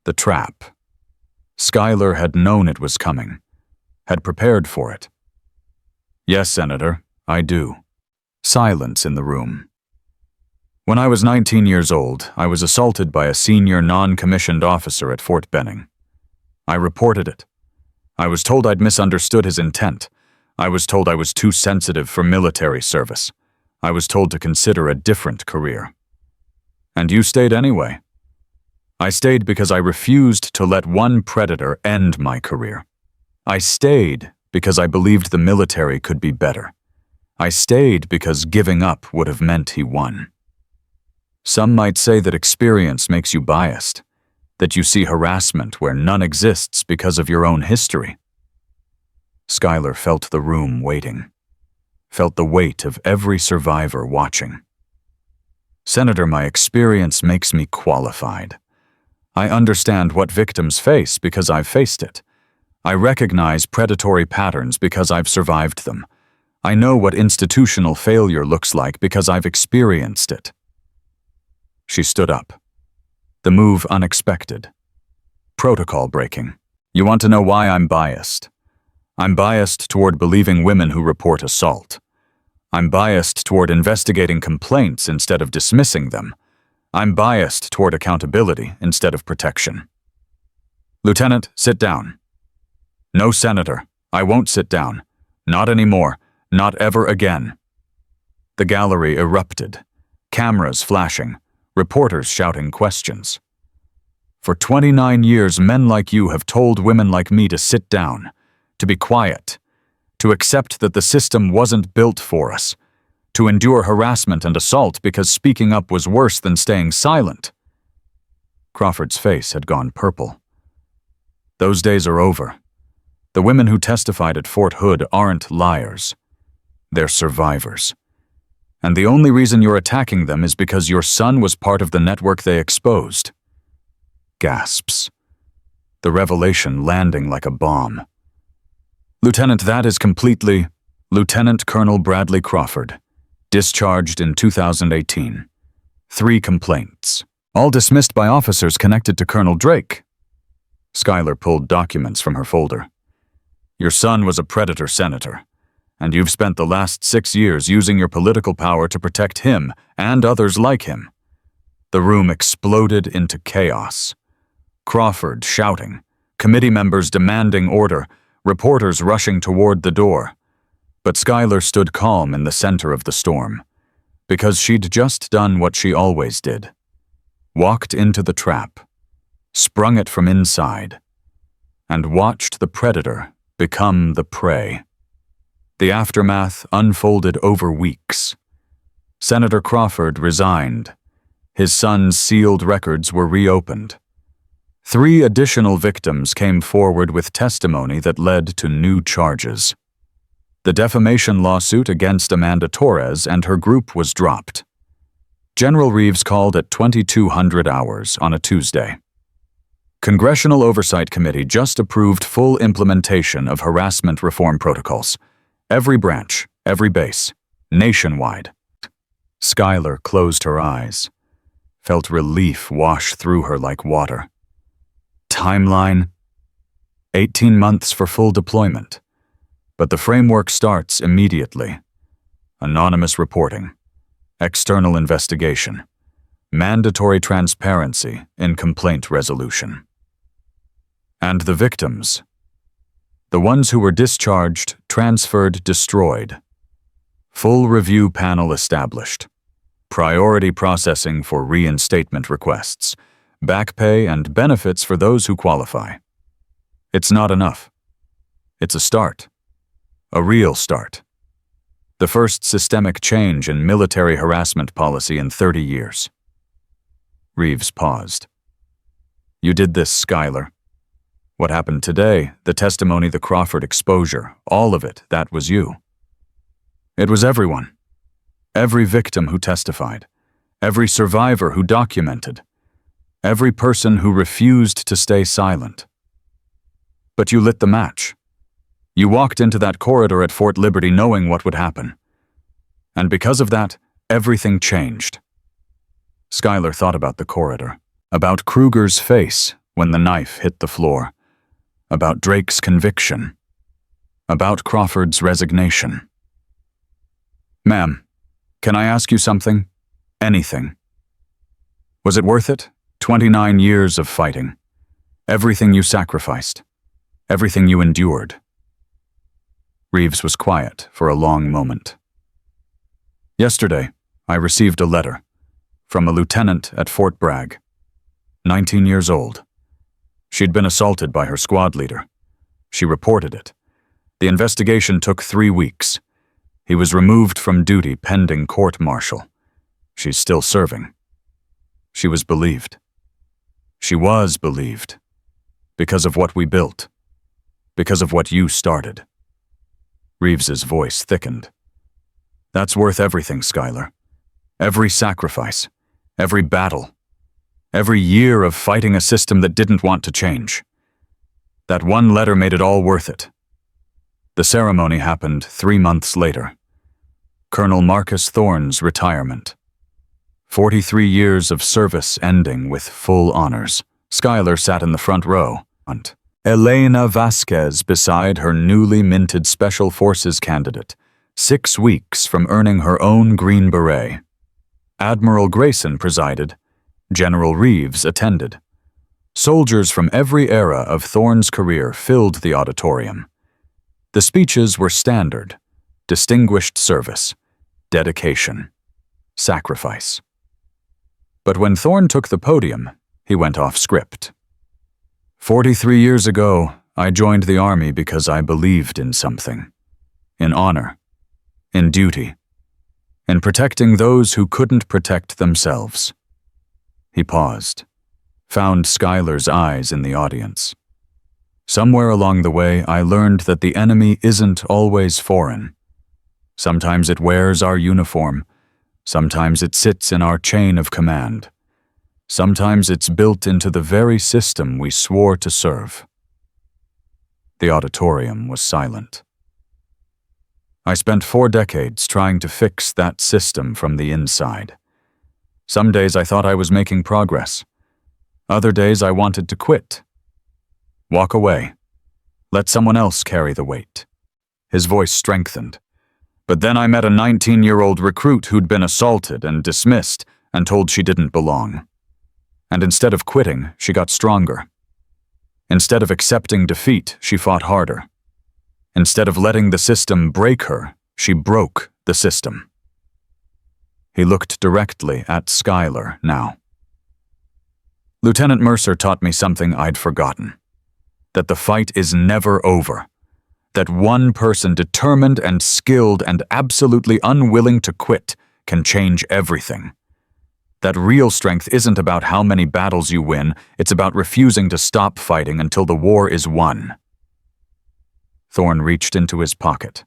The trap. Schuyler had known it was coming, had prepared for it. Yes, Senator, I do. Silence in the room. When I was 19 years old, I was assaulted by a senior non-commissioned officer at Fort Benning. I reported it. I was told I'd misunderstood his intent. I was told I was too sensitive for military service. I was told to consider a different career. And you stayed anyway. I stayed because I refused to let one predator end my career. I stayed because I believed the military could be better. I stayed because giving up would have meant he won. Some might say that experience makes you biased, that you see harassment where none exists because of your own history. Schuyler felt the room waiting, felt the weight of every survivor watching. Senator, my experience makes me qualified. I understand what victims face because I've faced it. I recognize predatory patterns because I've survived them. I know what institutional failure looks like because I've experienced it. She stood up. The move unexpected. Protocol breaking. You want to know why I'm biased? I'm biased toward believing women who report assault. I'm biased toward investigating complaints instead of dismissing them. I'm biased toward accountability instead of protection. Lieutenant, sit down. No, Senator, I won't sit down. Not anymore. Not ever again. The gallery erupted, cameras flashing, reporters shouting questions. For 29 years, men like you have told women like me to sit down, to be quiet, to accept that the system wasn't built for us, to endure harassment and assault because speaking up was worse than staying silent. Crawford's face had gone purple. Those days are over. The women who testified at Fort Hood aren't liars. They're survivors. And the only reason you're attacking them is because your son was part of the network they exposed. Gasps. The revelation landing like a bomb. Lieutenant, that is completely... Lieutenant Colonel Bradley Crawford, discharged in 2018. 3 complaints, all dismissed by officers connected to Colonel Drake. Schuyler pulled documents from her folder. Your son was a predator, Senator, and you've spent the last 6 years using your political power to protect him and others like him. The room exploded into chaos. Crawford shouting, committee members demanding order, reporters rushing toward the door. But Schuyler stood calm in the center of the storm, because she'd just done what she always did. Walked into the trap, sprung it from inside, and watched the predator become the prey. The aftermath unfolded over weeks. Senator Crawford resigned. His son's sealed records were reopened. 3 additional victims came forward with testimony that led to new charges. The defamation lawsuit against Amanda Torres and her group was dropped. General Reeves called at 2200 hours on a Tuesday. Congressional Oversight Committee just approved full implementation of harassment reform protocols. Every branch, every base, nationwide. Schuyler closed her eyes, felt relief wash through her like water. Timeline? 18 months for full deployment. But the framework starts immediately. Anonymous reporting, external investigation, mandatory transparency in complaint resolution. And the victims? The ones who were discharged, transferred, destroyed. Full review panel established. Priority processing for reinstatement requests. Back pay and benefits for those who qualify. It's not enough. It's a start. A real start. The first systemic change in military harassment policy in 30 years. Reeves paused. You did this, Schuyler. What happened today, the testimony, the Crawford exposure, all of it, that was you. It was everyone. Every victim who testified. Every survivor who documented. Every person who refused to stay silent. But you lit the match. You walked into that corridor at Fort Liberty knowing what would happen. And because of that, everything changed. Schuyler thought about the corridor, about Kruger's face when the knife hit the floor, about Drake's conviction, about Crawford's resignation. Ma'am, can I ask you something? Anything. Was it worth it? 29 years of fighting. Everything you sacrificed. Everything you endured. Reeves was quiet for a long moment. Yesterday, I received a letter from a lieutenant at Fort Bragg, 19 years old. She'd been assaulted by her squad leader. She reported it. The investigation took 3 weeks. He was removed from duty pending court-martial. She's still serving. She was believed. She was believed. Because of what we built. Because of what you started. Reeves's voice thickened. That's worth everything, Schuyler. Every sacrifice. Every battle. Every year of fighting a system that didn't want to change. That one letter made it all worth it. The ceremony happened 3 months later. Colonel Marcus Thorne's retirement. 43 years of service ending with full honors. Schuyler sat in the front row. Elena Vasquez beside her newly minted Special Forces candidate, 6 weeks from earning her own Green Beret. Admiral Grayson presided. General Reeves attended. Soldiers from every era of Thorne's career filled the auditorium. The speeches were standard, distinguished service, dedication, sacrifice. But when Thorne took the podium, he went off script. 43 years ago, I joined the Army because I believed in something. In honor. In duty. In protecting those who couldn't protect themselves. He paused, found Schuyler's eyes in the audience. Somewhere along the way, I learned that the enemy isn't always foreign. Sometimes it wears our uniform. Sometimes it sits in our chain of command. Sometimes it's built into the very system we swore to serve. The auditorium was silent. I spent 4 decades trying to fix that system from the inside. Some days I thought I was making progress. Other days I wanted to quit. Walk away. Let someone else carry the weight. His voice strengthened. But then I met a 19-year-old recruit who'd been assaulted and dismissed and told she didn't belong. And instead of quitting, she got stronger. Instead of accepting defeat, she fought harder. Instead of letting the system break her, she broke the system. He looked directly at Schuyler now. Lieutenant Mercer taught me something I'd forgotten. That the fight is never over. That one person determined and skilled and absolutely unwilling to quit can change everything. That real strength isn't about how many battles you win, it's about refusing to stop fighting until the war is won. Thorne reached into his pocket,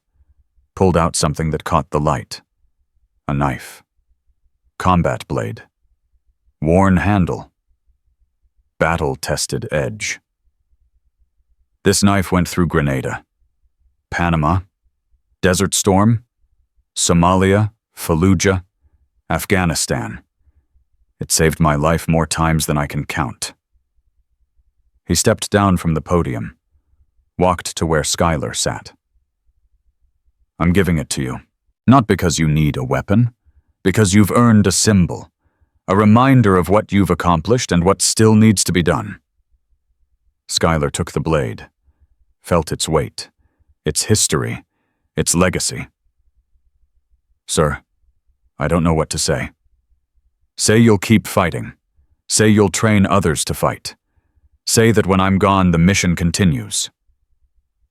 pulled out something that caught the light. A knife. Combat blade. Worn handle. Battle-tested edge. This knife went through Grenada, Panama, Desert Storm, Somalia, Fallujah, Afghanistan. It saved my life more times than I can count. He stepped down from the podium, walked to where Schuyler sat. I'm giving it to you, not because you need a weapon, because you've earned a symbol, a reminder of what you've accomplished and what still needs to be done. Schuyler took the blade, felt its weight, its history, its legacy. Sir, I don't know what to say. Say you'll keep fighting. Say you'll train others to fight. Say that when I'm gone, the mission continues.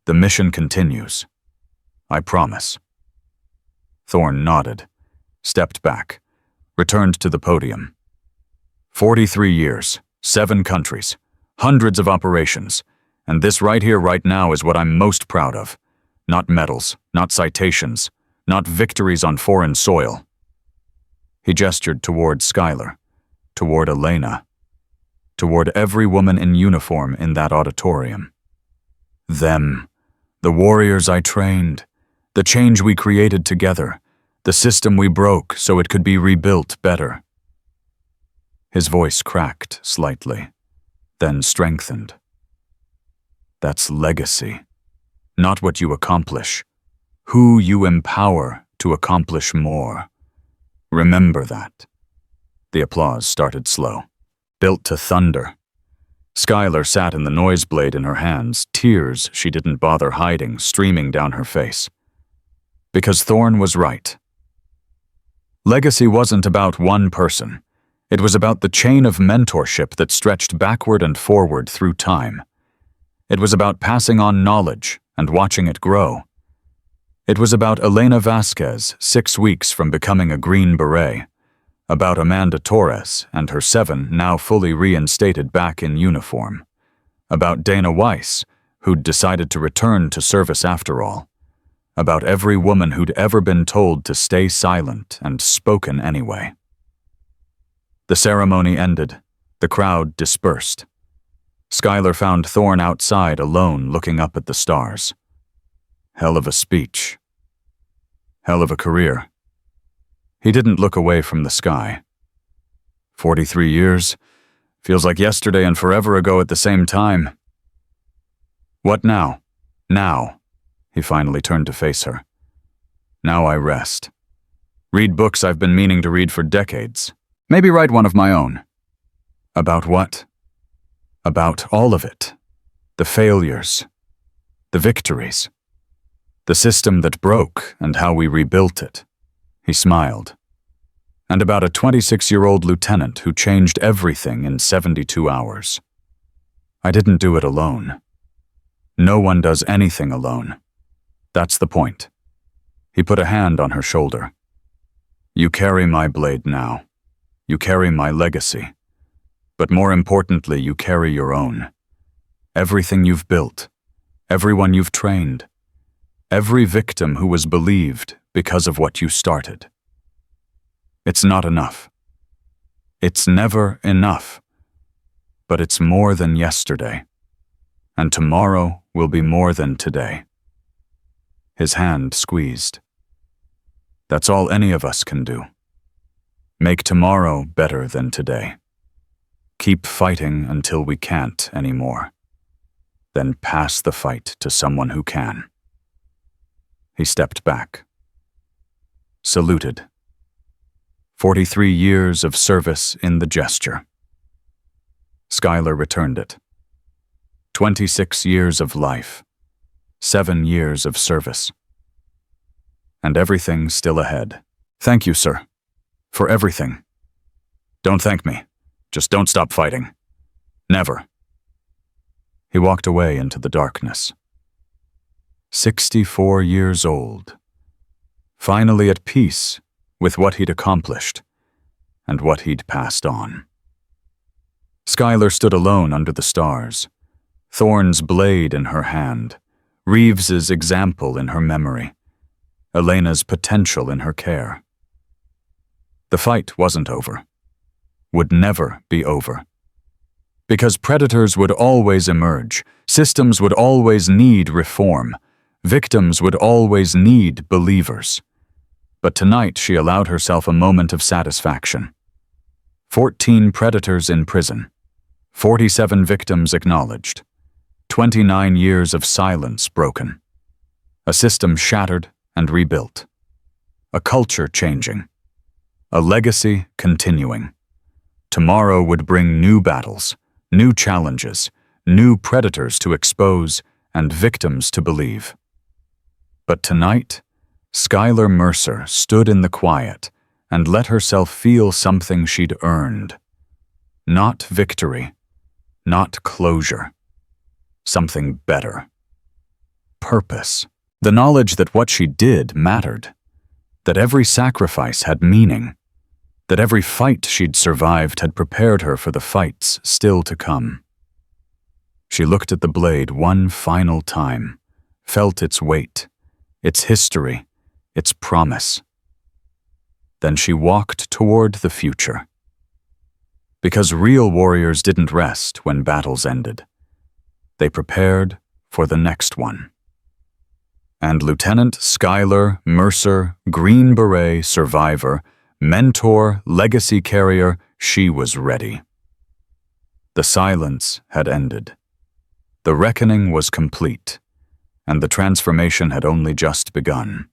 The mission continues. I promise. Thorne nodded, stepped back, returned to the podium. 43 years, 7 countries, hundreds of operations, and this right here, right now is what I'm most proud of. Not medals, not citations, not victories on foreign soil. He gestured toward Skylar, toward Elena, toward every woman in uniform in that auditorium. Them, the warriors I trained, the change we created together, the system we broke so it could be rebuilt better. His voice cracked slightly, then strengthened. That's legacy, not what you accomplish, who you empower to accomplish more. Remember that. The applause started slow, built to thunder. Skylar sat in the noise blade in her hands, tears she didn't bother hiding streaming down her face. Because Thorne was right. Legacy wasn't about one person. It was about the chain of mentorship that stretched backward and forward through time. It was about passing on knowledge and watching it grow. It was about Elena Vasquez 6 weeks from becoming a Green Beret, about Amanda Torres and her 7 now fully reinstated back in uniform, about Dana Weiss, who'd decided to return to service after all, about every woman who'd ever been told to stay silent and spoken anyway. The ceremony ended. The crowd dispersed. Skylar found Thorne outside alone looking up at the stars. Hell of a speech. Hell of a career. He didn't look away from the sky. 43 years. Feels like yesterday and forever ago at the same time. What now? Now. He finally turned to face her. Now I rest. Read books I've been meaning to read for decades. Maybe write one of my own. About what? About all of it. The failures. The victories. The system that broke and how we rebuilt it. He smiled. And about a 26-year-old lieutenant who changed everything in 72 hours. I didn't do it alone. No one does anything alone. That's the point. He put a hand on her shoulder. You carry my blade now. You carry my legacy. But more importantly, you carry your own. Everything you've built. Everyone you've trained. Every victim who was believed because of what you started. It's not enough. It's never enough. But it's more than yesterday. And tomorrow will be more than today. His hand squeezed. That's all any of us can do. Make tomorrow better than today. Keep fighting until we can't anymore. Then pass the fight to someone who can. He stepped back. Saluted. 43 years of service in the gesture. Skylar returned it. 26 years of life. 7 years of service. And everything still ahead. Thank you, sir. For everything. Don't thank me. Just don't stop fighting. Never. He walked away into the darkness. 64 years old. Finally at peace with what he'd accomplished and what he'd passed on. Skylar stood alone under the stars, Thorne's blade in her hand, Reeves's example in her memory, Elena's potential in her care. The fight wasn't over. Would never be over. Because predators would always emerge, systems would always need reform, victims would always need believers. But tonight she allowed herself a moment of satisfaction. 14 predators in prison, 47 victims acknowledged, 29 years of silence broken, a system shattered and rebuilt, a culture changing, a legacy continuing. Tomorrow would bring new battles, new challenges, new predators to expose and victims to believe. But tonight, Skylar Mercer stood in the quiet and let herself feel something she'd earned. Not victory, not closure. Something better. Purpose. The knowledge that what she did mattered. that every sacrifice had meaning, that every fight she'd survived had prepared her for the fights still to come. She looked at the blade one final time, felt its weight, its history, its promise. Then she walked toward the future. Because real warriors didn't rest when battles ended. They prepared for the next one. And Lieutenant Schuyler Mercer, Green Beret survivor, mentor, legacy carrier, she was ready. The silence had ended. The reckoning was complete, and the transformation had only just begun.